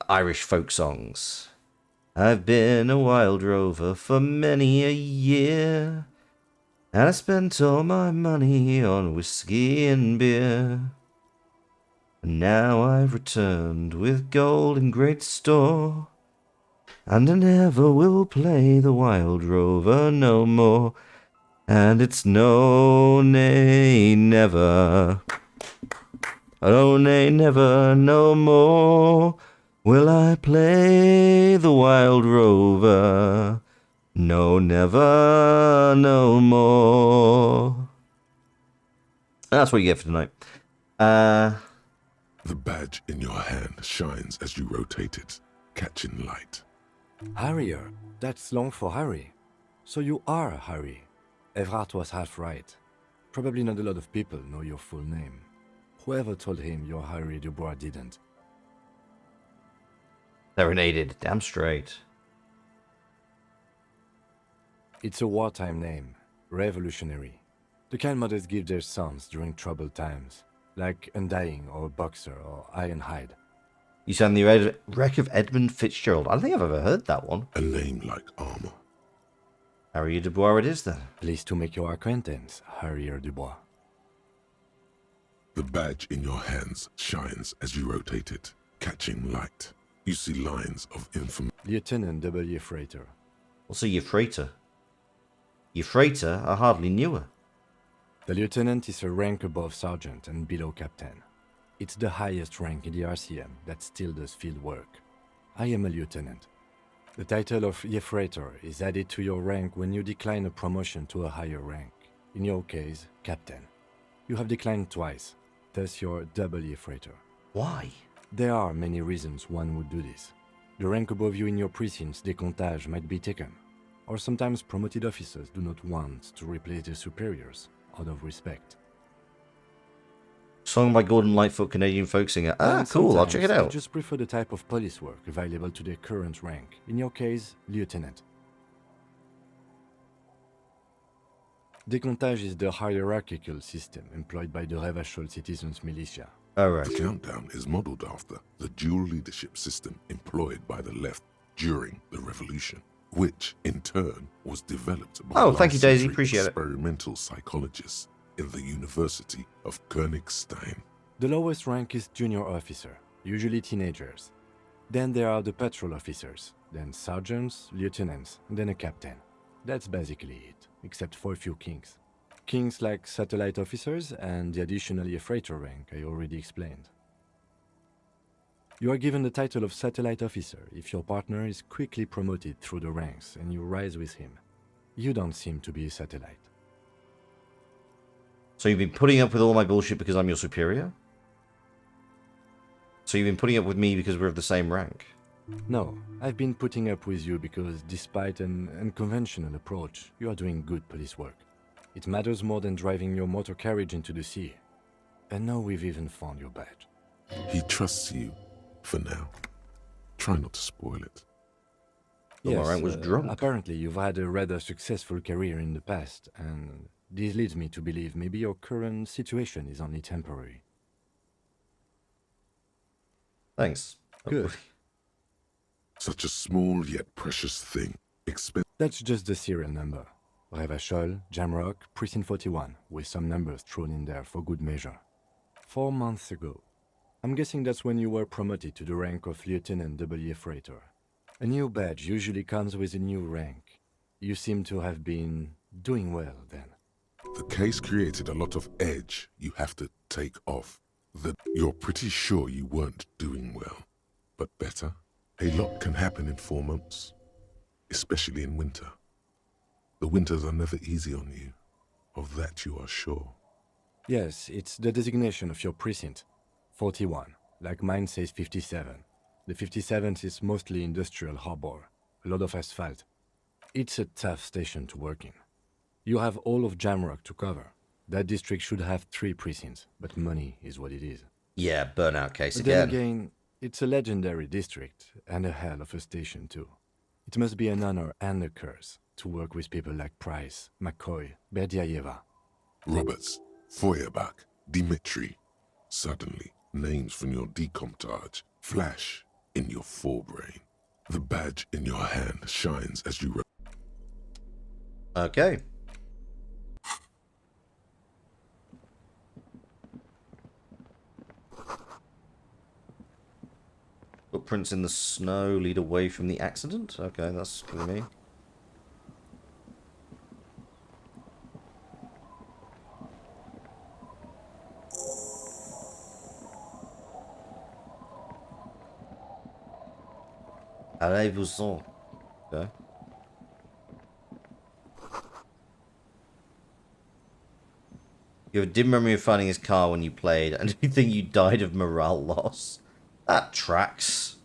Irish folk songs. I've been a wild rover for many a year, and I spent all my money on whiskey and beer. And now I've returned with gold in great store, and I never will play the wild rover no more. And it's no, nay, never. Oh, nay, never, no more will I play the wild rover. No, never, no more. That's what you get for tonight. The badge in your hand shines as you rotate it, catching light. Harrier, that's long for Harry. So you are Harry. Everard was half right. Probably not a lot of people know your full name. Whoever told him you're Harry Dubois didn't. Serenaded, damn straight. It's a wartime name, revolutionary. The kind mothers give their sons during troubled times, like Undying or Boxer or Ironhide. You sound the wreck of Edmund Fitzgerald. I don't think I've ever heard that one. A name like armor. Harry Dubois it is then. Pleased to make your acquaintance, Harrier Dubois. The badge in your hands shines as you rotate it, catching light. You see lines of infamy. Lieutenant W. Freighter. What's a Euphrator? Euphrator? I hardly knew her. The lieutenant is a rank above sergeant and below captain. It's the highest rank in the RCM that still does field work. I am a lieutenant. The title of Euphrator is added to your rank when you decline a promotion to a higher rank. In your case, captain. You have declined twice, thus you're double Euphrator. Why? There are many reasons one would do this. The rank above you in your precinct's decomptage might be taken, or sometimes promoted officers do not want to replace their superiors out of respect. Song by Gordon Lightfoot, Canadian folk singer. Ah, cool, I'll check it out. I just prefer the type of police work available to their current rank. In your case, lieutenant. Decomptage is the hierarchical system employed by the Revachol citizens' militia. Alright. The countdown is modeled after the dual leadership system employed by the left during the revolution, which in turn was developed by thank you, Daisy. last-century Appreciate it. experimental psychologists in the University of Königstein. The lowest rank is junior officer, usually teenagers. Then there are the patrol officers, then sergeants, lieutenants, and then a captain. That's basically it, except for a few kings. Kings like satellite officers and the additional Euphrator rank I already explained. You are given the title of satellite officer if your partner is quickly promoted through the ranks and you rise with him. You don't seem to be a satellite. So you've been putting up with all my bullshit because I'm your superior? So you've been putting up with me because we're of the same rank? No, I've been putting up with you because despite an unconventional approach, you are doing good police work. It matters more than driving your motor carriage into the sea. And now we've even found your badge. He trusts you, for now. Try not to spoil it. Yes, my rank was drunk. Apparently you've had a rather successful career in the past, and this leads me to believe maybe your current situation is only temporary. Thanks. Good. Such a small yet precious thing. That's just the serial number. Revachol, Jamrock, Precinct 41, with some numbers thrown in there for good measure. 4 months ago. I'm guessing that's when you were promoted to the rank of Lieutenant W. Freighter. A new badge usually comes with a new rank. You seem to have been doing well then. The case created a lot of edge you have to take off. You're pretty sure you weren't doing well, but better. A lot can happen in 4 months, especially in winter. The winters are never easy on you. Of that you are sure. Yes, it's the designation of your precinct. 41, like mine says 57. The 57th is mostly industrial harbor, a lot of asphalt. It's a tough station to work in. You have all of Jamrock to cover. That district should have 3 precincts, but money is what it is. Yeah, burnout case But then again. again, it's a legendary district and a hell of a station too. It must be an honor and a curse to work with people like Price, McCoy, Berdiayeva. Roberts, Feuerbach, Dimitri. Suddenly, names from your decomptage flash in your forebrain. The badge in your hand shines as you... Okay. Footprints in the snow lead away from the accident? Okay, that's good to me. Allez-vous-en. Okay. You have a dim memory of finding his car when you played, and you think you died of morale loss. That tracks.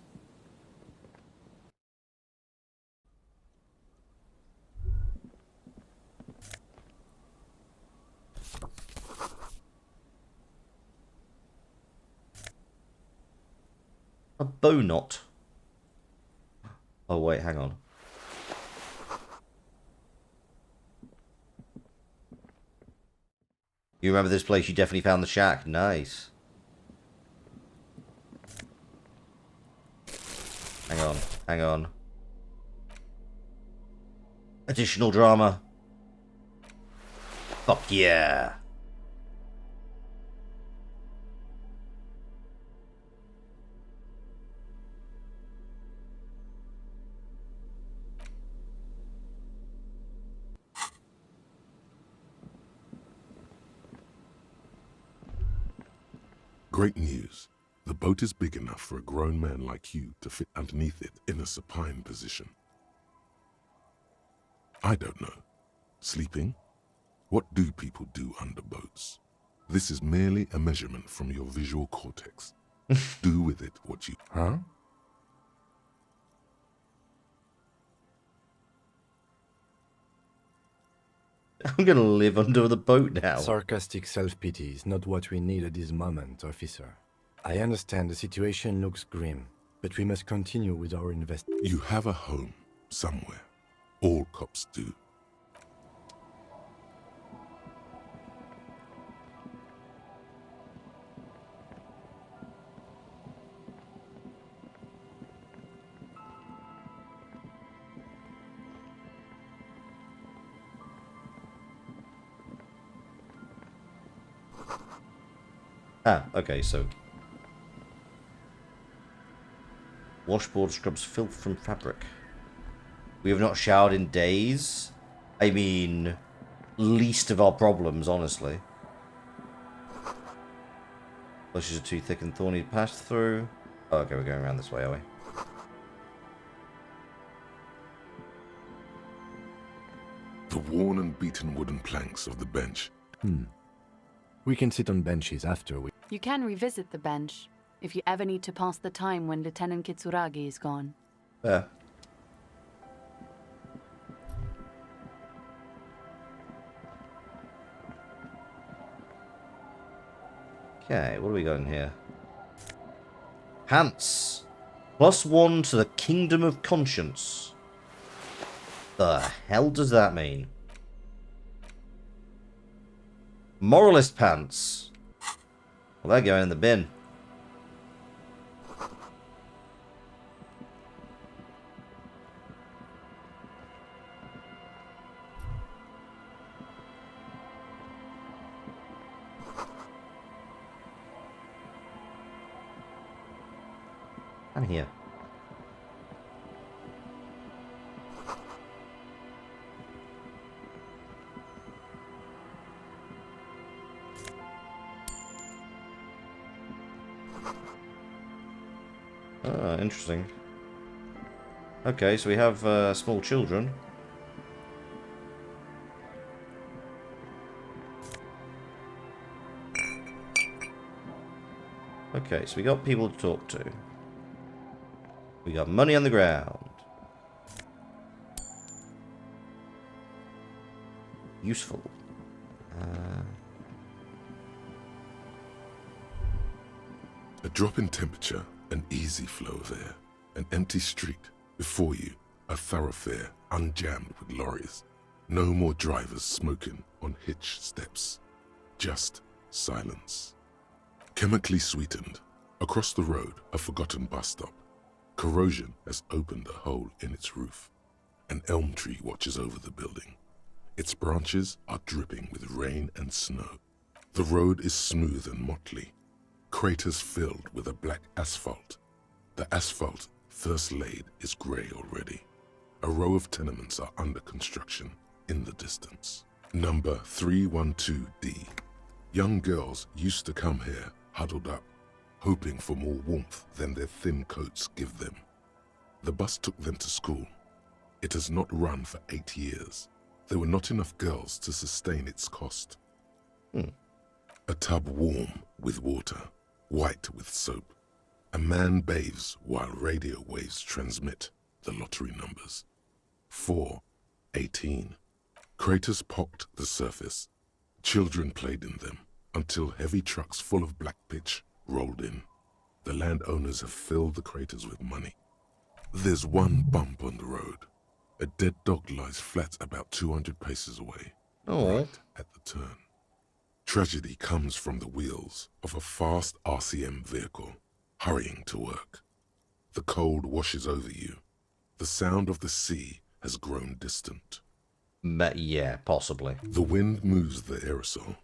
A bow knot. Oh wait, hang on. You remember this place? You definitely found the shack. Nice. Hang on, hang on. Additional drama. Fuck yeah. Great news. The boat is big enough for a grown man like you to fit underneath it in a supine position. I don't know. Sleeping? What do people do under boats? This is merely a measurement from your visual cortex. Do with it what you... Huh? I'm gonna live under the boat now. Sarcastic self-pity is not what we need at this moment, officer. I understand the situation looks grim, but we must continue with our investigation. You have a home somewhere. All cops do. Ah, okay, so... Washboard scrubs filth from fabric. We have not showered in days. I mean, least of our problems, honestly. Bushes are too thick and thorny to pass through. Oh, okay, we're going around this way, are we? The worn and beaten wooden planks of the bench. We can sit on benches after we... You can revisit the bench if you ever need to pass the time when Lieutenant Kataragi is gone. Yeah. Okay, what do we got in here? Pants. +1 to the Kingdom of Conscience. The hell does that mean? Moralist pants. Well, they're going in the bin. I'm here. Ah, interesting. Okay, so we have small children. Okay, so we got people to talk to. We got money on the ground. Useful. A drop in temperature, an easy flow of air, an empty street. Before you, a thoroughfare unjammed with lorries. No more drivers smoking on hitch steps. Just silence. Chemically sweetened. Across the road, a forgotten bus stop. Corrosion has opened a hole in its roof. An elm tree watches over the building. Its branches are dripping with rain and snow. The road is smooth and motley. Craters filled with a black asphalt. The asphalt, first laid, is grey already. A row of tenements are under construction in the distance. Number 312D. Young girls used to come here, huddled up, hoping for more warmth than their thin coats give them. The bus took them to school. It has not run for 8 years. There were not enough girls to sustain its cost. A tub warm with water, white with soap. A man bathes while radio waves transmit the lottery numbers. 4, 18. Craters pocked the surface. Children played in them until heavy trucks full of black pitch rolled in. The landowners have filled the craters with money. There's one bump on the road. A dead dog lies flat about 200 paces away, right at the turn. Tragedy comes from the wheels of a fast RCM vehicle, hurrying to work. The cold washes over you. The sound of the sea has grown distant. Yeah, possibly. The wind moves the aerosol.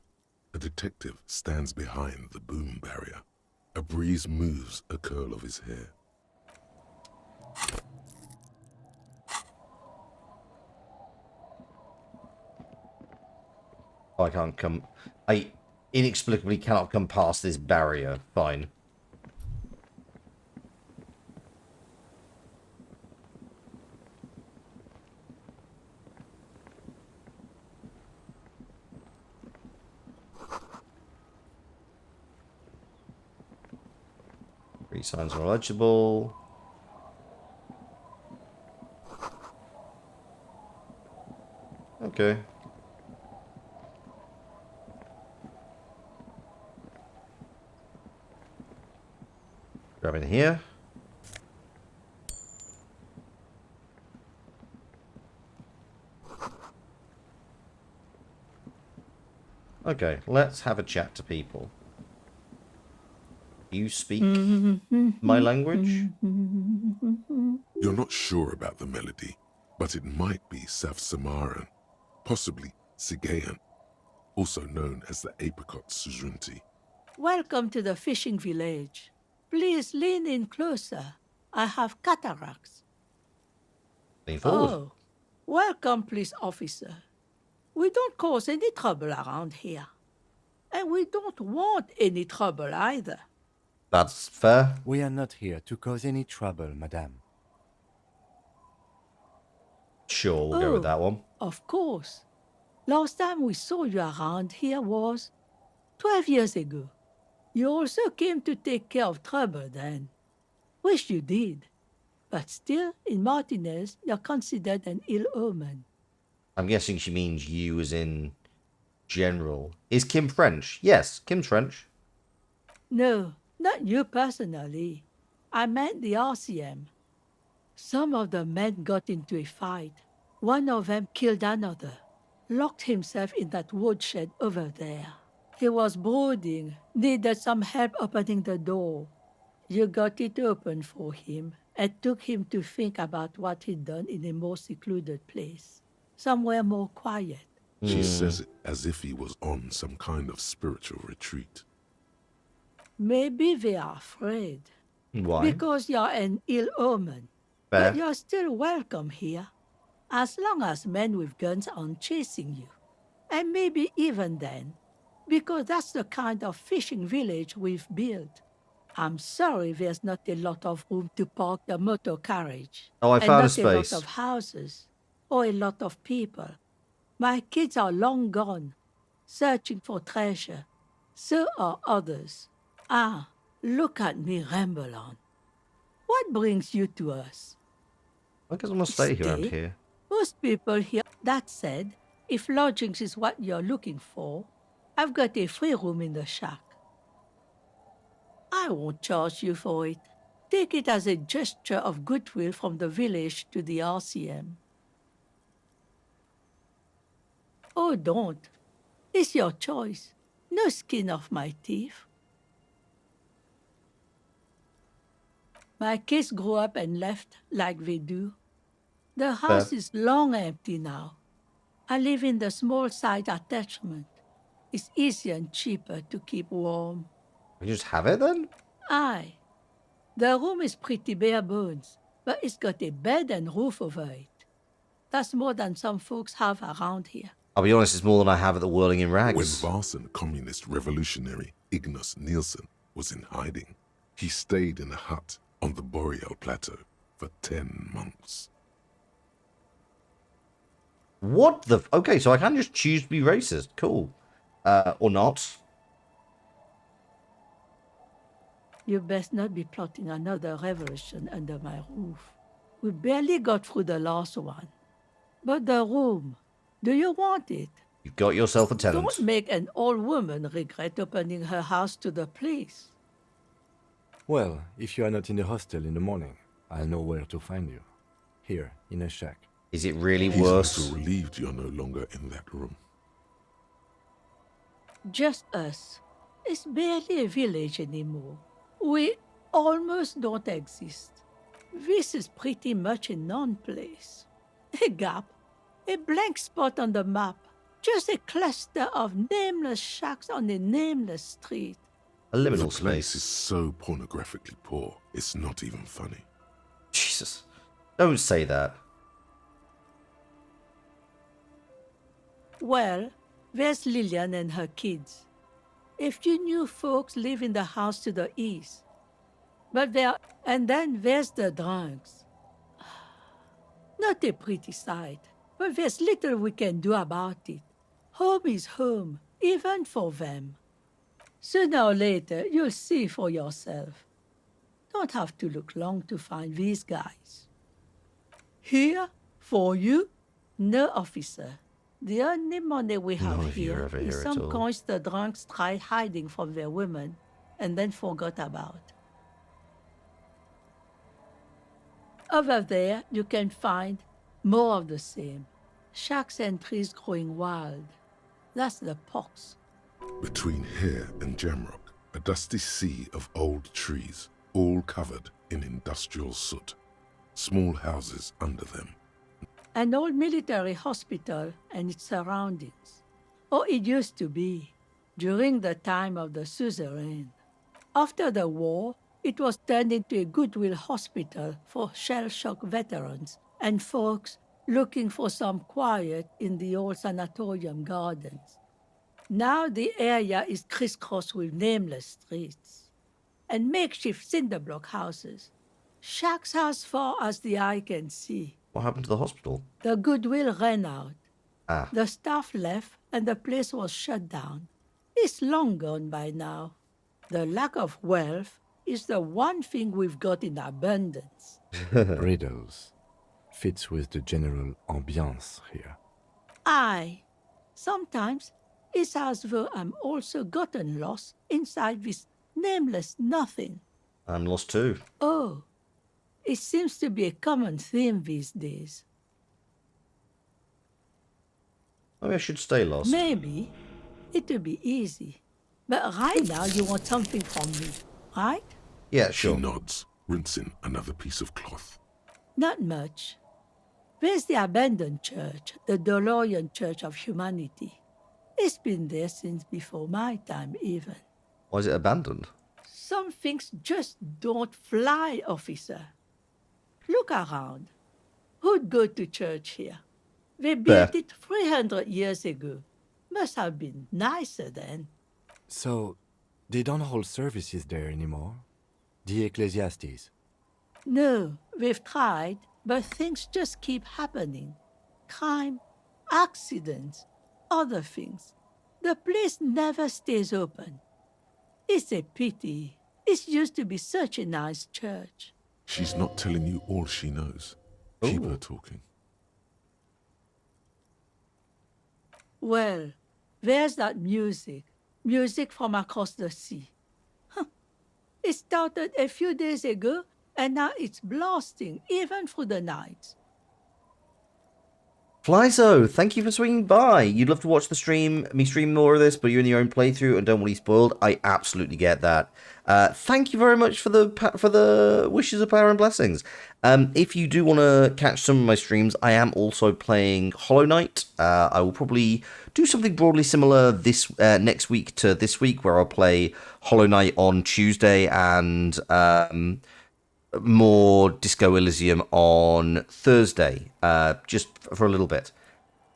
A detective stands behind the boom barrier. A breeze moves a curl of his hair. I can't come... I inexplicably cannot come past this barrier. Fine. Three signs are legible. Okay. Grab in here. Okay, let's have a chat to people. You speak my language? You're not sure about the melody, but it might be South Samaran, possibly Sigayan, also known as the apricot suzerainty. Welcome to the fishing village. Please lean in closer. I have cataracts. Lean forward. Oh, welcome, police officer. We don't cause any trouble around here. And we don't want any trouble either. That's fair. We are not here to cause any trouble, madame. Sure, we'll go with that one. Of course. Last time we saw you around here was 12 years ago. You also came to take care of trouble then. Wish you did. But still, in Martinez, you're considered an ill omen. I'm guessing she means you as in general. Is Kim French? Yes, Kim's French. No, not you personally. I meant the RCM. Some of the men got into a fight. One of them killed another. Locked himself in that woodshed over there. He was brooding, needed some help opening the door. You got it open for him and took him to think about what he'd done in a more secluded place. Somewhere more quiet. She says it as if he was on some kind of spiritual retreat. Maybe they are afraid. Why? Because you're an ill omen. Fair. But you're still welcome here. As long as men with guns aren't chasing you. And maybe even then. Because that's the kind of fishing village we've built. I'm sorry there's not a lot of room to park the motor carriage. Oh, I found a and not space. a lot of houses. Or a lot of people. My kids are long gone, searching for treasure. So are others. Ah, look at me ramble on. What brings you to us? I guess I'm gonna stay here around here. Most people here. That said, if lodgings is what you're looking for, I've got a free room in the shack. I won't charge you for it. Take it as a gesture of goodwill from the village to the RCM. Oh, don't. It's your choice. No skin off my teeth. My kids grew up and left like they do. The house Fair. is long empty now. I live in the small side attachment. It's easier and cheaper to keep warm. We just have it then? Aye. The room is pretty bare bones, but it's got a bed and roof over it. That's more than some folks have around here. I'll be honest, it's more than I have at the Whirling in When Rags. Varson communist revolutionary Ignas Nielsen was in hiding, he stayed in a hut on the Boreal Plateau for 10 months. What the... Okay, so I can just choose to be racist. Cool. Or not. You best not be plotting another revolution under my roof. We barely got through the last one. But the room, do you want it? You've got yourself a tenant. Don't make an old woman regret opening her house to the police. Well, if you are not in the hostel in the morning, I'll know where to find you. Here, in a shack. Is it really He's worse? also relieved you're no longer in that room. Just us. It's barely a village anymore. We almost don't exist. This is pretty much a non-place. A gap. A blank spot on the map. Just a cluster of nameless shacks on a nameless street. A liminal The place space. is so pornographically poor, it's not even funny. Jesus. Don't say that. Well, there's Lillian and her kids. A few new folks live in the house to the east. But and then there's the drunks. Not a pretty sight, but there's little we can do about it. Home is home, even for them. Sooner or later, you'll see for yourself. Don't have to look long to find these guys. Here, for you, no officer. The only money we None have of you are here ever is here at some all. coins the drunks tried hiding from their women and then forgot about. Over there, you can find more of the same. Shacks and trees growing wild. That's the pox. Between here and Jamrock, a dusty sea of old trees, all covered in industrial soot. Small houses under them. An old military hospital and its surroundings. Or it used to be, during the time of the suzerain. After the war, it was turned into a goodwill hospital for shell-shock veterans and folks looking for some quiet in the old sanatorium gardens. Now the area is crisscrossed with nameless streets and makeshift cinder block houses. Shacks as far as the eye can see. What happened to the hospital? The goodwill ran out. Ah. The staff left and the place was shut down. It's long gone by now. The lack of wealth is the one thing we've got in abundance. Riddles. Fits with the general ambiance here. Aye. Sometimes it's as though I'm also gotten lost inside this nameless nothing. I'm lost too. Oh, it seems to be a common theme these days. Maybe I should stay lost. Maybe it'll be easy. But right now you want something from me, right? Yeah, sure. She nods, rinsing another piece of cloth. Not much. There's the abandoned church, the DeLorean Church of Humanity. It's been there since before my time, even. Why is it abandoned? Some things just don't fly, officer. Look around. Who'd go to church here? They built it 300 years ago. Must have been nicer then. So, they don't hold services there anymore? The Ecclesiastes? No, we've tried, but things just keep happening. Crime, accidents, other things. The place never stays open. It's a pity. It used to be such a nice church. She's not telling you all she knows. Keep her talking. Well, there's that music. Music from across the sea. Huh. It started a few days ago, and now it's blasting, even through the night. Flyzo, thank you for swinging by. You'd love to watch the stream, me stream more of this, but you're in your own playthrough and don't want to be spoiled. I absolutely get that. Thank you very much for the wishes of power and blessings. If you do want to catch some of my streams, I am also playing Hollow Knight. I will probably do something broadly similar this next week to this week, where I'll play Hollow Knight on Tuesday and more Disco Elysium on Thursday, just for a little bit.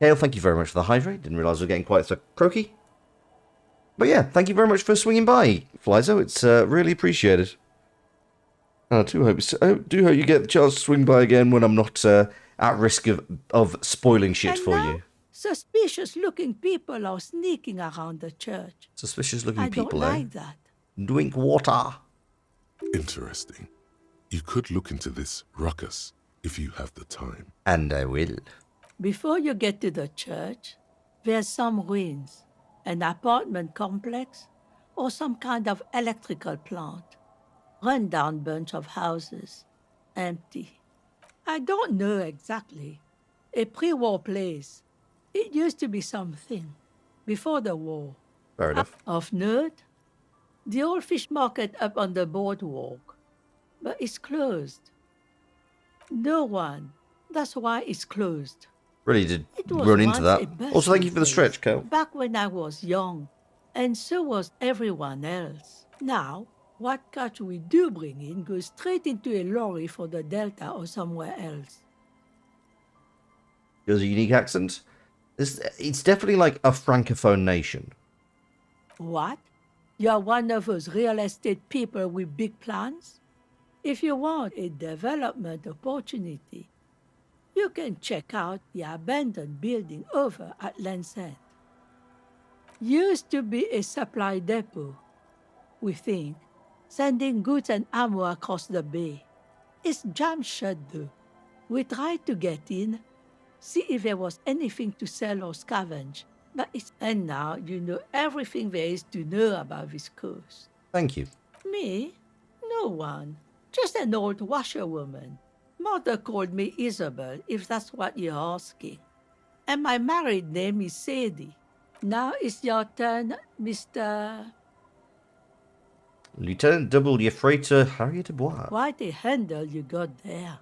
Hale, thank you very much for the hydrate. Didn't realise we were getting quite so croaky. But yeah, thank you very much for swinging by, Flyzo. It's really appreciated. I do hope you get the chance to swing by again when I'm not at risk of spoiling shit for you. Suspicious-looking people are sneaking around the church. Suspicious-looking people, I don't like that. Drink water. Interesting. You could look into this ruckus if you have the time. And I will. Before you get to the church, there's some ruins, an apartment complex, or some kind of electrical plant. Run-down bunch of houses, empty. I don't know exactly. A pre-war place. It used to be something, before the war. Fair enough. Of note, the old fish market up on the boardwalk. But it's closed. No one. That's why it's closed. Really did run into that. Also, thank you for the stretch, Kel. Back when I was young, and so was everyone else. Now, what catch we do bring in goes straight into a lorry for the Delta or somewhere else. There's a unique accent. It's definitely like a francophone nation. What? You're one of those real estate people with big plans? If you want a development opportunity, you can check out the abandoned building over at Land's End. Used to be a supply depot, we think, sending goods and ammo across the bay. It's jammed shut though. We tried to get in, see if there was anything to sell or scavenge, but and now you know everything there is to know about this coast. Thank you. Me? No one. Just an old washerwoman. Mother called me Isabel, if that's what you're asking. And my married name is Sadie. Now it's your turn, Mr. Lieutenant Double Yefreighter Harry Dubois. Quite a handle you got there.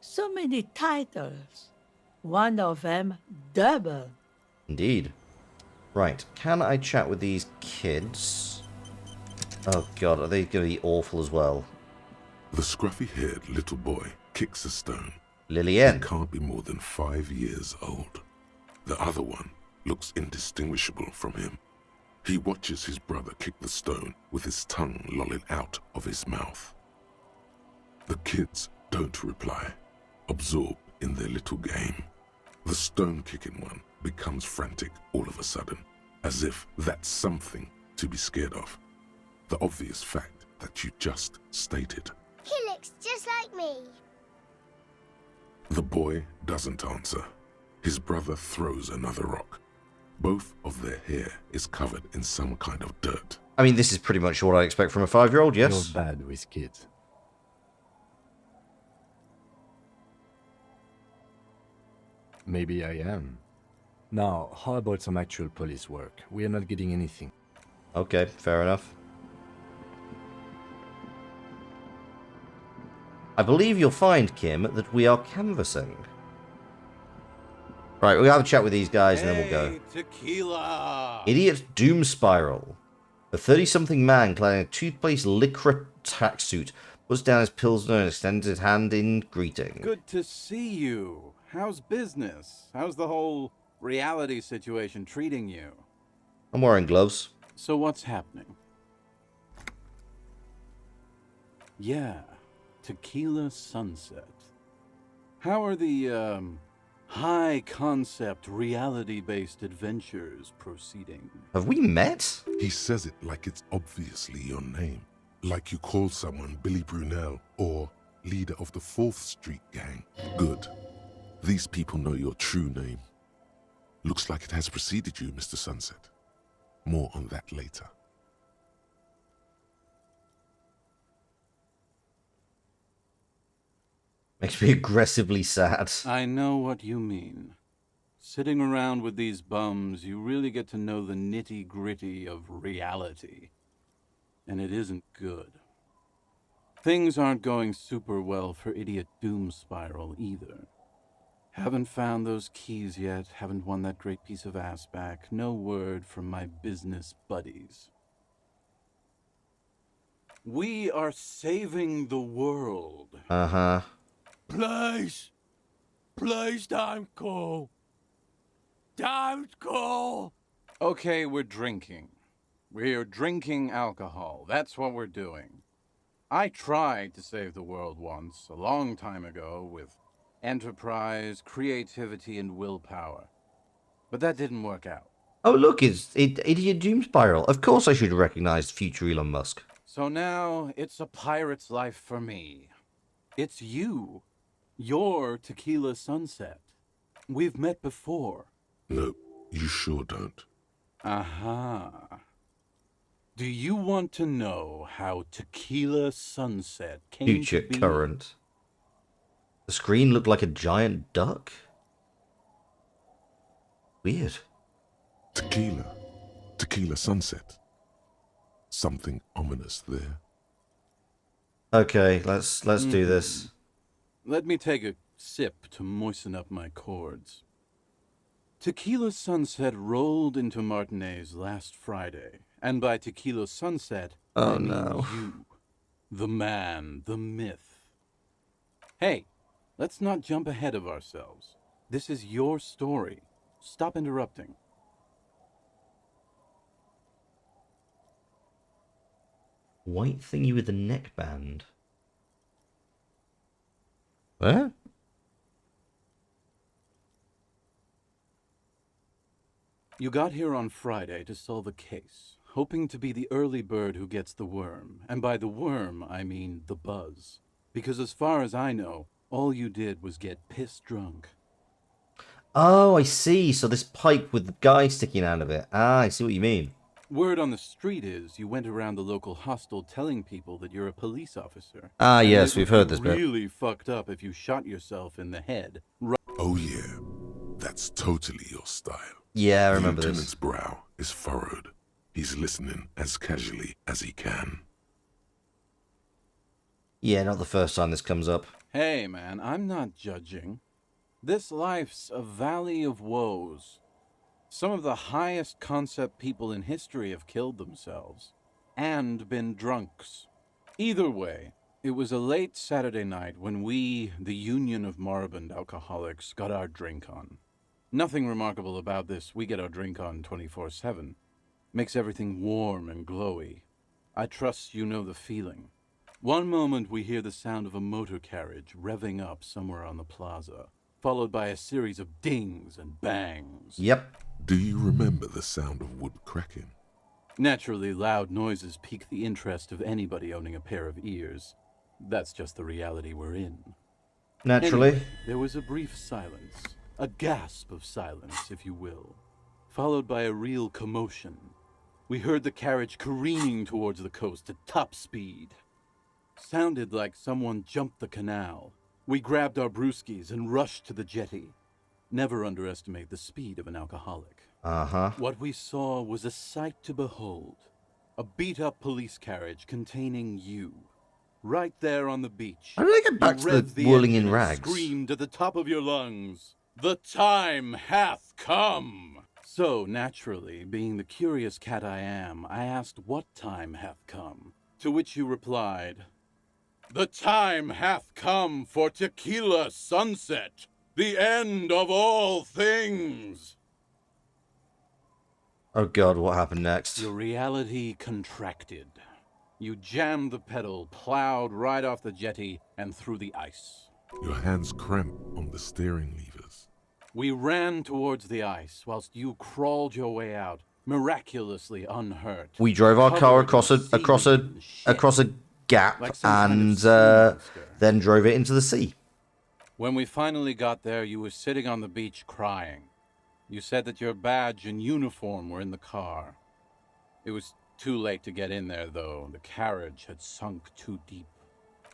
So many titles. One of them double. Indeed. Right, can I chat with these kids? Oh god, are they going to be awful as well? The scruffy-haired little boy kicks a stone. Lillian. He can't be more than 5 years old. The other one looks indistinguishable from him. He watches his brother kick the stone with his tongue lolling out of his mouth. The kids don't reply, absorbed in their little game. The stone-kicking one becomes frantic all of a sudden, as if that's something to be scared of. The obvious fact that you just stated. He looks just like me. The boy doesn't answer. His brother throws another rock. Both of their hair is covered in some kind of dirt. I mean, this is pretty much what I expect from a 5-year-old, yes? You're bad with kids. Maybe I am. Now, how about some actual police work? We are not getting anything. Okay, fair enough. I believe you'll find, Kim, that we are canvassing. Right, we'll have a chat with these guys and then we'll go. Tequila! Idiot Doom Spiral. A 30-something man clad in a toothpaste lycra tracksuit puts down his pilsner and extends his hand in greeting. Good to see you. How's business? How's the whole reality situation treating you? I'm wearing gloves. So what's happening? Yeah, Tequila Sunset. How are the, high-concept, reality-based adventures proceeding? Have we met? He says it like it's obviously your name. Like you call someone Billy Brunel or leader of the 4th Street Gang. Good. These people know your true name. Looks like it has preceded you, Mr. Sunset. More on that later. Makes me aggressively sad. I know what you mean. Sitting around with these bums, you really get to know the nitty-gritty of reality. And it isn't good. Things aren't going super well for Idiot Doom Spiral either. Haven't found those keys yet, haven't won that great piece of ass back. No word from my business buddies. We are saving the world. Uh-huh. Please! Please don't call. Don't call! Okay, we're drinking. We're drinking alcohol. That's what we're doing. I tried to save the world once, a long time ago, with enterprise, creativity, and willpower. But that didn't work out. Oh, look, it's Idiot Doom Spiral. Of course I should recognize future Elon Musk. So now it's a pirate's life for me. It's you. You're Tequila Sunset. We've met before. No, you sure don't. Aha. Do you want to know how Tequila Sunset came Future to be? current. The screen looked like a giant duck. Weird. Tequila Sunset. Something ominous there. Okay, let's do this. Let me take a sip to moisten up my chords. Tequila Sunset rolled into Martinez last Friday, and by Tequila Sunset, I mean you. The man, the myth. Hey, let's not jump ahead of ourselves. This is your story. Stop interrupting. White thingy with a neckband. What? You got here on Friday to solve a case, hoping to be the early bird who gets the worm. And by the worm, I mean the buzz. Because as far as I know, all you did was get pissed drunk. Oh, I see. So this pipe with the guy sticking out of it. Ah, I see what you mean. Word on the street is you went around the local hostel telling people that you're a police officer. Ah, and yes, it we've would heard be this bit. really fucked up if you shot yourself in the head. Oh yeah, that's totally your style. Yeah, I remember the this. lieutenant's brow is furrowed. He's listening as casually as he can. Yeah, not the first time this comes up. Hey, man, I'm not judging. This life's a valley of woes. Some of the highest concept people in history have killed themselves. And been drunks. Either way, it was a late Saturday night when we, the Union of Moribund Alcoholics, got our drink on. Nothing remarkable about this. We get our drink on 24/7. Makes everything warm and glowy. I trust you know the feeling. One moment we hear the sound of a motor carriage revving up somewhere on the plaza, followed by a series of dings and bangs. Yep. Do you remember the sound of wood cracking? Naturally, loud noises pique the interest of anybody owning a pair of ears. That's just the reality we're in. Naturally. Anyway, there was a brief silence. A gasp of silence, if you will. Followed by a real commotion. We heard the carriage careening towards the coast at top speed. Sounded like someone jumped the canal. We grabbed our brewskis and rushed to the jetty. Never underestimate the speed of an alcoholic. Uh-huh. What we saw was a sight to behold. A beat-up police carriage containing you. Right there on the beach. How did I get back You to revved the whirling engine in and rags? Screamed at the top of your lungs. The time hath come! So, naturally, being the curious cat I am, I asked what time hath come. To which you replied, "The time hath come for Tequila Sunset, the end of all things." Oh god, what happened next? Your reality contracted. You jammed the pedal, plowed right off the jetty, and through the ice. Your hands cramp on the steering levers. We ran towards the ice, whilst you crawled your way out, miraculously unhurt. We drove our car covered in across a gap Like some kind of and sea monster. then drove it into the sea. When we finally got there, you were sitting on the beach crying. You said that your badge and uniform were in the car. It was too late to get in there, though. The carriage had sunk too deep.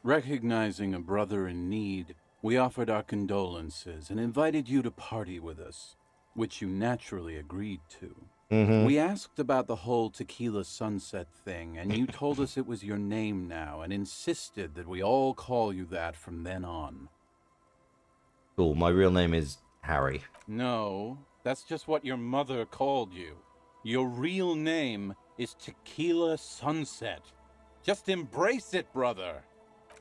Recognizing a brother in need, We offered our condolences and invited you to party with us, which you naturally agreed to. We asked about the whole tequila sunset thing, and you told us it was your name now and insisted that we all call you that from then on. Cool, my real name is Harry. No, that's just what your mother called you. Your real name is Tequila Sunset. Just embrace it, brother.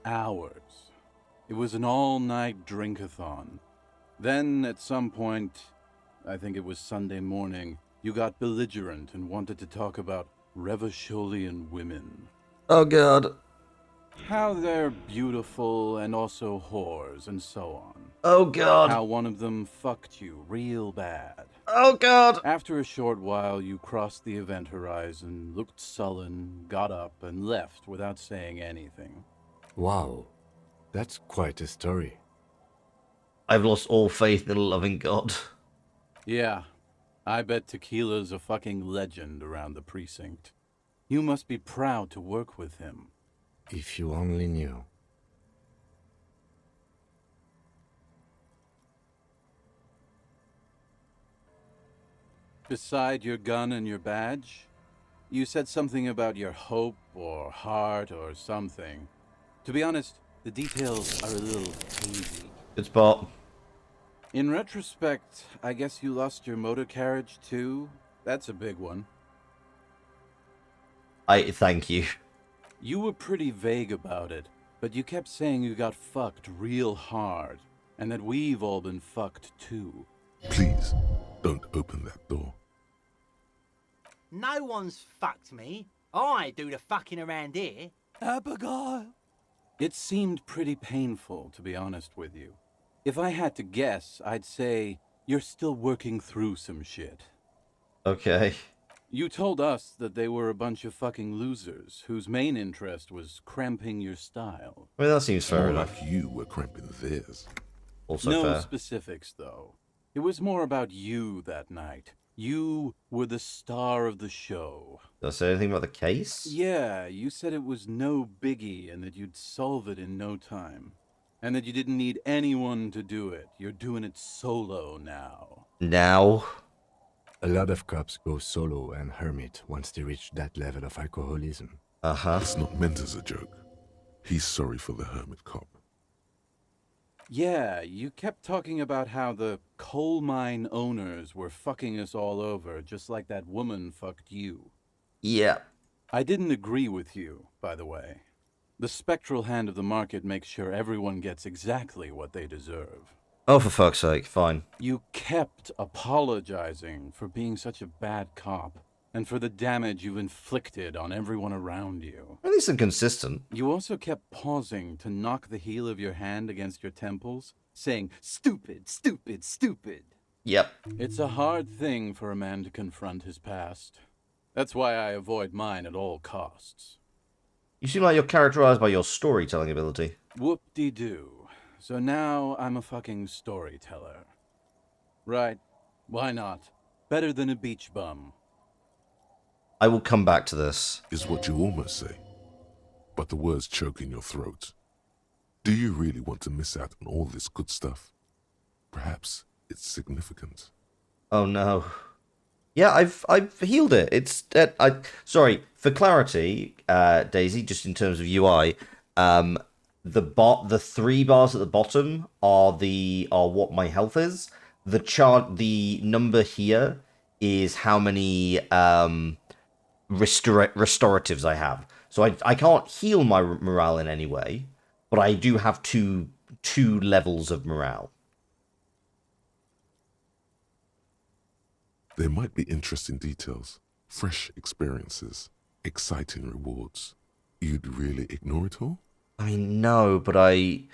Ours. It was an all-night drink-a-thon. Then, at some point, I think it was Sunday morning, you got belligerent and wanted to talk about Revacholian women. Oh god. How they're beautiful and also whores and so on. Oh god. How one of them fucked you real bad. Oh god. After a short while, you crossed the event horizon, looked sullen, got up, and left without saying anything. Wow, that's quite a story. I've lost all faith in a loving God. Yeah, I bet Tequila's a fucking legend around the precinct. You must be proud to work with him. If you only knew. Beside your gun and your badge, you said something about your hope or heart or something. To be honest, the details are a little hazy. Good spot. In retrospect, I guess you lost your motor carriage too? That's a big one. Thank you. You were pretty vague about it, but you kept saying you got fucked real hard, and that we've all been fucked too. Please, don't open that door. No one's fucked me. I do the fucking around here. Abigail! It seemed pretty painful, to be honest with you. If I had to guess, I'd say you're still working through some shit. Okay. You told us that they were a bunch of fucking losers whose main interest was cramping your style. Well, that seems fair More enough. like you were cramping theirs. Also no fair. specifics, though. It was more about you that night. You were the star of the show. Did I say anything about the case? Yeah, you said it was no biggie and that you'd solve it in no time. And that you didn't need anyone to do it. You're doing it solo now. Now? A lot of cops go solo and hermit once they reach that level of alcoholism. Uh-huh. It's not meant as a joke. He's sorry for the hermit cop. Yeah, you kept talking about how the coal mine owners were fucking us all over, just like that woman fucked you. Yeah. I didn't agree with you, by the way. The spectral hand of the market makes sure everyone gets exactly what they deserve. Oh, for fuck's sake, fine. You kept apologizing for being such a bad cop, and for the damage you've inflicted on everyone around you. At least inconsistent. You also kept pausing to knock the heel of your hand against your temples, saying, "Stupid, stupid, stupid." Yep. It's a hard thing for a man to confront his past. That's why I avoid mine at all costs. You seem like you're characterized by your storytelling ability. Whoop-de-doo. So now I'm a fucking storyteller. Right. Why not? Better than a beach bum. I will come back to this. Is what you almost say. But the words choke in your throat. Do you really want to miss out on all this good stuff? Perhaps it's significant. Oh no. Yeah, I've healed it. It's sorry for clarity, Daisy. Just in terms of UI, the 3 bars at the bottom are what my health is. The number here is how many restoratives I have. So I can't heal my morale in any way, but I do have two levels of morale. There might be interesting details, fresh experiences, exciting rewards. You'd really ignore it all? I mean, no, but I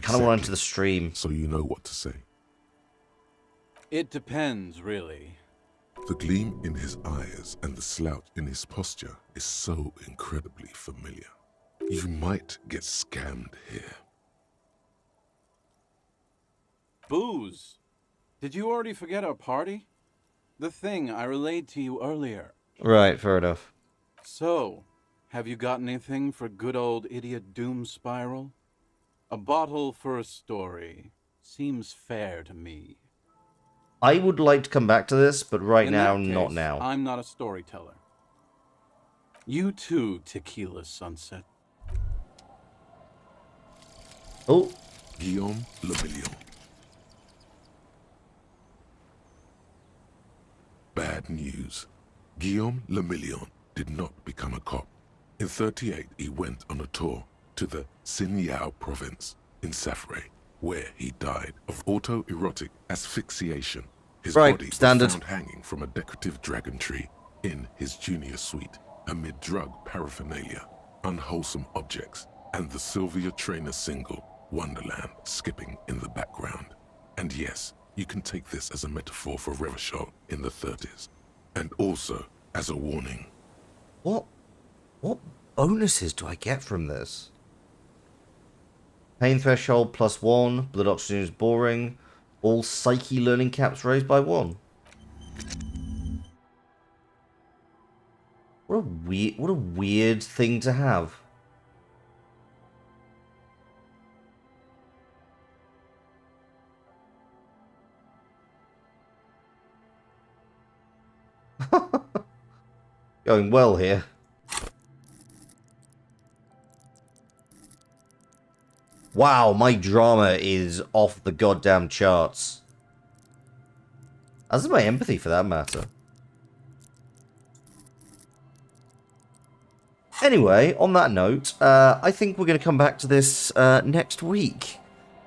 kind of want into the stream. So you know what to say. It depends, really. The gleam in his eyes and the slouch in his posture is so incredibly familiar. You might get scammed here. Booze. Did you already forget our party? The thing I relayed to you earlier. Right, fair enough. So, have you got anything for good old idiot Doom Spiral? A bottle for a story. Seems fair to me. I would like to come back to this, but right In now, that not case, now. I'm not a storyteller. You too, Tequila Sunset. Oh. Guillaume Le Million. Bad news. Guillaume Le Million did not become a cop. In 38, he went on a tour to the Sinyao province in Safre, where he died of autoerotic asphyxiation. His body standard. was found hanging from a decorative dragon tree in his junior suite, amid drug paraphernalia, unwholesome objects, and the Sylvia Trainer single, Wonderland, skipping in the background. And yes, you can take this as a metaphor for Revachol in the 30s, and also as a warning. What bonuses do I get from this? Pain threshold +1, blood oxygen is boring, all psyche learning caps raised by 1. What a weird thing to have. Going well here. Wow, my drama is off the goddamn charts. As is my empathy, for that matter. Anyway, on that note, I think we're going to come back to this next week.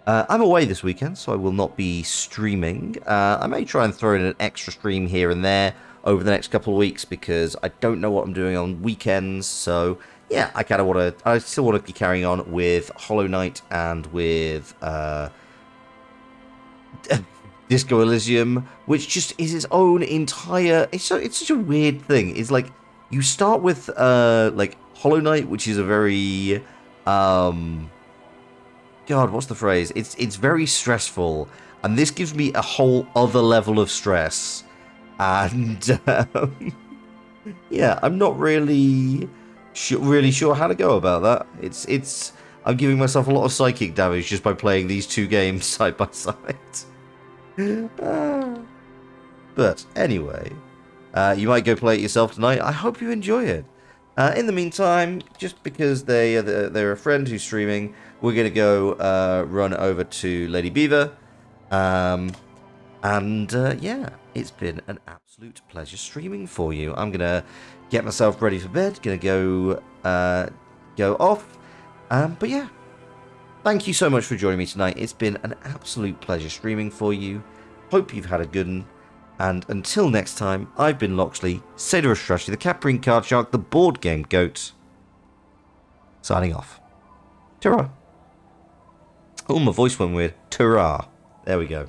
I'm away this weekend, so I will not be streaming. I may try and throw in an extra stream here and there over the next couple of weeks, because I don't know what I'm doing on weekends. So, yeah, I still want to be carrying on with Hollow Knight and with Disco Elysium, which just is its own entire... It's such a weird thing. It's like, you start with, like, Hollow Knight, which is a very, God, what's the phrase? It's very stressful, and this gives me a whole other level of stress, and, yeah, I'm not really sure how to go about that. I'm giving myself a lot of psychic damage just by playing these two games side by side. But, anyway... you might go play it yourself tonight. I hope you enjoy it. In the meantime, just because they're a friend who's streaming, we're going to go run over to Lady Beaver. Yeah, it's been an absolute pleasure streaming for you. I'm going to get myself ready for bed. Going to go off. But yeah, thank you so much for joining me tonight. It's been an absolute pleasure streaming for you. Hope you've had a good one. And until next time, I've been Loxley, Seder Astrashi, the Capring Card Shark, the Board Game Goat. Signing off. Ta-ra. Oh, my voice went weird. Ta-ra. There we go.